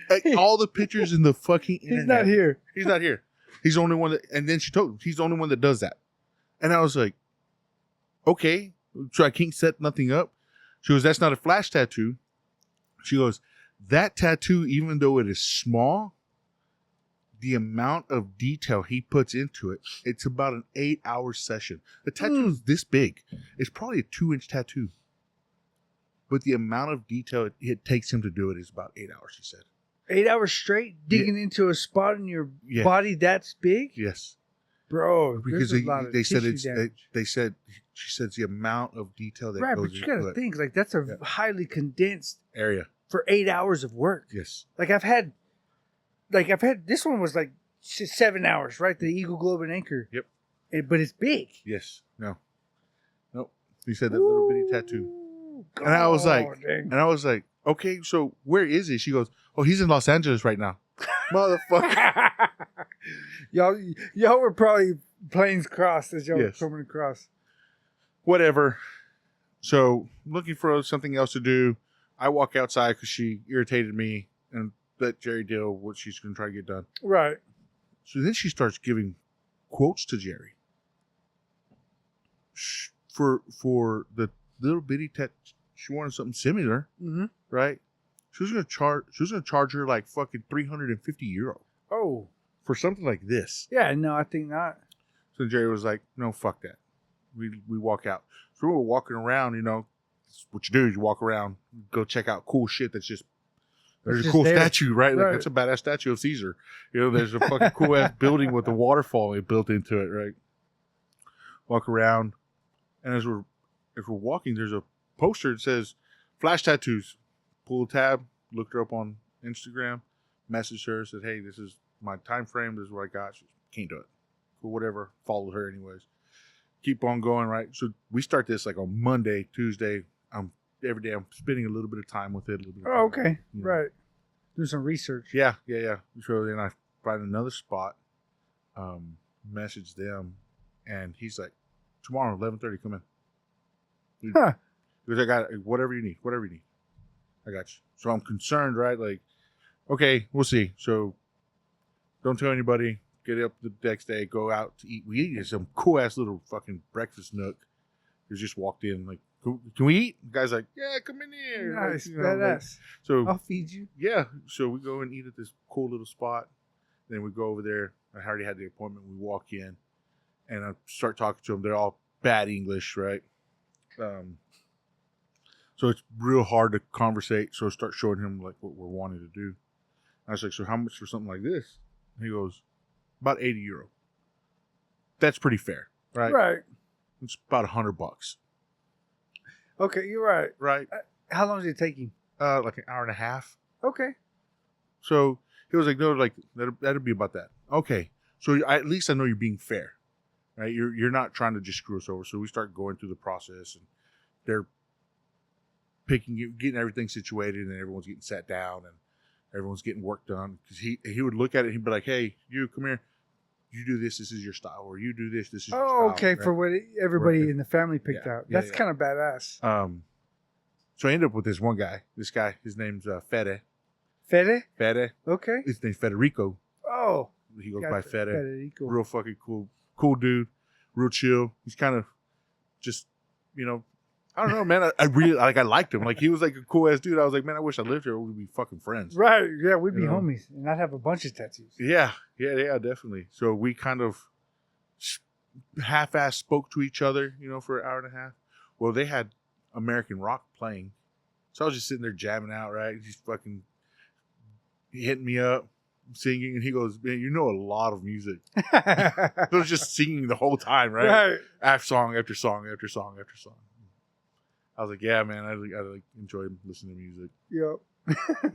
Like, all the pictures in the fucking internet. He's not here. He's not here. He's the only one that, and then she told him, he's the only one that does that. And I was like, okay, so I can't set nothing up. She goes, that's not a flash tattoo. She goes, that tattoo, even though it is small, the amount of detail he puts into it, it's about an 8-hour session. The tattoo is this big. It's probably a 2-inch tattoo. But the amount of detail it takes him to do it is about 8 hours, he said. 8 hours straight digging into a spot in your body that's big? Yes. Bro, because they said she said the amount of detail that goes into it. Right, but you gotta think, like, that's a highly condensed area for 8 hours of work. Yes. Like I've had this one was like 7 hours, right? The Eagle, Globe, and Anchor. Yep. But it's big. Yes. No. Nope. He said that little bitty tattoo. And I was like, okay, so where is he? She goes, oh, he's in Los Angeles right now. Motherfucker. y'all were probably planes crossed as y'all were coming across. Whatever. So, looking for something else to do. I walk outside because she irritated me and let Jerry deal with what she's going to try to get done. Right. So then she starts giving quotes to Jerry for the little bitty she wanted something similar, right? She was going to charge her like fucking €350. Oh, for something like this. Yeah, no, I think not. So Jerry was like, "No, fuck that." We walk out. So we were walking around. What you do is you walk around, go check out cool shit. There's a cool statue, right? Like, that's a badass statue of Caesar. There's a fucking cool ass building with a waterfall built into it, right? Walk around, and as we're walking, there's a poster that says "Flash Tattoos." Pull a tab, looked her up on Instagram, messaged her, said, "Hey, this is my time frame. This is what I got." She can't do it. Cool, whatever. Followed her anyways. Keep on going, right? So we start this like on Monday, Tuesday. Every day I'm spending a little bit of time with it. Okay. Right. Do some research. Yeah. So then I find another spot, message them, and he's like, tomorrow, 11:30, come in. Huh. Because I got whatever you need. I got you. So I'm concerned, right? Like, okay, we'll see. So don't tell anybody. Get up the next day, go out to eat. We eat at some cool ass little fucking breakfast nook. We just walked in, like, can we eat? The guy's like, yeah, come in here. Nice, badass. So I'll feed you. Yeah. So we go and eat at this cool little spot. Then we go over there. I already had the appointment. We walk in, and I start talking to them. They're all bad English, right? So it's real hard to conversate. So I start showing him like what we're wanting to do. I was like, so how much for something like this? And he goes, about €80. That's pretty fair, right? Right. It's about $100. Okay, you're right. Right. How long did it take you? Like an hour and a half. Okay. So he was like, no, like that'll be about that. Okay. So at least I know you're being fair, right? You're not trying to just screw us over. So we start going through the process, and they're getting everything situated, and everyone's getting sat down, and everyone's getting work done. Because he would look at it, and he'd be like, hey, you come here. You do this is your style, or you do this is your style. Oh, okay, right? For what everybody in the family picked out. That's kind of badass. So I ended up with this one guy. This guy, his name's Fede. Fede? Fede. Okay. His name's Federico. Oh. He goes by Fede. Federico. Real fucking cool dude. Real chill. He's kind of just, I don't know, man. I really, I liked him. Like, he was like a cool ass dude. I was like, man, I wish I lived here. We'd be fucking friends. Right. Yeah, we'd be homies. And I'd have a bunch of tattoos. Yeah, definitely. So we kind of half-ass spoke to each other, for an hour and a half. Well, they had American rock playing. So I was just sitting there jamming out, right? He's fucking hitting me up, singing. And he goes, man, you know a lot of music. I was just singing the whole time, right? After song after song after song after song. I was like, yeah, man, I like enjoy listening to music. Yep.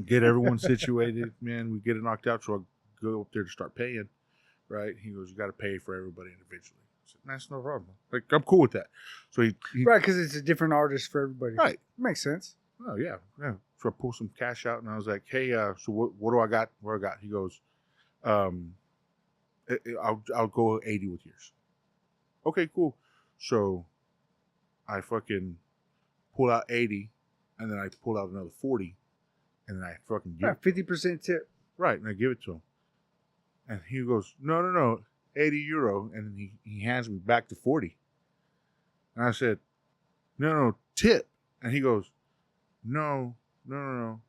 Get everyone situated, man. We get it knocked out, so I go up there to start paying. Right? He goes, you got to pay for everybody individually. I said, that's no problem. Like, I'm cool with that. So he Right, because it's a different artist for everybody. right. Makes sense. Oh yeah. So I pulled some cash out, and I was like, hey, so what do I got? What I got? He goes, I'll go 80 with yours. Okay, cool. So I fucking pull out 80, and then I pull out another 40, and then I fucking give 50% tip. right, and I give it to him. And he goes, no, 80 euro, and then he hands me back to 40. And I said, no, tip. And he goes, no.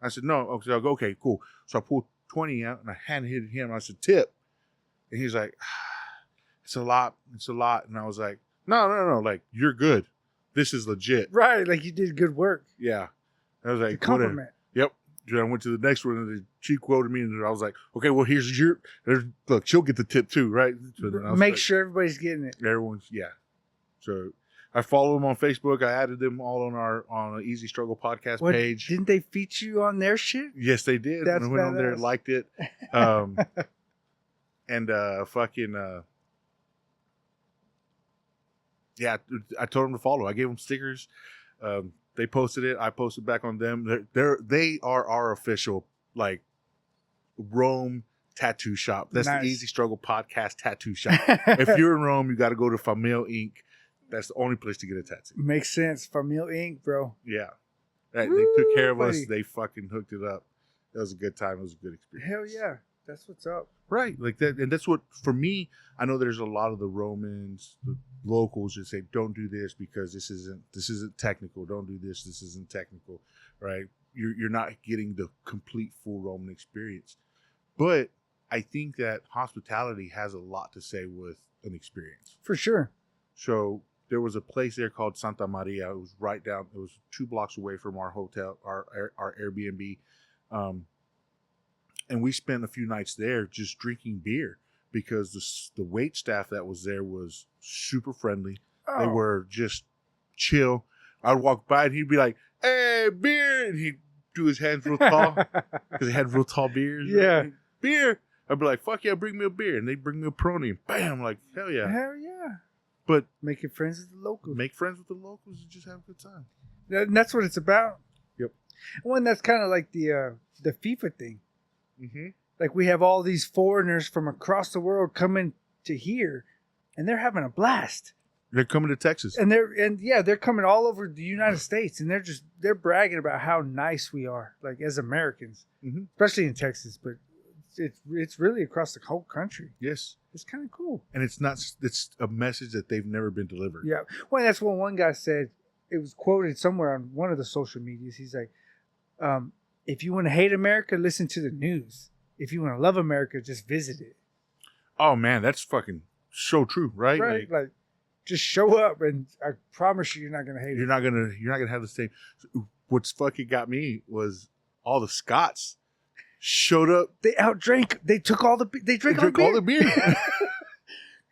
I said, no. Okay, I'll go, okay, cool. So I pulled 20 out, and I handed him. I said, tip. And he's like, it's a lot. And I was like, no, like, you're good. This is legit. Right, like you did good work. Yeah. I was like, It's a compliment. Yep. Dude, I went to the next one, and she quoted me, and I was like, okay, well, here's your, look, she'll get the tip too, right? So then I was Make like, sure everybody's getting it. everyone's, yeah. So I follow them on Facebook. I added them all on an Easy Struggle podcast What, page. didn't they feature you on their shit? Yes, they did. That's I went on there and badass. liked it. And yeah, I told them to follow. I gave them stickers. They posted it. I posted back on them. They are our official, like, Rome tattoo shop. That's Nice. the Easy Struggle podcast tattoo shop. If you're in Rome, you got to go to Famil Inc. That's the only place to get a tattoo. Makes sense. Famil Inc., bro. Yeah. They took care of us. buddy. They fucking hooked it up. It was a good time. It was a good experience. Hell yeah. That's what's up. Right. Like that. And that's what, for me, I know there's a lot of the Romans, the locals that say, don't do this because this isn't technical. Don't do this. This isn't technical. Right. You're not getting the complete full Roman experience. But I think that hospitality has a lot to say with an experience. For sure. So there was a place there called Santa Maria. It was right down. It was 2 blocks away from our hotel, our Airbnb. And we spent a few nights there just drinking beer because the wait staff that was there was super friendly. Oh. They were just chill. I'd walk by and he'd be like, hey, beer. And he'd do his hands real tall because they had real tall beers. Yeah. Right? Beer. I'd be like, fuck yeah, bring me a beer. And they'd bring me a Peroni. And bam, I'm like, hell yeah. Hell yeah. But Making friends with the locals. make friends with the locals and just have a good time. And that's what it's about. Yep. One that's kind of like the FIFA thing. Mm-hmm. Like we have all these foreigners from across the world coming to here, and they're having a blast. They're coming to Texas. And they're coming all over the United States, and they're bragging about how nice we are, like as Americans, Mm-hmm. especially in Texas. But it's really across the whole country. Yes. It's kind of cool. And it's a message that they've never been delivered. Yeah. Well, that's what one guy said. It was quoted somewhere on one of the social medias. He's like, if you want to hate America, listen to the news. If you want to love America, just visit it. Oh man, that's fucking so true, right? Right? Like just show up, and I promise you're not gonna hate You're it. not gonna have the same. What's fucking got me was all the Scots showed up. They outdrank. They took all the. They drank all the beer.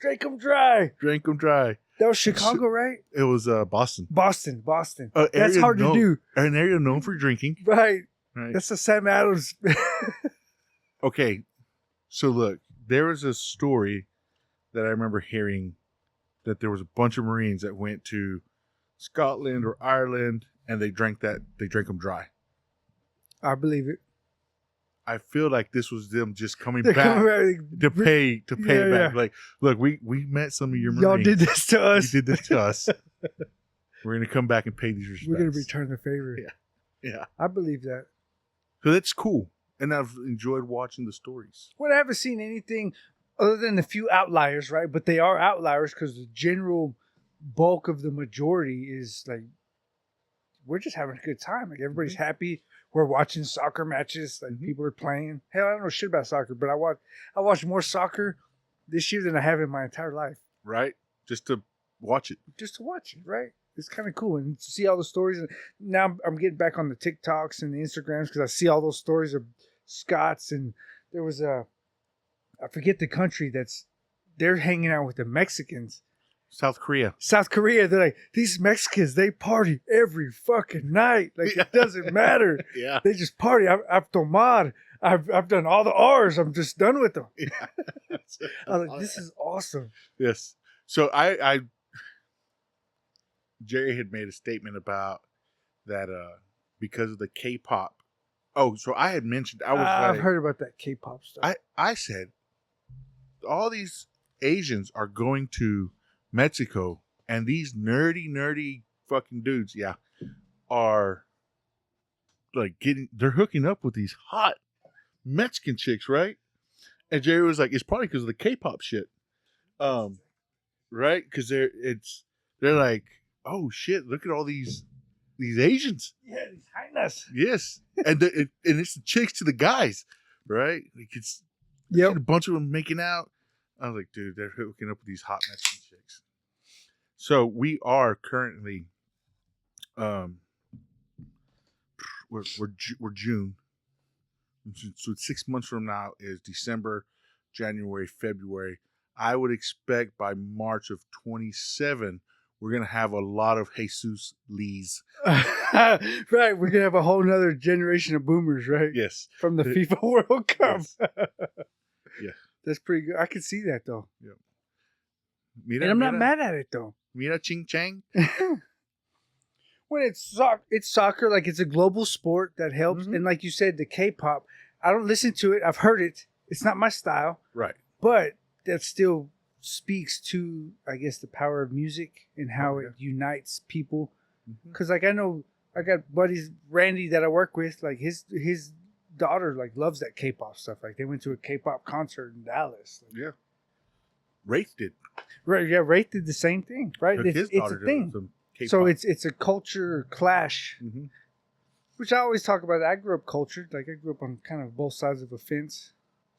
Drank them dry. Drank them dry. That was Chicago, right? It was Boston. Boston. That's Area hard to do. An area known for drinking. Right. Right. That's the Sam Adams. Okay, so look, there was a story that I remember hearing that there was a bunch of Marines that went to Scotland or Ireland and they drank them dry. I believe it. I feel like this was them just coming They're back coming back, to pay Yeah, back. yeah. Like, look, we met some of your Marines. y'all did this to us. You did this to us. We're gonna come back and pay these respects. We're gonna return the favor. Yeah. I believe that. So that's cool, and I've enjoyed watching the stories. Well, I haven't seen anything other than a few outliers, right? But they are outliers because the general bulk of the majority is like, we're just having a good time. Like everybody's happy. We're watching soccer matches. Like people are playing. Hell, I don't know shit about soccer, but I watched more soccer this year than I have in my entire life. Right? Just to watch it. Just to watch it, right? It's kind of cool and to see all the stories. And now I'm getting back on the TikToks and the Instagrams because I see all those stories of Scots. And there was I forget the country they're hanging out with the Mexicans. South Korea. South Korea, they're like, these Mexicans, they party every fucking night. Like, it doesn't matter. Yeah. They just party. I've tomado. I've done all the R's. I'm just done with them. Yeah. I was like, this is awesome. Yes. So I Jerry had made a statement about that because of the K-pop. Oh, so I had mentioned I've heard about that K-pop stuff. I said all these Asians are going to Mexico, and these nerdy fucking dudes, are like they're hooking up with these hot Mexican chicks, right? And Jerry was like, it's probably because of the K-pop shit, right? Because they're like, oh shit, look at all these Asians, Yeah, these hyenas. yes, and it's the chicks to the guys, right? Like it's a bunch of them making out. I was like, dude, they're hooking up with these hot Mexican chicks. So we are currently, we're June. So 6 months from now is December, January, February. I would expect by March of 27, we're gonna have a lot of Jesus Lees. Right, we're gonna have a whole nother generation of boomers, right? Yes, From the FIFA World Cup. Yes. Yeah, That's pretty good. I can see that though. Mira, And I'm not mad at it though. Mira ching chang. When it's soccer, like it's a global sport that helps. Mhm. And like you said, the K-pop, I don't listen to it. I've heard it. It's not my style, Right. but that still speaks to, I guess, the power of music and how it unites people. Because like I know I got buddies, Randy, that I work with. Like his daughter like loves that K-pop stuff. Like they went to a K-pop concert in Dallas. Like, Yeah. Wraith did. right? Yeah, Wraith did the same thing. Right? Took his It's daughter a to thing. some K-pop. So it's a culture clash, Mhm. which I always talk about. I grew up cultured. Like I grew up on kind of both sides of a fence,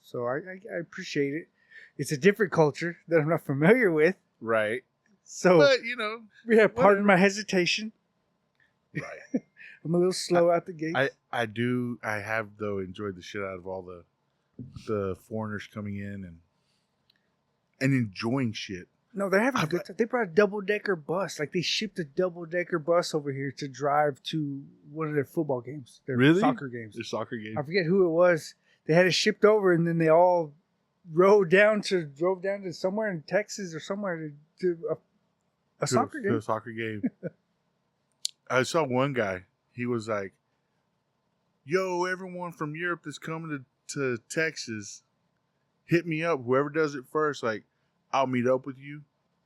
so I appreciate it. It's a different culture that I'm not familiar with. Right. So But yeah, pardon whatever. my hesitation. right. I'm a little slow out the gate. I have though enjoyed the shit out of all the foreigners coming in and enjoying shit. No, they're having a good time. They brought a double-decker bus. Like they shipped a double-decker bus over here to drive to one of their football games. Their Really? soccer games. The soccer game. I forget who it was. They had it shipped over, and then they all drove down to somewhere in Texas or somewhere to a soccer To game. a soccer game. I saw one guy. He was like, "Yo, everyone from Europe that's coming to Texas, hit me up. Whoever does it first, like, I'll meet up with you.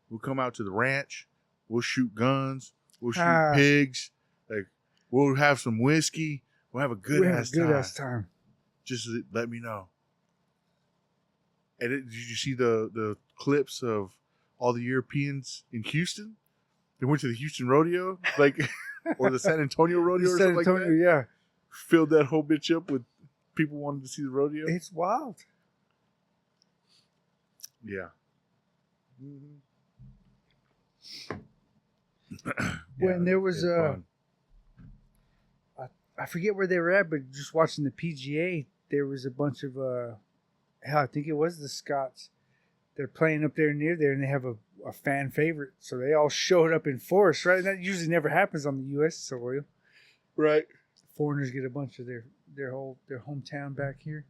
We'll come out to the ranch. We'll shoot guns. We'll shoot pigs. Like, we'll have some whiskey. We'll have a good ass time. Just let me know." And did you see the clips of all the Europeans in Houston? They went to the Houston rodeo, like, or the San Antonio rodeo or San something Antonio, like that. yeah. Filled that whole bitch up with people wanting to see the rodeo. It's wild. Yeah. When there was it's fun. I forget where they were at, but just watching the PGA, there was a bunch of I think it was the Scots. They're playing up there near there, and they have a fan favorite, so they all showed up in force. Right, and that usually never happens on the U.S. soil. Right. Foreigners get a bunch of their hometown back here.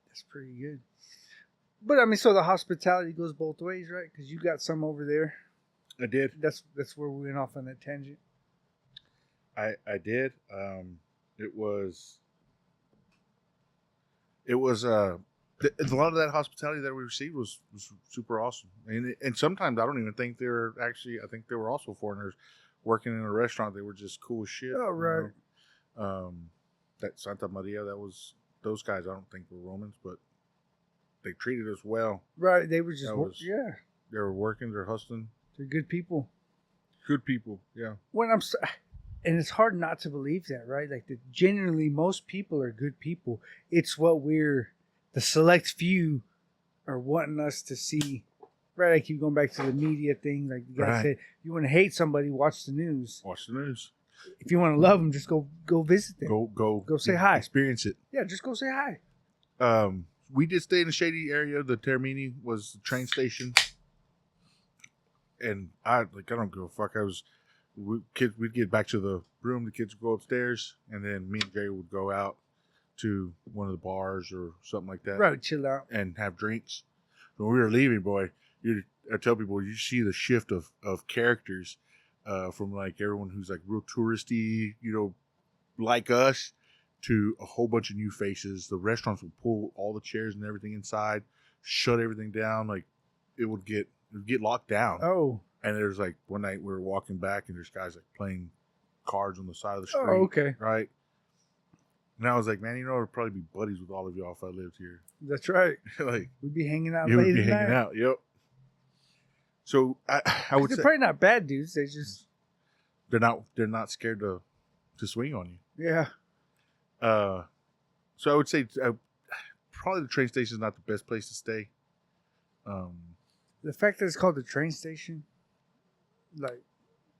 That's pretty good. But I mean, so the hospitality goes both ways, right? Because you got some over there. I did. That's where we went off on that tangent. I did. It was a lot of that hospitality that we received was super awesome. And sometimes I don't even think they're actually. I think they were also foreigners working in a restaurant. They were just cool as shit. Oh, right. That Santa Maria, those guys. I don't think were Romans, but they treated us well. Right. They were just They were working. They're hustling. They're good people. Good people. Yeah. And it's hard not to believe that, right? Like, generally, most people are good people. It's what the select few are wanting us to see. Right? I keep going back to the media thing. Like you guys said, you want to hate somebody, watch the news. Watch the news. If you want to love them, just go visit them. Go say hi. Experience it. Yeah, just go say hi. we did stay in a shady area. The Termini was the train station, and I don't give a fuck. We'd get back to the room. The kids would go upstairs, and then me and Jay would go out to one of the bars or something like that, Right, chill out. and have drinks. When we were leaving, boy, I tell people you see the shift of characters from like everyone who's like real touristy, like us, to a whole bunch of new faces. The restaurants would pull all the chairs and everything inside, shut everything down. Like it would get locked down. Oh. And there's like one night we were walking back and there's guys like playing cards on the side of the street. Oh, okay. Right. And I was like, man, I'd probably be buddies with all of y'all if I lived here. That's right. Like We'd be hanging out you late would be at hanging night. out. Yep. So I would They're say probably not bad dudes. They just they're not scared to swing on you. yeah. So I would say probably the train station is not the best place to stay. The fact that it's called the train station, like,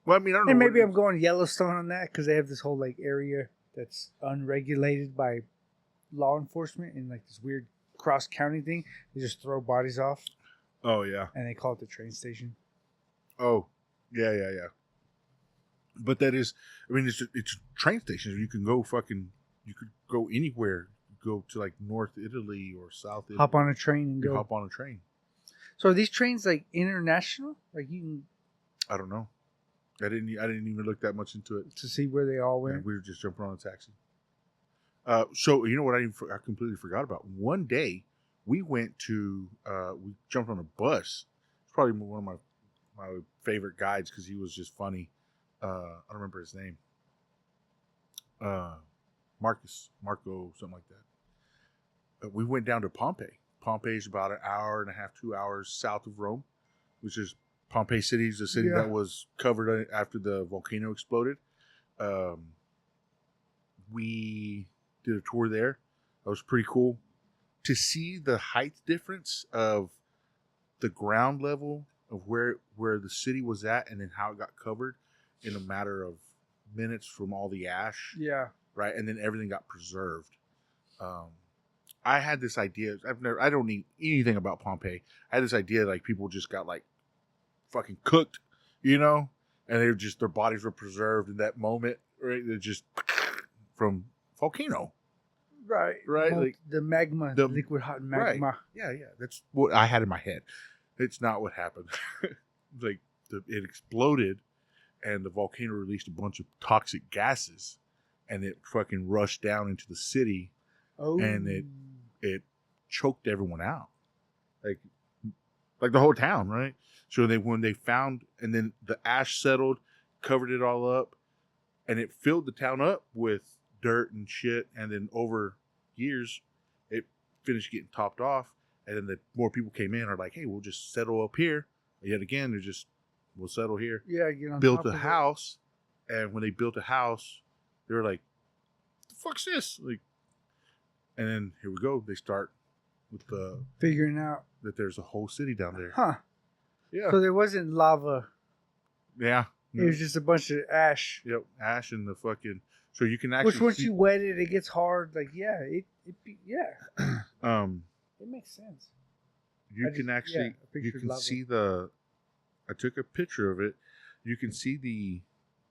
Well, I mean, I don't know. and maybe I'm going Yellowstone on that because they have this whole like area that's unregulated by law enforcement and like this weird cross county thing. They just throw bodies off Oh yeah. and they call it the train station. Oh yeah. But that is, I mean, it's train stations. You can go you could go anywhere. Go to like North Italy or South Italy. Hop on a train and You go. hop on a train. So are these trains like international? Like you can I don't know. I didn't even look that much into it. to see where they all went. And we were just jumping on a taxi. So you know what I completely forgot about. One day we went to we jumped on a bus. It's probably one of my favorite guides because he was just funny. I don't remember his name. Marco, something like that. We went down to Pompeii. Pompeii is about an hour and a half, 2 hours south of Rome, which is Pompeii City is the city that was covered after the volcano exploded. We did a tour there. That was pretty cool. To see the height difference of the ground level of where the city was at and then how it got covered in a matter of minutes from all the ash. Yeah. Right. And then everything got preserved. I had this idea. I don't know anything about Pompeii. I had this idea like people just got like fucking cooked, and their bodies were preserved in that moment. Right. They're just from volcano. Right. Like the magma, the liquid hot magma. Right. Yeah. That's what I had in my head. It's not what happened. Like it exploded and the volcano released a bunch of toxic gases and it fucking rushed down into the city. Oh. And it choked everyone out. Like the whole town, right? So when they found, and then the ash settled, covered it all up, and it filled the town up with dirt and shit. And then over years, it finished getting topped off. And then the more people came in, are like, hey, we'll just settle up here. Yet again, we'll settle here. Yeah, on built top a of it. house, and when they built a house, they were like, "The fuck's this?" Like, and then here we go. They start with figuring out that there's a whole city down there. Huh. Yeah. So there wasn't lava. Yeah. It was just a bunch of ash. Yep. Ash and the fucking. So you can actually. Which once you wet it, it gets hard. Like it it makes sense. You can actually. You can lava. see I took a picture of it. You can see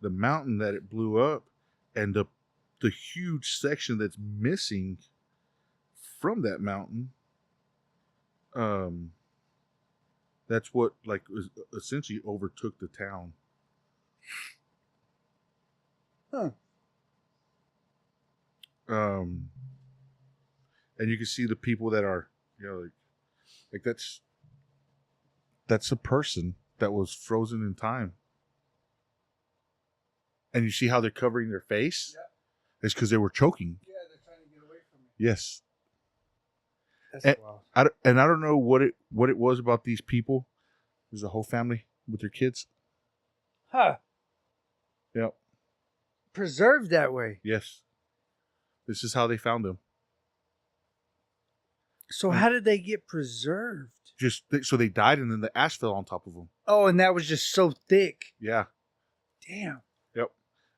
the mountain that it blew up, and the huge section that's missing from that mountain. That's what essentially overtook the town. Huh. And you can see the people that are, like that's a person that was frozen in time. And you see how they're covering their face? Yeah. It's because they were choking. Yeah, they're trying to get away from it. Yes. That's wild. I don't know what it was about these people. There's a whole family with their kids. Huh. Yep. Preserved that way. Yes. This is how they found them. So how did they get preserved? So they died, and then the ash fell on top of them. Oh, and that was just so thick. Yeah. Damn. Yep.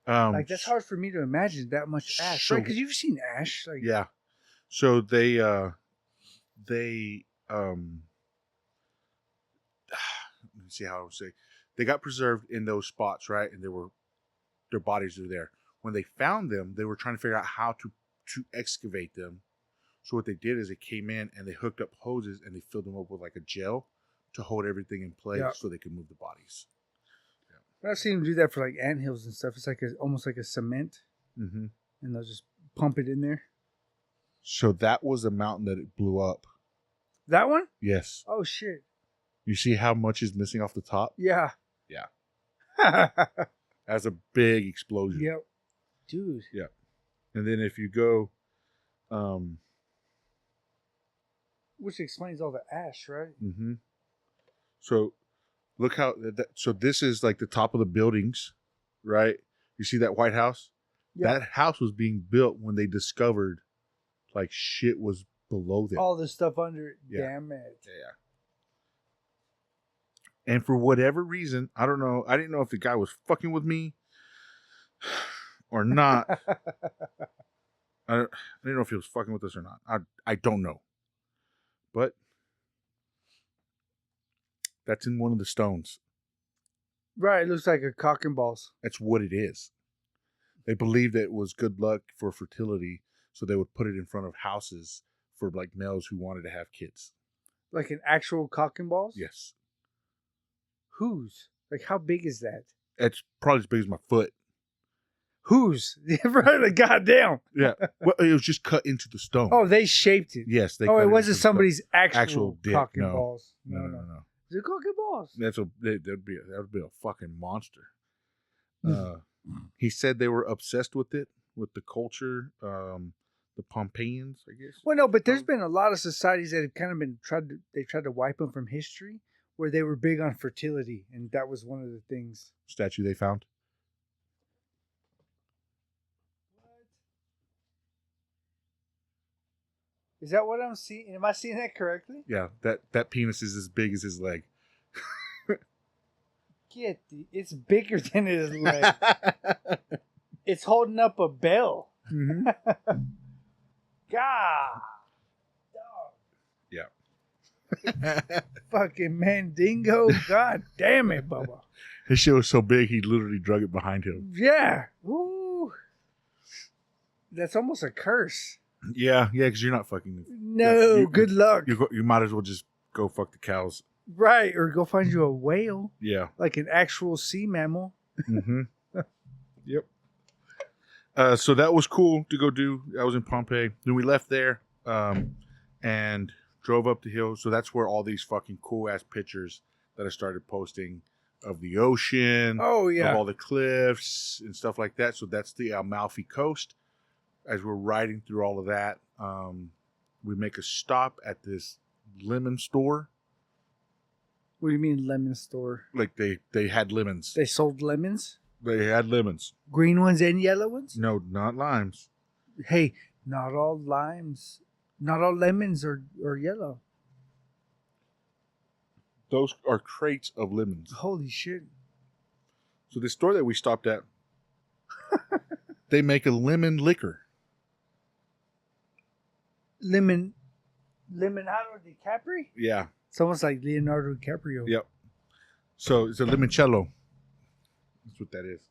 That's hard for me to imagine that much ash. So- Right? Because you've seen ash. Yeah. So they they let me see how I would say, they got preserved in those spots, right? And their bodies are there. When they found them, they were trying to figure out how to excavate them. So what they did is they came in and they hooked up hoses and they filled them up with like a gel to hold everything in place so they could move the bodies. I've seen them do that for like anthills and stuff. It's like almost like a cement, Mm-hmm. and they'll just pump it in there. So that was the mountain that it blew up. That one? Yes. Oh shit! You see how much is missing off the top? Yeah. Yeah. That's a big explosion. Yep. Dude. Yeah. And then if you go, Which explains all the ash, right? mm-hmm. So look how so this is like the top of the buildings, right? You see that White House? Yeah. That house was being built when they discovered like shit was below them. All the stuff under it. Yeah. Damn it. Yeah. And for whatever reason, I don't know. I didn't know if the guy was fucking with me or not. I didn't know if he was fucking with us or not. I don't know. But that's in one of the stones. Right. It looks like a cock and balls. That's what it is. They believed that it was good luck for fertility, so they would put it in front of houses for like males who wanted to have kids. Like an actual cock and balls? Yes. Whose? Like, how big is that? It's probably as big as my foot. Whose? Right, like, goddamn. Yeah. Well, it was just cut into the stone. Oh, they shaped it. Yes. They Oh, cut it into wasn't the stone. somebody's actual dick. cock and No. balls. No. Is it cock and balls? That would be a fucking monster. He said they were obsessed with it, with the culture, the Pompeians, I guess. Well, no, but there's been a lot of societies that have kind of been tried to wipe them from history, where they were big on fertility, and that was one of the things. Statue they found. Is that what I'm seeing? Am I seeing that correctly? Yeah, that penis is as big as his leg. It's bigger than his leg. It's holding up a bell. Mm-hmm. God. Yeah. Fucking Mandingo. God damn it, Bubba. His shit was so big he literally drug it behind him. Yeah. Woo. That's almost a curse. Yeah, because you're not fucking. No, good luck. You might as well just go fuck the cows. Right, or go find you a whale, Yeah. like an actual sea mammal. Mm-hmm. Yep. So that was cool to go do. I was in Pompeii. Then we left there and drove up the hill. So that's where all these fucking cool ass pictures that I started posting of the ocean, Oh yeah. of all the cliffs and stuff like that. So that's the Amalfi Coast. As we're riding through all of that, we make a stop at this lemon store. What do you mean lemon store? Like they had lemons. They sold lemons? They had lemons. Green ones and yellow ones? No, not limes. Hey, not all lemons are yellow. Those are crates of lemons. Holy shit. So the store that we stopped at, they make a lemon liquor. Leonardo DiCaprio? Yeah. It's almost like Leonardo DiCaprio. Yep. So it's a limoncello. That's what that is.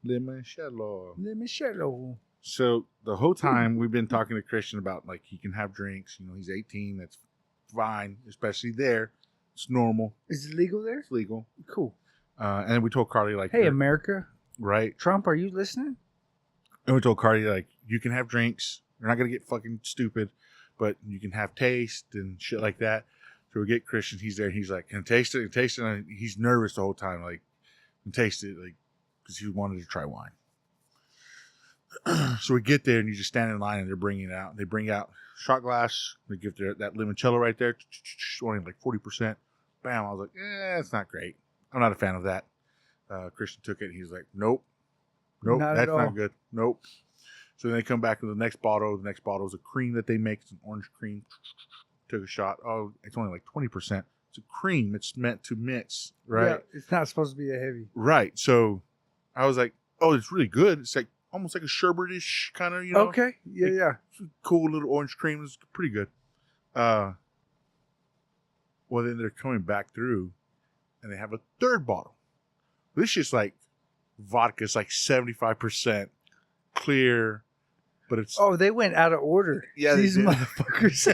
Limoncello. Limoncello. So the whole time we've been talking to Christian about like he can have drinks. You know, he's 18. That's fine, especially there. It's normal. Is it legal there? It's legal. Cool. And then we told Carly like, Hey, America. right? Trump, are you listening? And we told Carly like, you can have drinks. You're not gonna get fucking stupid, but you can have taste and shit like that. So we get Christian. He's there. He's like, can I taste it? And taste it. And he's nervous the whole time, like, can taste it, like, because he wanted to try wine. So we get there and you just stand in line and they're bringing it out. They bring out shot glass. They give that limoncello right there, only like 40%. Bam! I was like, it's not great. I'm not a fan of that. Christian took it. And he's like, nope, Not that's at all. not good. Nope. So then they come back with the next bottle. The next bottle is a cream that they make. It's an orange cream. Took a shot. Oh, it's only like 20%. It's a cream. It's meant to mix, right? Yeah, it's not supposed to be a heavy. Right. So I was like, oh, it's really good. It's like almost like a sherbetish kind of, you know. Okay. Yeah, Like, yeah. cool little orange cream. It's pretty good. Well, then they're coming back through, and they have a third bottle. This shit's like vodka. It's like 75% clear, but it's They went out of order. Yeah, these they did. motherfuckers.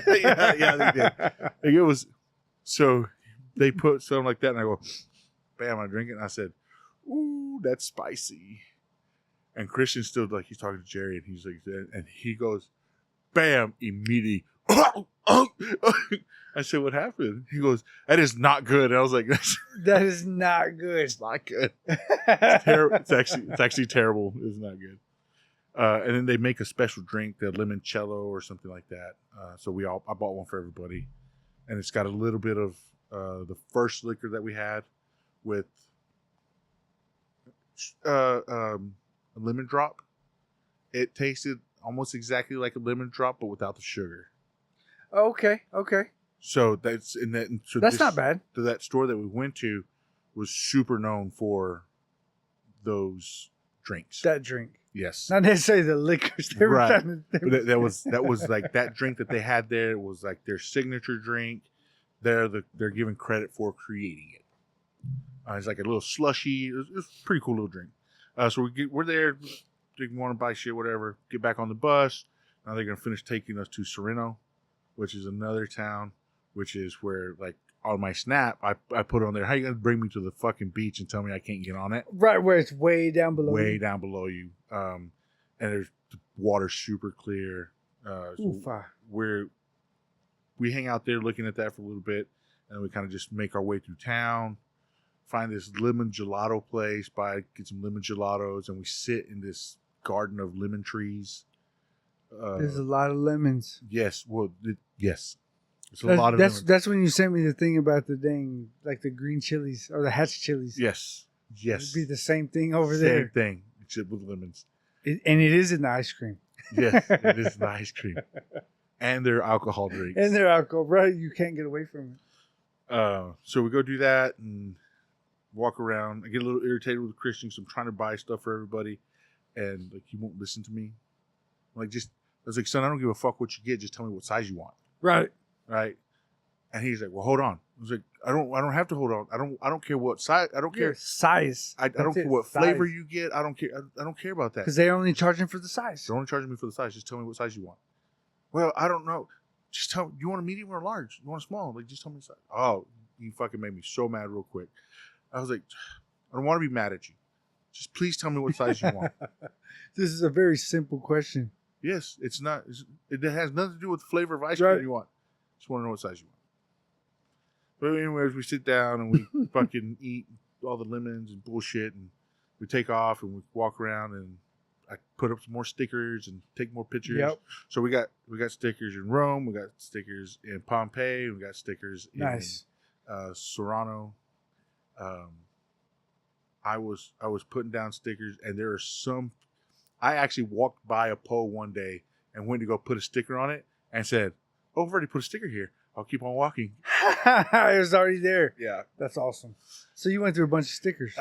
yeah, they did. Like, it was so they put something like that, and I go, bam, I drink it, and I said, ooh, that's spicy. And Christian's still like, he's talking to Jerry, and he's like, and he goes, bam, immediately. I said, what happened? He goes, that is not good. And I was like, That is not good. it's not good. It's actually terrible. It's not good. And then they make a special drink, the limoncello or something like that. So I bought one for everybody, and it's got a little bit of the first liquor that we had with a lemon drop. It tasted almost exactly like a lemon drop, but without the sugar. Okay. So that's in that. So That's not bad. So that store that we went to was super known for those drinks. That drink. Yes. Not necessarily the liquors. They were Right. trying to, But that was like that drink that they had there was like their signature drink. They're giving credit for creating it. It's like a little slushy. It's a pretty cool little drink. So we're there. They want to buy shit, whatever. Get back on the bus. Now they're gonna finish taking us to Sereno, which is another town, which is where like on my snap I put on there. How you gonna bring me to the fucking beach and tell me I can't get on it? right where it's way down below. Way down below you. And there's the water's super clear. So we hang out there looking at that for a little bit, and we kind of just make our way through town, find this lemon gelato place, get some lemon gelatos, and we sit in this garden of lemon trees. There's a lot of lemons. Yes, yes. It's a lot of lemons. That's when you sent me the thing about the dang, like the green chilies or the hatch chilies. Yes. It'd be the same thing over there. Same thing, except with lemons. And it is in the ice cream. Yes, it is the ice cream. And their alcohol drinks. And their alcohol, right? You can't get away from it. So we go do that and walk around. I get a little irritated with Christian because I'm trying to buy stuff for everybody, and like he won't listen to me. I was like, son, I don't give a fuck what you get. Just tell me what size you want. Right. And he's like, well, hold on. I was like, I don't have to hold on. I don't care what size. I don't care size. I don't care what flavor you get. I don't care. I don't care about that. Because they're only charging for the size. They're only charging me for the size. Just tell me what size you want. Well, I don't know. Just tell me. You want a medium or a large? You want a small? Like, just tell me the size. Oh, you fucking made me so mad real quick. I was like, I don't want to be mad at you. Just please tell me what size you want. This is a very simple question. Yes, it's not. It has nothing to do with the flavor of ice cream you want. Just want to know what size you want. But anyways, we sit down and we fucking eat all the lemons and bullshit, and we take off and we walk around, and I put up some more stickers and take more pictures. Yep. So we got stickers in Rome, we got stickers in Pompeii, we got stickers in Serrano. I was putting down stickers, and there are some. I actually walked by a pole one day and went to go put a sticker on it and said, "Oh, I've already put a sticker here. I'll keep on walking." It was already there. Yeah. That's awesome. So you went through a bunch of stickers.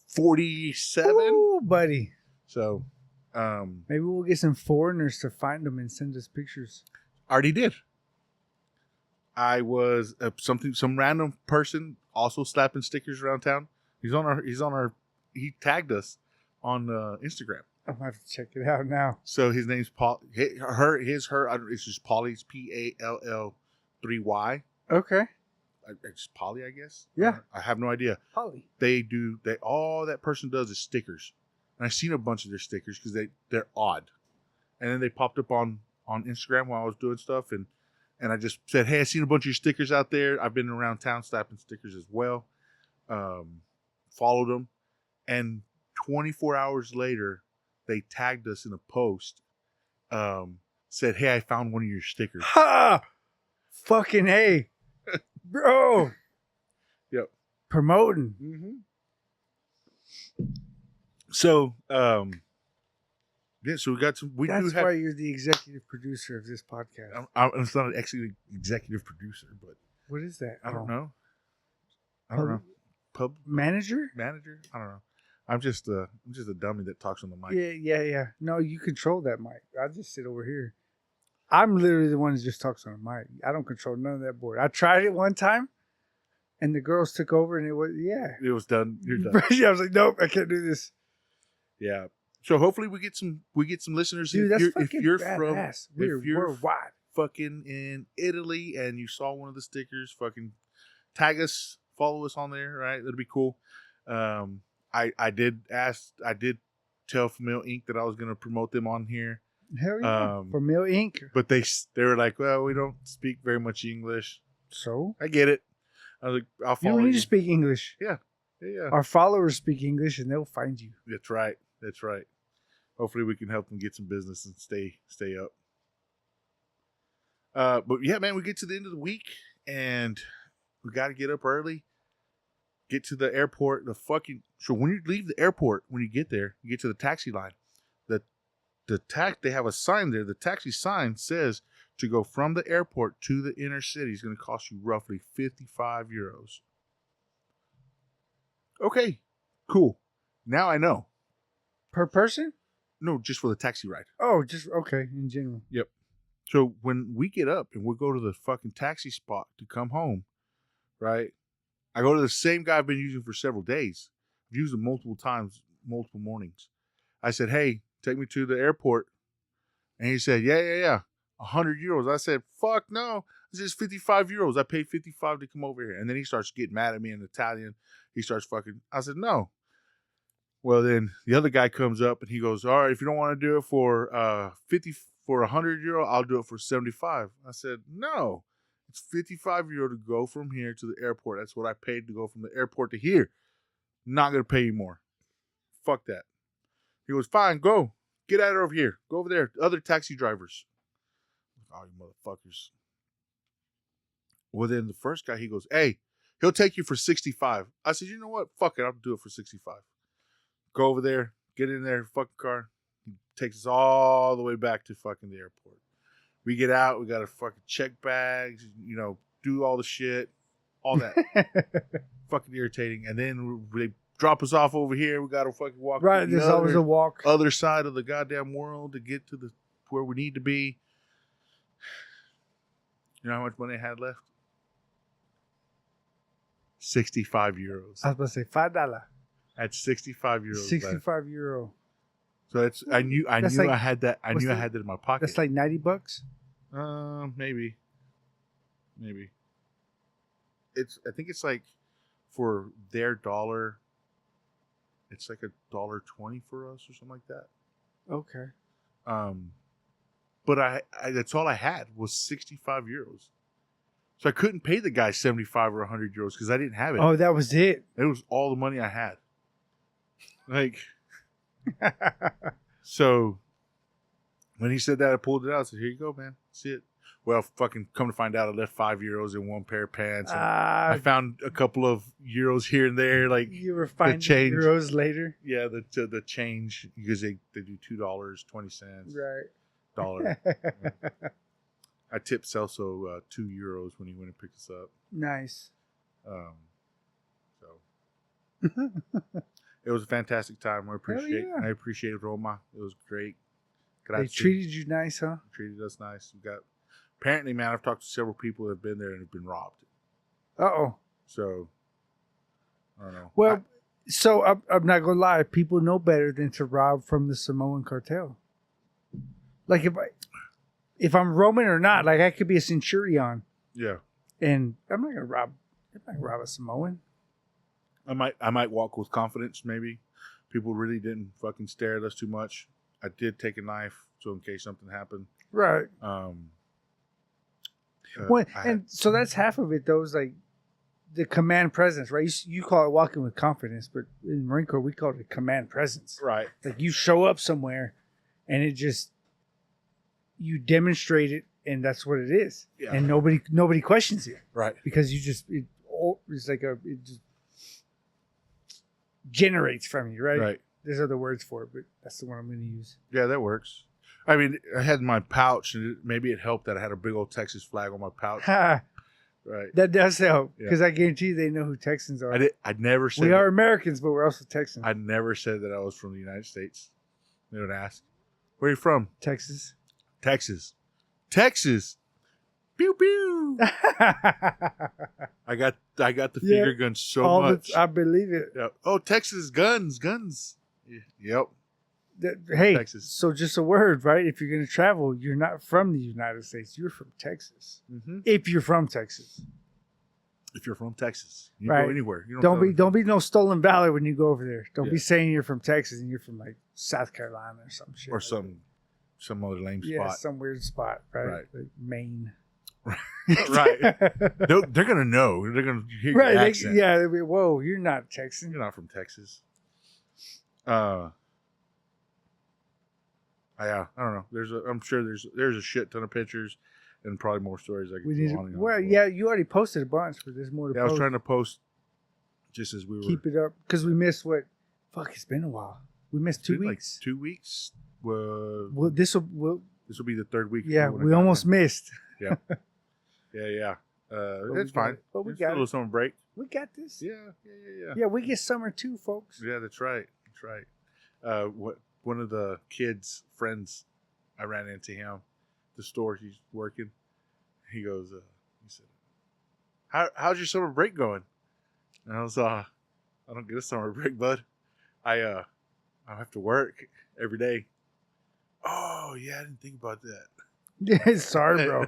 47. Ooh, buddy. So, maybe we'll get some foreigners to find them and send us pictures. Already did. I was some random person also slapping stickers around town. He tagged us on Instagram. I'm gonna have to check it out now. So his name's Paul. It's just Polly's PALL3Y. Okay. It's Polly, I guess. Yeah. I have no idea. Polly. All that person does is stickers, and I've seen a bunch of their stickers because they're odd, and then they popped up on Instagram while I was doing stuff, and I just said, hey, I seen a bunch of your stickers out there. I've been around town slapping stickers as well. Followed them, and 24 hours later, they tagged us in a post. Said, hey, I found one of your stickers. Ha! Fucking A. Bro. Yep. Promoting. Mm-hmm. So, yeah, so we got some. That's why you're the executive producer of this podcast. I'm not an executive producer, but what is that? I don't know. I don't know. Pub manager? Manager? I don't know. I'm just a dummy that talks on the mic. Yeah. No, you control that mic. I just sit over here. I'm literally the one that just talks on the mic. I don't control none of that board. I tried it one time, and the girls took over, and it was It was done. You're done. I was like, nope, I can't do this. Yeah. So hopefully we get some listeners. Dude, that's fucking if you're badass. We're if you're worldwide. fucking in Italy and you saw one of the stickers, fucking tag us, follow us on there, right? That'd be cool. I did tell Famil Inc. that I was gonna promote them on here. Hell yeah. For Mill Inc. But they were like, well, we don't speak very much English. So? I get it. I was like, I'll You follow don't you. need to speak English. Yeah. Our followers speak English, and they'll find you. That's right. Hopefully we can help them get some business and stay up. But yeah, man, we get to the end of the week and we got to get up early, get to the airport. So when you leave the airport, when you get there, you get to the taxi line. They have a sign there. The taxi sign says to go from the airport to the inner city is going to cost you roughly 55 euros. Okay, cool. Now I know. Per person? No, just for the taxi ride. Oh, just, okay, in general. Yep. So when we get up and we go to the fucking taxi spot to come home, right? I go to the same guy I've been using for several days. I've used him multiple times, multiple mornings. I said, hey, take me to the airport. And he said, yeah. 100 euros. I said, fuck no. This is 55 euros. I paid 55 to come over here. And then he starts getting mad at me in Italian. He starts fucking, I said, no. Well, then the other guy comes up and he goes, all right, if you don't want to do it for 100 euro, I'll do it for 75. I said, no, it's 55 euro to go from here to the airport. That's what I paid to go from the airport to here. Not going to pay you more. Fuck that. He goes, fine, go. Get out of here. Go over there. Other taxi drivers. Oh, you motherfuckers. Well, then the first guy, he goes, hey, he'll take you for 65. I said, you know what? Fuck it. I'll do it for 65. Go over there. Get in there. Fucking car. He takes us all the way back to fucking the airport. We get out. We got to fucking check bags, do all the shit. All that. Fucking irritating. And then they drop us off over here. We got to fucking walk. Right. There's always a walk. Other side of the goddamn world to get to where we need to be. You know how much money I had left? 65 euros. I was about to say $5. At 65 euros. 65 euro. So I knew I had that. I had that in my pocket. That's like $90. Maybe. I think it's like for their dollar. It's like $1.20 for us or something like that. Okay. But I that's all I had was 65 euros. So I couldn't pay the guy 75 or 100 euros because I didn't have it. Oh, that was it. It was all the money I had. Like, so when he said that, I pulled it out. I said, here you go, man. See it. Well, fucking come to find out, I left 5 euros in one pair of pants. And I found a couple of euros here and there. Like, you were finding euros later? Yeah, the change, because they do $2.20. Right. Dollar. I tipped Celso €2 when he went and picked us up. Nice. So it was a fantastic time. I Yeah. appreciate Roma. It was great. They treated you nice, huh? Treated us nice. Apparently, man, I've talked to several people that have been there and have been robbed. Uh-oh. So I don't know. Well, so I'm not gonna lie. People know better than to rob from the Samoan cartel. Like if I'm Roman or not, like I could be a centurion. Yeah. And I'm not gonna rob a Samoan. I might walk with confidence. Maybe people really didn't fucking stare at us too much. I did take a knife, so in case something happened. Right. So that's half of it. Though, is like the command presence, right? You call it walking with confidence, but in Marine Corps we call it a command presence. Right. Like you show up somewhere, and it just you demonstrate it, and that's what it is. Yeah. And nobody questions it. Right. Because it's like it just generates from you, right? Right. There's other words for it, but that's the one I'm going to use. Yeah, that works. I mean, I had my pouch, and maybe it helped that I had a big old Texas flag on my pouch. Right. That does help, because I guarantee you they know who Texans are. I'd never said we are Americans, but we're also Texans. I never said that I was from the United States. They would ask, "Where are you from?" Texas. Texas. Texas. Pew pew. I got the finger gun so much. I believe it. Yeah. Oh, Texas guns. Yep. Hey, Texas. so just a word, right? If you're going to travel, you're not from the United States. You're from Texas. Mm-hmm. If you're from Texas. If you're from Texas, you right. go anywhere. You don't be no stolen valor when you go over there. Don't Yeah. be saying you're from Texas and you're from like South Carolina or some shit. or like some other lame yeah, spot. some weird spot, right? Right. Like Maine. Right. They're gonna know. They're gonna hear right. your accent. Yeah. They'll be, whoa, you're not Texan. You're not from Texas. Yeah, I don't know. I'm sure there's a shit ton of pictures and probably more stories I We could need go to, on and on. well, yeah, you already posted a bunch, but there's more to Yeah, I post. was trying to post just as we were. Keep it up because we missed what? Fuck, it's been a while. We missed 2 weeks. Like 2 weeks. Well, this will. This will be the third week. Yeah, we almost missed. Yeah. Yeah. It's fine. But we It's got a little it. summer break. We got this. Yeah. Yeah, we get summer too, folks. Yeah, that's right. One of the kids' friends, I ran into him, the store he's working. He goes, he said, "How's your summer break going?" And I was, I don't get a summer break, bud. I have to work every day. Oh yeah, I didn't think about that. Sorry, bro.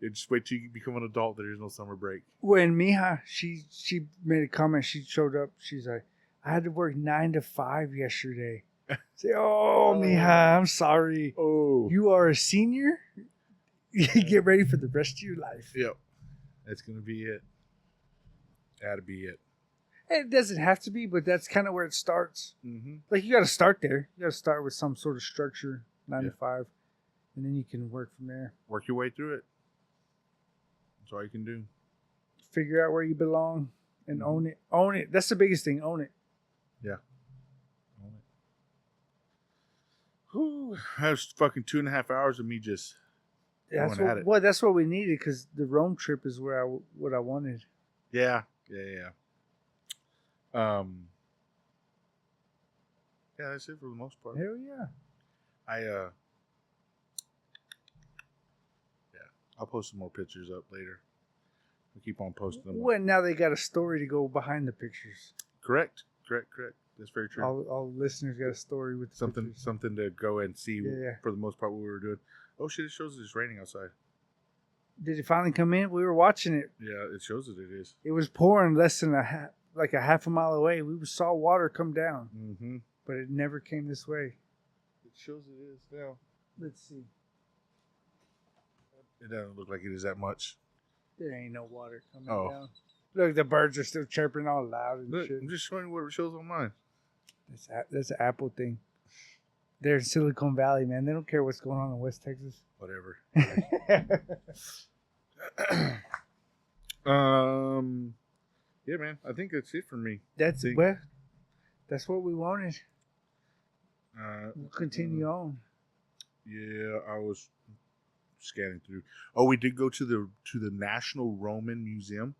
Just wait till you become an adult. There is no summer break. When Mija, she made a comment. She showed up. She's like, I had to work 9 to 5 yesterday. Say, oh, Mija, I'm sorry. Oh, You are a senior. Get ready for the rest of your life. yep. That's gonna be it. That'll be it. It doesn't have to be, but that's kind of where it starts. Mm-hmm. Like you got to start there. You got to start with some sort of structure, 9 Yeah. to 5, and then you can work from there. Work your way through it. That's all you can do. Figure out where you belong and Mhm. own it. Own it. That's the biggest thing. Own it. Yeah. Whew. That was fucking 2.5 hours of me just That's going at it. well, that's what we needed because the Rome trip is where what I wanted. Yeah. Yeah, that's it for the most part. Hell yeah. I'll post some more pictures up later. We'll keep on posting them. Well, now they got a story to go behind the pictures. Correct. That's very true. All the listeners got a story with the pictures. Something to go and see Yeah. for the most part what we were doing. Oh shit, it shows it's raining outside. Did it finally come in? We were watching it. Yeah, it shows that it is. It was pouring less than a half a mile away. We saw water come down, Mm-hmm. but it never came this way. It shows it is now. Let's see. It doesn't look like it is that much. There ain't no water coming Oh. down. Look, the birds are still chirping all loud and Look, shit. I'm just showing you what it shows on mine. That's an Apple thing. They're in Silicon Valley, man. They don't care what's going on in West Texas. Whatever. Yeah, man. I think that's it for me. That's what we wanted. We'll continue Mm. on. Yeah, I was scanning through. Oh, we did go to the National Roman Museum.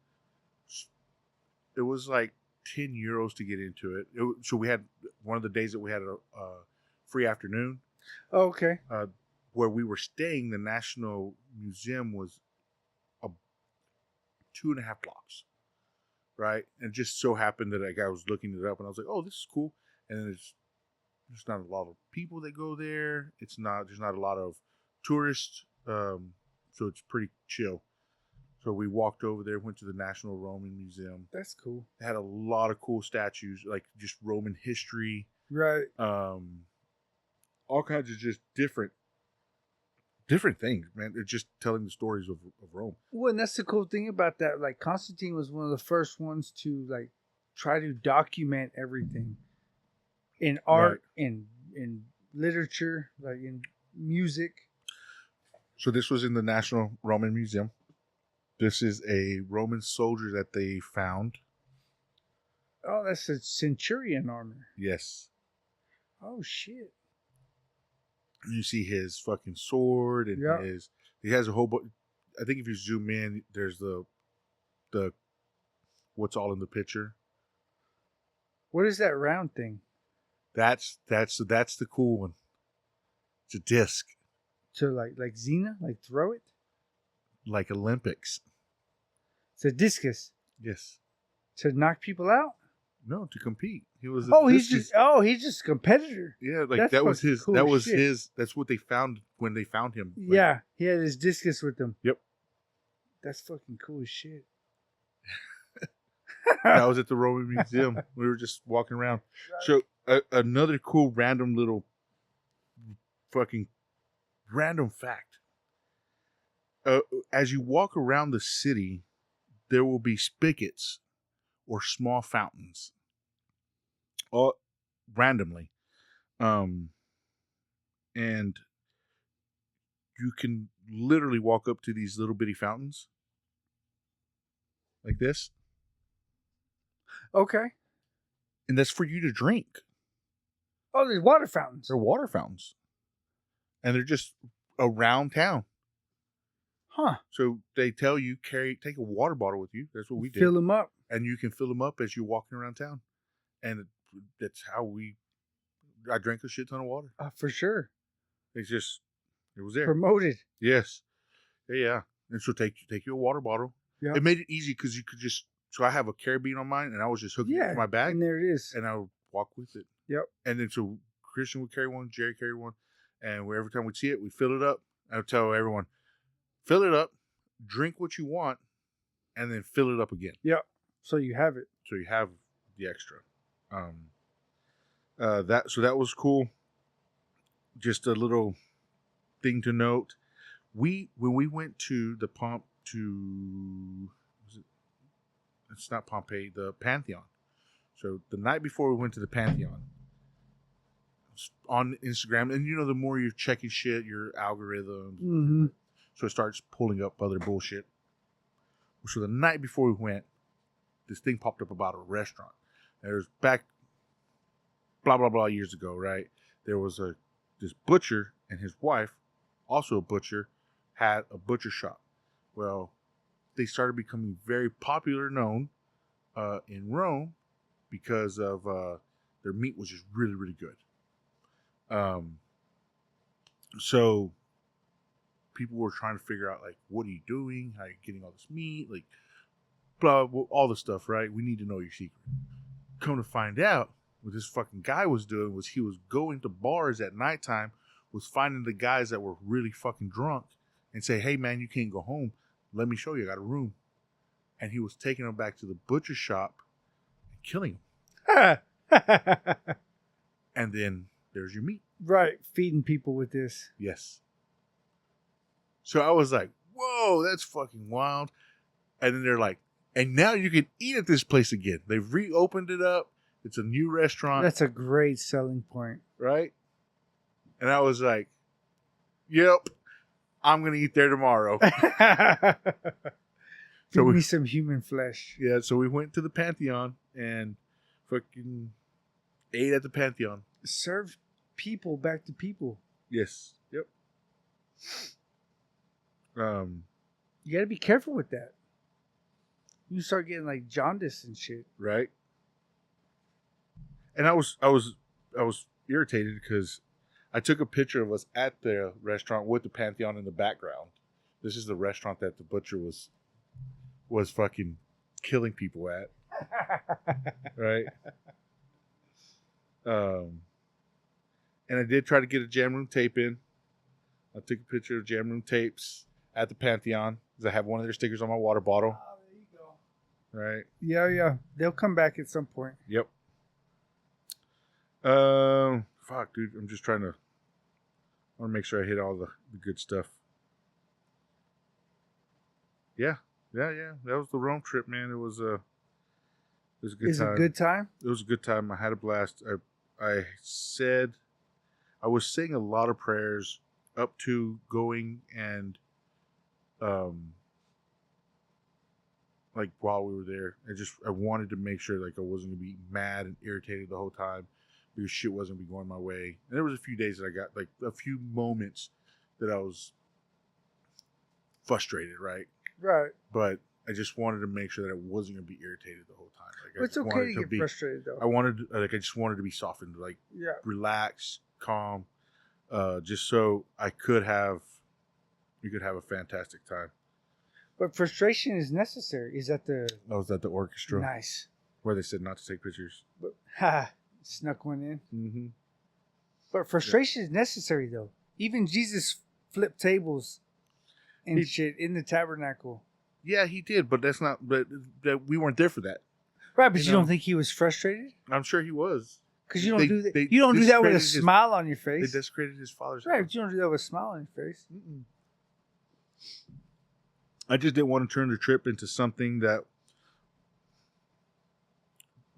It was like €10 to get into it. So we had one of the days that we had a free afternoon. Oh, okay. Where we were staying. The National Museum was 2.5 blocks, right? And it just so happened that I was looking it up, and I was like, "Oh, this is cool." And then there's not a lot of people that go there. There's not a lot of tourists, so it's pretty chill. So we walked over there, went to the National Roman Museum. That's cool. It had a lot of cool statues, like just Roman history, Right. all kinds of just different things, man. It's just telling the stories of Rome. Well, and that's the cool thing about that. Like Constantine was one of the first ones to like try to document everything in art, in literature, like in music. So this was in the National Roman Museum. This is a Roman soldier that they found. Oh, that's a centurion armor. Yes. Oh shit. You see his fucking sword and Yeah. he has a whole bunch. I think if you zoom in, there's the what's all in the picture. What is that round thing? That's the cool one. It's a disc. To like Xena, like throw it. Like Olympics. It's a discus Yes. to knock people out. No, to compete. He was. He's just a competitor. Yeah, like That's that was fucking his. cool That as was shit. his. That's what they found when they found him. Like, Yeah, he had his discus with him. Yep. That's fucking cool as shit. That was at the Roman Museum. We were just walking around. So another cool random little fucking random fact. As you walk around the city, there will be spigots or small fountains, all randomly, and you can literally walk up to these little bitty fountains like this, Okay. and that's for you to drink. Oh, there's water fountains. They're water fountains, and they're just around town. Huh. So they tell you take a water bottle with you. That's what we did. Fill them up. And you can fill them up as you're walking around town. And that's how I drank a shit ton of water. For sure. It was there. Promoted. Yes. Yeah. And so take you a water bottle. Yeah. It made it easy because you could so I have a carabiner on mine and I was just hooking it to my bag. And there it is. And I would walk with it. Yep. And then so Christian would carry one, Jerry carried one. And every time we'd see it, we'd fill it up. I would tell everyone, fill it up, drink what you want, and then fill it up again. Yep. So you have it. So you have the extra. That was cool. Just a little thing to note. When we went to the it's not Pompeii, the Pantheon. So the night before we went to the Pantheon, on Instagram, and the more you're checking shit, your algorithms, Mm-hmm. so it starts pulling up other bullshit. So the night before we went, this thing popped up about a restaurant. There's back, blah blah blah, years ago, right? There was this butcher and his wife, also a butcher, had a butcher shop. Well, they started becoming very popular, known in Rome because of their meat was just really really good. So people were trying to figure out, like, what are you doing? How are you getting all this meat? Like, blah, all the stuff, right? We need to know your secret. Come to find out, what this fucking guy was doing was he was going to bars at nighttime, was finding the guys that were really fucking drunk and say, hey, man, you can't go home. Let me show you. I got a room. And he was taking them back to the butcher shop and killing them. And then there's your meat. Right. Feeding people with this. Yes. So I was like, whoa, that's fucking wild. And then they're like, and now you can eat at this place again. They've reopened it up. It's a new restaurant. That's a great selling point. Right? And I was like, yep, I'm going to eat there tomorrow. Give me some human flesh. Yeah, so we went to the Pantheon and fucking ate at the Pantheon. Serve people back to people. Yes. Yep. You got to be careful with that. You start getting like jaundice and shit. Right. And I was irritated because I took a picture of us at the restaurant with the Pantheon in the background. This is the restaurant that the butcher was fucking killing people at. Right. And I did try to get a jam room tape in. I took a picture of jam room tapes at the Pantheon because I have one of their stickers on my water bottle. Oh, there you go. Right. Yeah. They'll come back at some point. Yep. Fuck, dude. I'm just trying to. I want to make sure I hit all the good stuff. Yeah. That was the Rome trip, man. It was a good Is time. it a good time? It was a good time. I had a blast. I was saying a lot of prayers up to going and like while we were there. I wanted to make sure like I wasn't gonna be mad and irritated the whole time because shit wasn't gonna be going my way. And there was a few days that I got like a few moments that I was frustrated, right? Right. But I just wanted to make sure that I wasn't gonna be irritated the whole time. Like, It's okay to get frustrated though. I just wanted to be softened, like Yeah. relax, calm, just so we could have a fantastic time. But frustration is necessary. Is that the I was at the orchestra nice? where they said not to take pictures. But snuck one in. Mm-hmm. But frustration is necessary, though. Even Jesus flipped tables and shit in the tabernacle. Yeah, he did, but that's not. But we weren't there for that. Right, but you don't think he was frustrated? I'm sure he was. Because you don't do that. You don't do that with a smile on your They face. desecrated his father's Right, house. but you don't do that with a smile on your face. Mm-mm. I just didn't want to turn the trip into something that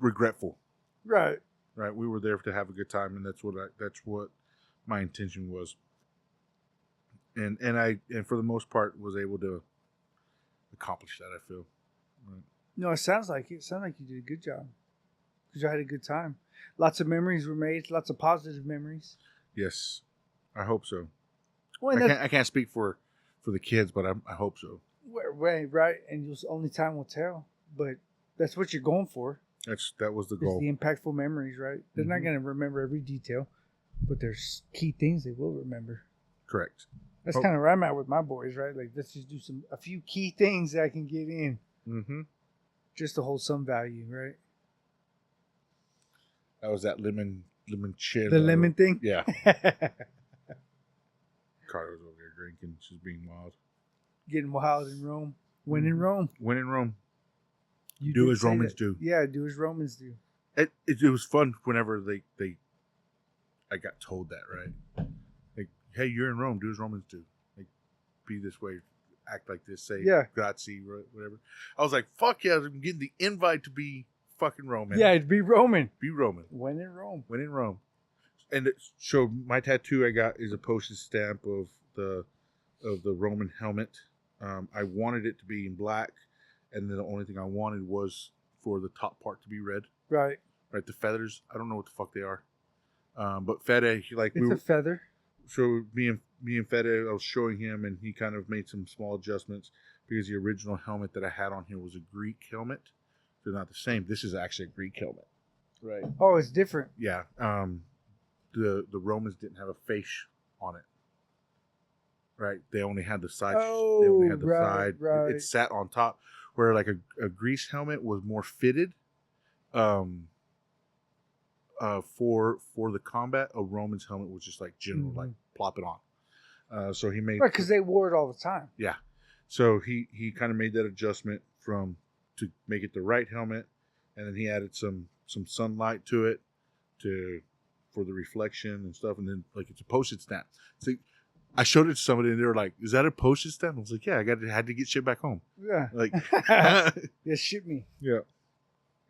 regretful. Right. Right, we were there to have a good time, and that's what my intention was. And for the most part was able to accomplish that. I feel. Right. No, it sounds like it. It sounds like you did a good job. Because you had a good time. Lots of memories were made. Lots of positive memories. Yes, I hope so. Well, I can't speak for the kids, but I hope so. Right, and only time will tell. But that's what you're going for. That was the goal. The impactful memories, right? They're not going to remember every detail, but there's key things they will remember. Correct. That's kind of where I'm at with my boys, right? Like, let's just do a few key things that I can get in, just to hold some value, right? That was that limoncello. The lemon thing. Yeah. Carter's over there drinking. She's being wild. Getting wild in Rome. When in Rome. When in Rome. You do did as say Romans that. do. Yeah, do as Romans do. It was fun whenever I got told that, right? Like, hey, you're in Rome. Do as Romans do. Like, be this way, act like this, say grazie, whatever. I was like, fuck yeah, I'm getting the invite to be fucking Roman. Yeah, be Roman. Be Roman. When in Rome. When in Rome. And so my tattoo I got is a postage stamp of the Roman helmet. I wanted it to be in black. And then the only thing I wanted was for the top part to be red. Right. Right, the feathers. I don't know what the fuck they are. But Fede, it's a feather. So me and Fede, I was showing him, and he kind of made some small adjustments because the original helmet that I had on here was a Greek helmet. They're not the same. This is actually a Greek helmet. Right. Oh, it's different. Yeah. The Romans didn't have a face on it. Right. They only had the side. Oh, they only had the side. Right. It sat on top. Where like a Greece helmet was more fitted, for the combat. A Roman's helmet was just like general, like plop it on. So he made because they wore it all the time. Yeah, so he kind of made that adjustment to make it the right helmet, and then he added some sunlight to it for the reflection and stuff, and then like it's a postage stamp. So I showed it to somebody and they were like, "Is that a postage stamp?" I was like, "Yeah, had to get shit back home." Yeah. Like, yeah, ship me. Yeah.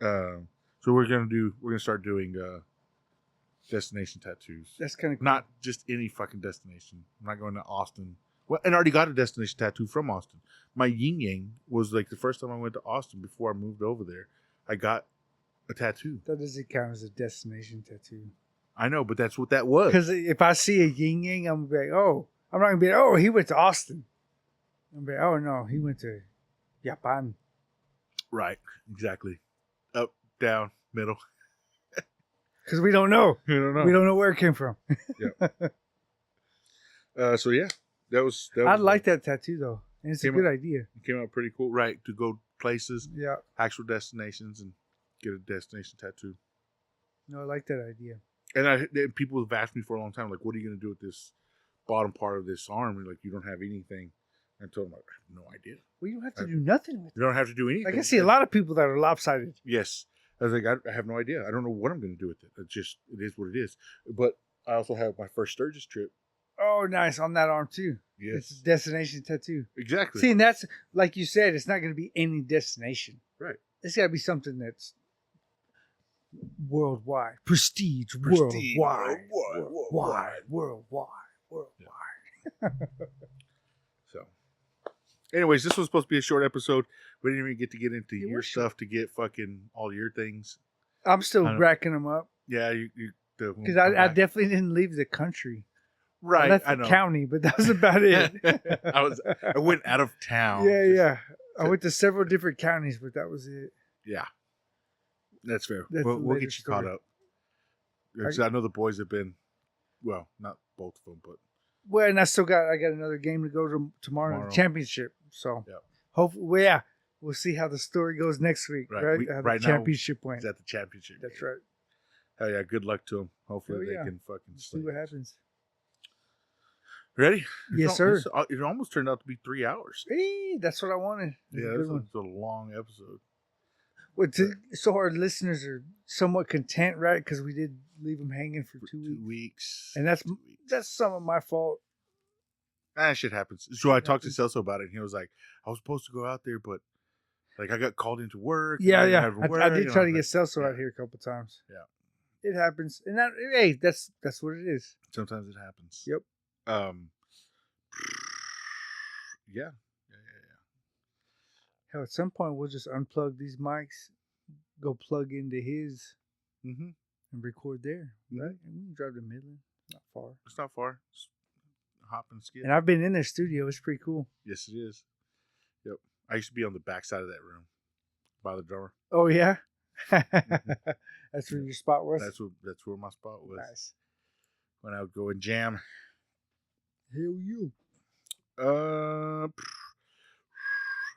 So we're gonna start doing destination tattoos. That's kind of cool. Not just any fucking destination. I'm not going to Austin. Well, and I already got a destination tattoo from Austin. My yin yang was like the first time I went to Austin before I moved over there. I got a tattoo. That doesn't count as a destination tattoo. I know, but that's what that was. Because if I see a yin yang, I'm gonna be like, oh. I'm not going to be like, oh, he went to Austin. I'm going to be like, oh, no, he went to Japan. Right, exactly. Up, down, middle. Because we don't know. We don't know. We don't know where it came from. Yeah. So, yeah, that was I like that tattoo, though. And it's a good idea. It came out pretty cool. Right, to go places, yeah, actual destinations, and get a destination tattoo. No, I like that idea. And people have asked me for a long time, like, what are you going to do with this bottom part of this arm? And like, you don't have anything. And I told them, I have no idea. Well, you don't have to do nothing with it. You don't have to do anything. Like, I see a lot of people that are lopsided. Yes. I was like, I have no idea. I don't know what I'm going to do with it. It is what it is. But I also have my first Sturgis trip. Oh, nice. On that arm, too. Yes. It's a destination tattoo. Exactly. See, and that's, like you said, it's not going to be any destination. Right. It's got to be something that's worldwide. Prestige. Worldwide. Yeah. So, anyways, this was supposed to be a short episode. We didn't even get into your stuff to get fucking all your things. I'm still racking them up. Yeah, you because I definitely didn't leave the country. Right, I left the county, but that was about it. I went out of town. Yeah. I went to several different counties, but that was it. Yeah, that's fair. That's We'll get you story. caught up. Because I know the boys have been Well, not both of them, but Well, and I got another game to go to tomorrow. The championship. So Yep. hopefully, well, yeah, we'll see how the story goes next week. Right, how the right now, championship went. is at the championship. That's game. right. Hell yeah! Good luck to them. Hopefully Oh, they yeah. can fucking See what happens. Ready? Yes, sir. It almost turned out to be 3 hours. Hey, that's what I wanted. Yeah, it's a long episode. Well, so our listeners are somewhat content, right? Because we did leave them hanging for 2 weeks. 2 weeks. And that's some of my fault. Shit happens. So I talked to Celso about it, and he was like, I was supposed to go out there, but like I got called into work. Yeah. I and did try to get like, Celso out here a couple times. Yeah. It happens. And hey, that's what it is. Sometimes it happens. Yep. Yeah. Hell, at some point we'll just unplug these mics, go plug into his, Mm-hmm. and record there, Mhm. right? And we can drive to Midland. Not far. It's not far. It's hop and skip. And I've been in their studio. It's pretty cool. Yes, it is. Yep. I used to be on the back side of that room by the drummer. Oh yeah, that's where your spot was. That's where my spot was. Nice. When I would go and jam. Hell you.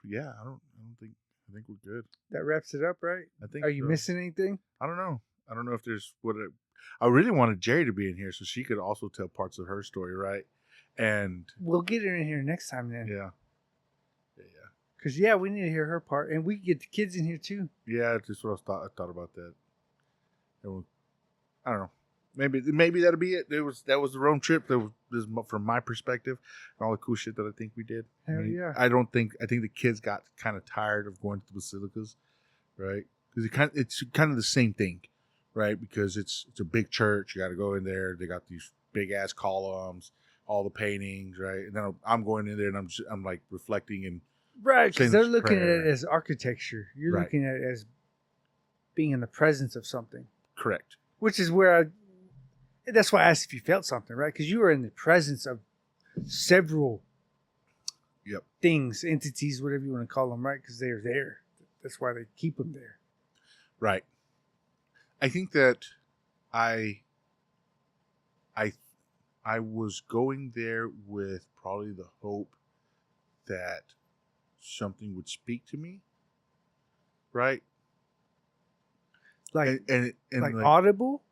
Yeah, I think we're good. That wraps it up, right? I think. Are you so. missing anything? I don't know. I don't know if there's I really wanted Jerry to be in here so she could also tell parts of her story, right? And We'll get her in here next time then. yeah. Because we need to hear her part, and we can get the kids in here too. Yeah, that's what I thought about that. I don't know. Maybe that'll be it. That was the road trip. That was from my perspective, and all the cool shit that I think we did. Hell yeah. I think the kids got kind of tired of going to the basilicas, right? Because it's kind of the same thing, right? Because it's a big church. You got to go in there. They got these big ass columns, all the paintings, right? And then I'm going in there and I'm like reflecting and right, because they're looking at prayer. it as architecture. You're Right. looking at it as being in the presence of something. Correct. Which is where that's why I asked if you felt something, right? Because you were in the presence of several things, entities, whatever you want to call them, right? Because they're there. That's why they keep them there. Right. I think that I was going there with probably the hope that something would speak to me, right? Like and like audible?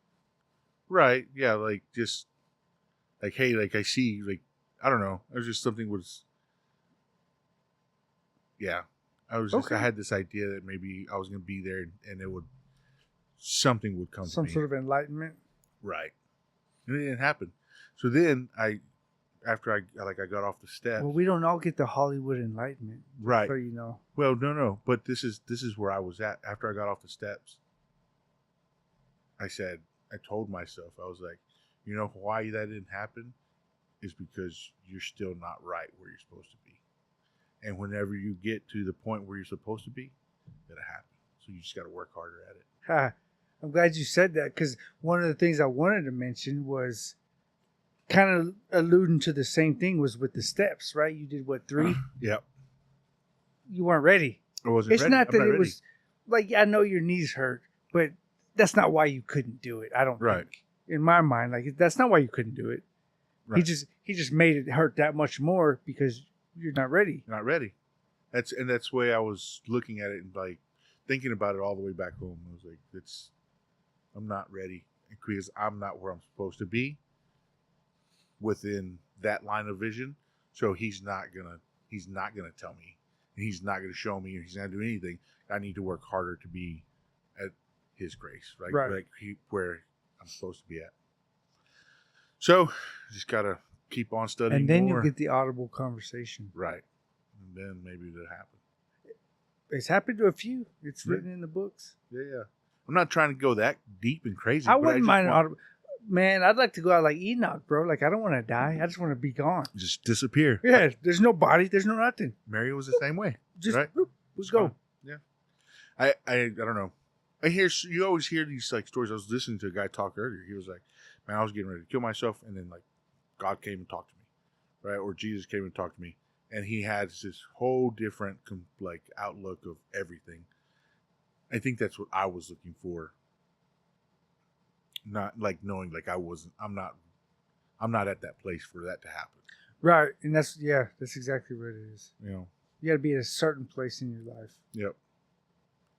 Right. Yeah, like just like, hey, like I see, like I don't know. It was just something was I had this idea that maybe I was gonna be there and something would come to Some me. sort of enlightenment. Right. And it didn't happen. So then after I got off the steps. Well, we don't all get the Hollywood enlightenment. Right. So you know. Well, no. But this is where I was at. After I got off the steps, I told myself, I was like, you know why that didn't happen? Is because you're still not right where you're supposed to be. And whenever you get to the point where you're supposed to be, it'll happen. So you just got to work harder at it. I'm glad you said that, because one of the things I wanted to mention was kind of alluding to the same thing was with the steps, right? You did what, 3? Yep. You weren't ready. I wasn't It's ready. not that I'm it ready. was like, I know your knees hurt, but that's not why you couldn't do it. I don't think. In my mind, like that's not why you couldn't do it. Right. He just made it hurt that much more because you're not ready. You're not ready. That's the way I was looking at it and like thinking about it all the way back home. I was like, I'm not ready because I'm not where I'm supposed to be within that line of vision. So he's not gonna tell me, and he's not gonna show me, and he's not gonna do anything. I need to work harder to be at his grace, right? Like where I'm supposed to be at. So just gotta keep on studying, and then more. you get the audible conversation, right? And then maybe it'll happen. It's happened to a few. It's written in the books. Yeah. I'm not trying to go that deep and crazy. I wouldn't mind an audible. Man, I'd like to go out like Enoch, bro. Like, I don't want to die. I just want to be gone. Just disappear. Yeah, there's no body. There's no nothing. Mary was the same way. Just, right? Let's go. Yeah. I don't know. You always hear these like stories. I was listening to a guy talk earlier. He was like, man, I was getting ready to kill myself. And then like God came and talked to me. Right. Or Jesus came and talked to me. And he had this whole different like outlook of everything. I think that's what I was looking for. Not like knowing like I'm not I'm not at that place for that to happen. Right. And that's exactly what it is. You know. You got to be at a certain place in your life. Yep.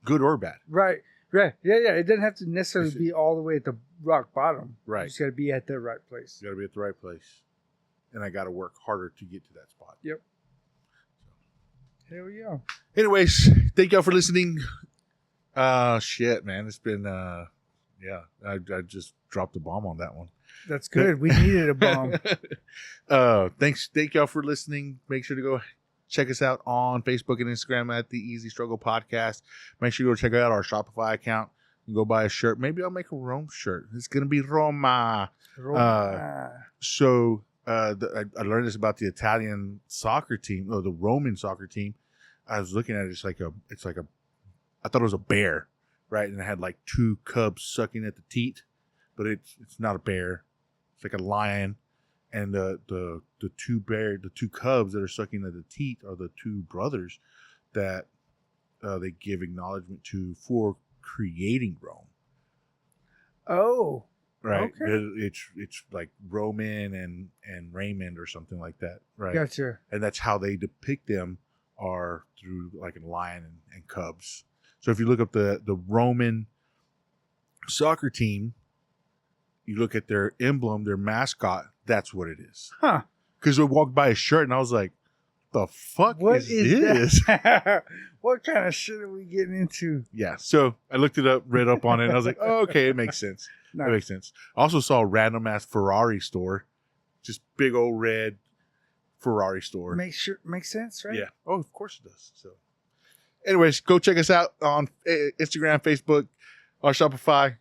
Good or bad. Right. Right. Yeah. It doesn't have to necessarily be all the way at the rock bottom. Right. You just got to be at the right place. You got to be at the right place, and I got to work harder to get to that spot. Yep. Hell yeah. Anyways, thank y'all for listening. Shit, man, it's been I just dropped a bomb on that one. That's good. We needed a bomb. Thank y'all for listening. Make sure to go check us out on Facebook and Instagram at the Easy Struggle Podcast. Make sure you go check out our Shopify account and go buy a shirt. Maybe I'll make a Rome shirt. It's gonna be Roma. So I learned this about the Italian soccer team, or the Roman soccer team. I was looking at it. I thought it was a bear, right? And it had like two cubs sucking at the teat, but it's not a bear. It's like a lion, and the two cubs that are sucking at the teat are the two brothers that they give acknowledgement to for creating Rome. Oh, right. Okay. It's like Roman and Raymond or something like that, right? Gotcha. And that's how they depict them, are through like a lion and cubs. So if you look up the Roman soccer team, you look at their emblem, their mascot, that's what it is. Huh. Because I walked by a shirt and I was like, the fuck is this? That? What kind of shit are we getting into? Yeah. So I looked it up, read up on it, and I was like, oh, okay, it makes sense. Nice. That makes sense. I also saw a random ass Ferrari store. Just big old red Ferrari store. Makes sense, right? Yeah. Oh, of course it does. So anyways, go check us out on Instagram, Facebook, or Shopify.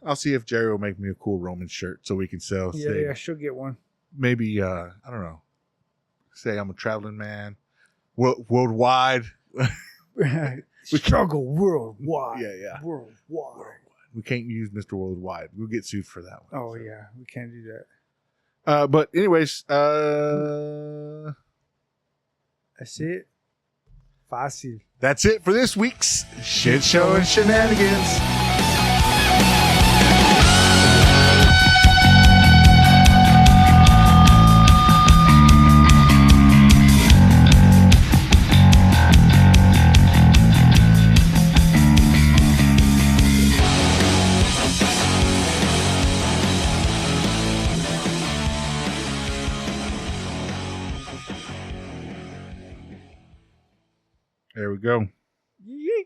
I'll see if Jerry will make me a cool Roman shirt so we can sell. Yeah, she'll get one. Maybe, I don't know. Say I'm a traveling man. Worldwide. Struggle worldwide. Yeah. Worldwide. We can't use Mr. Worldwide. We'll get sued for that one. Oh, yeah. We can't do that. But anyways, That's it. Fácil. That's it for this week's Shit Show and Shenanigans. There we go. Yeah.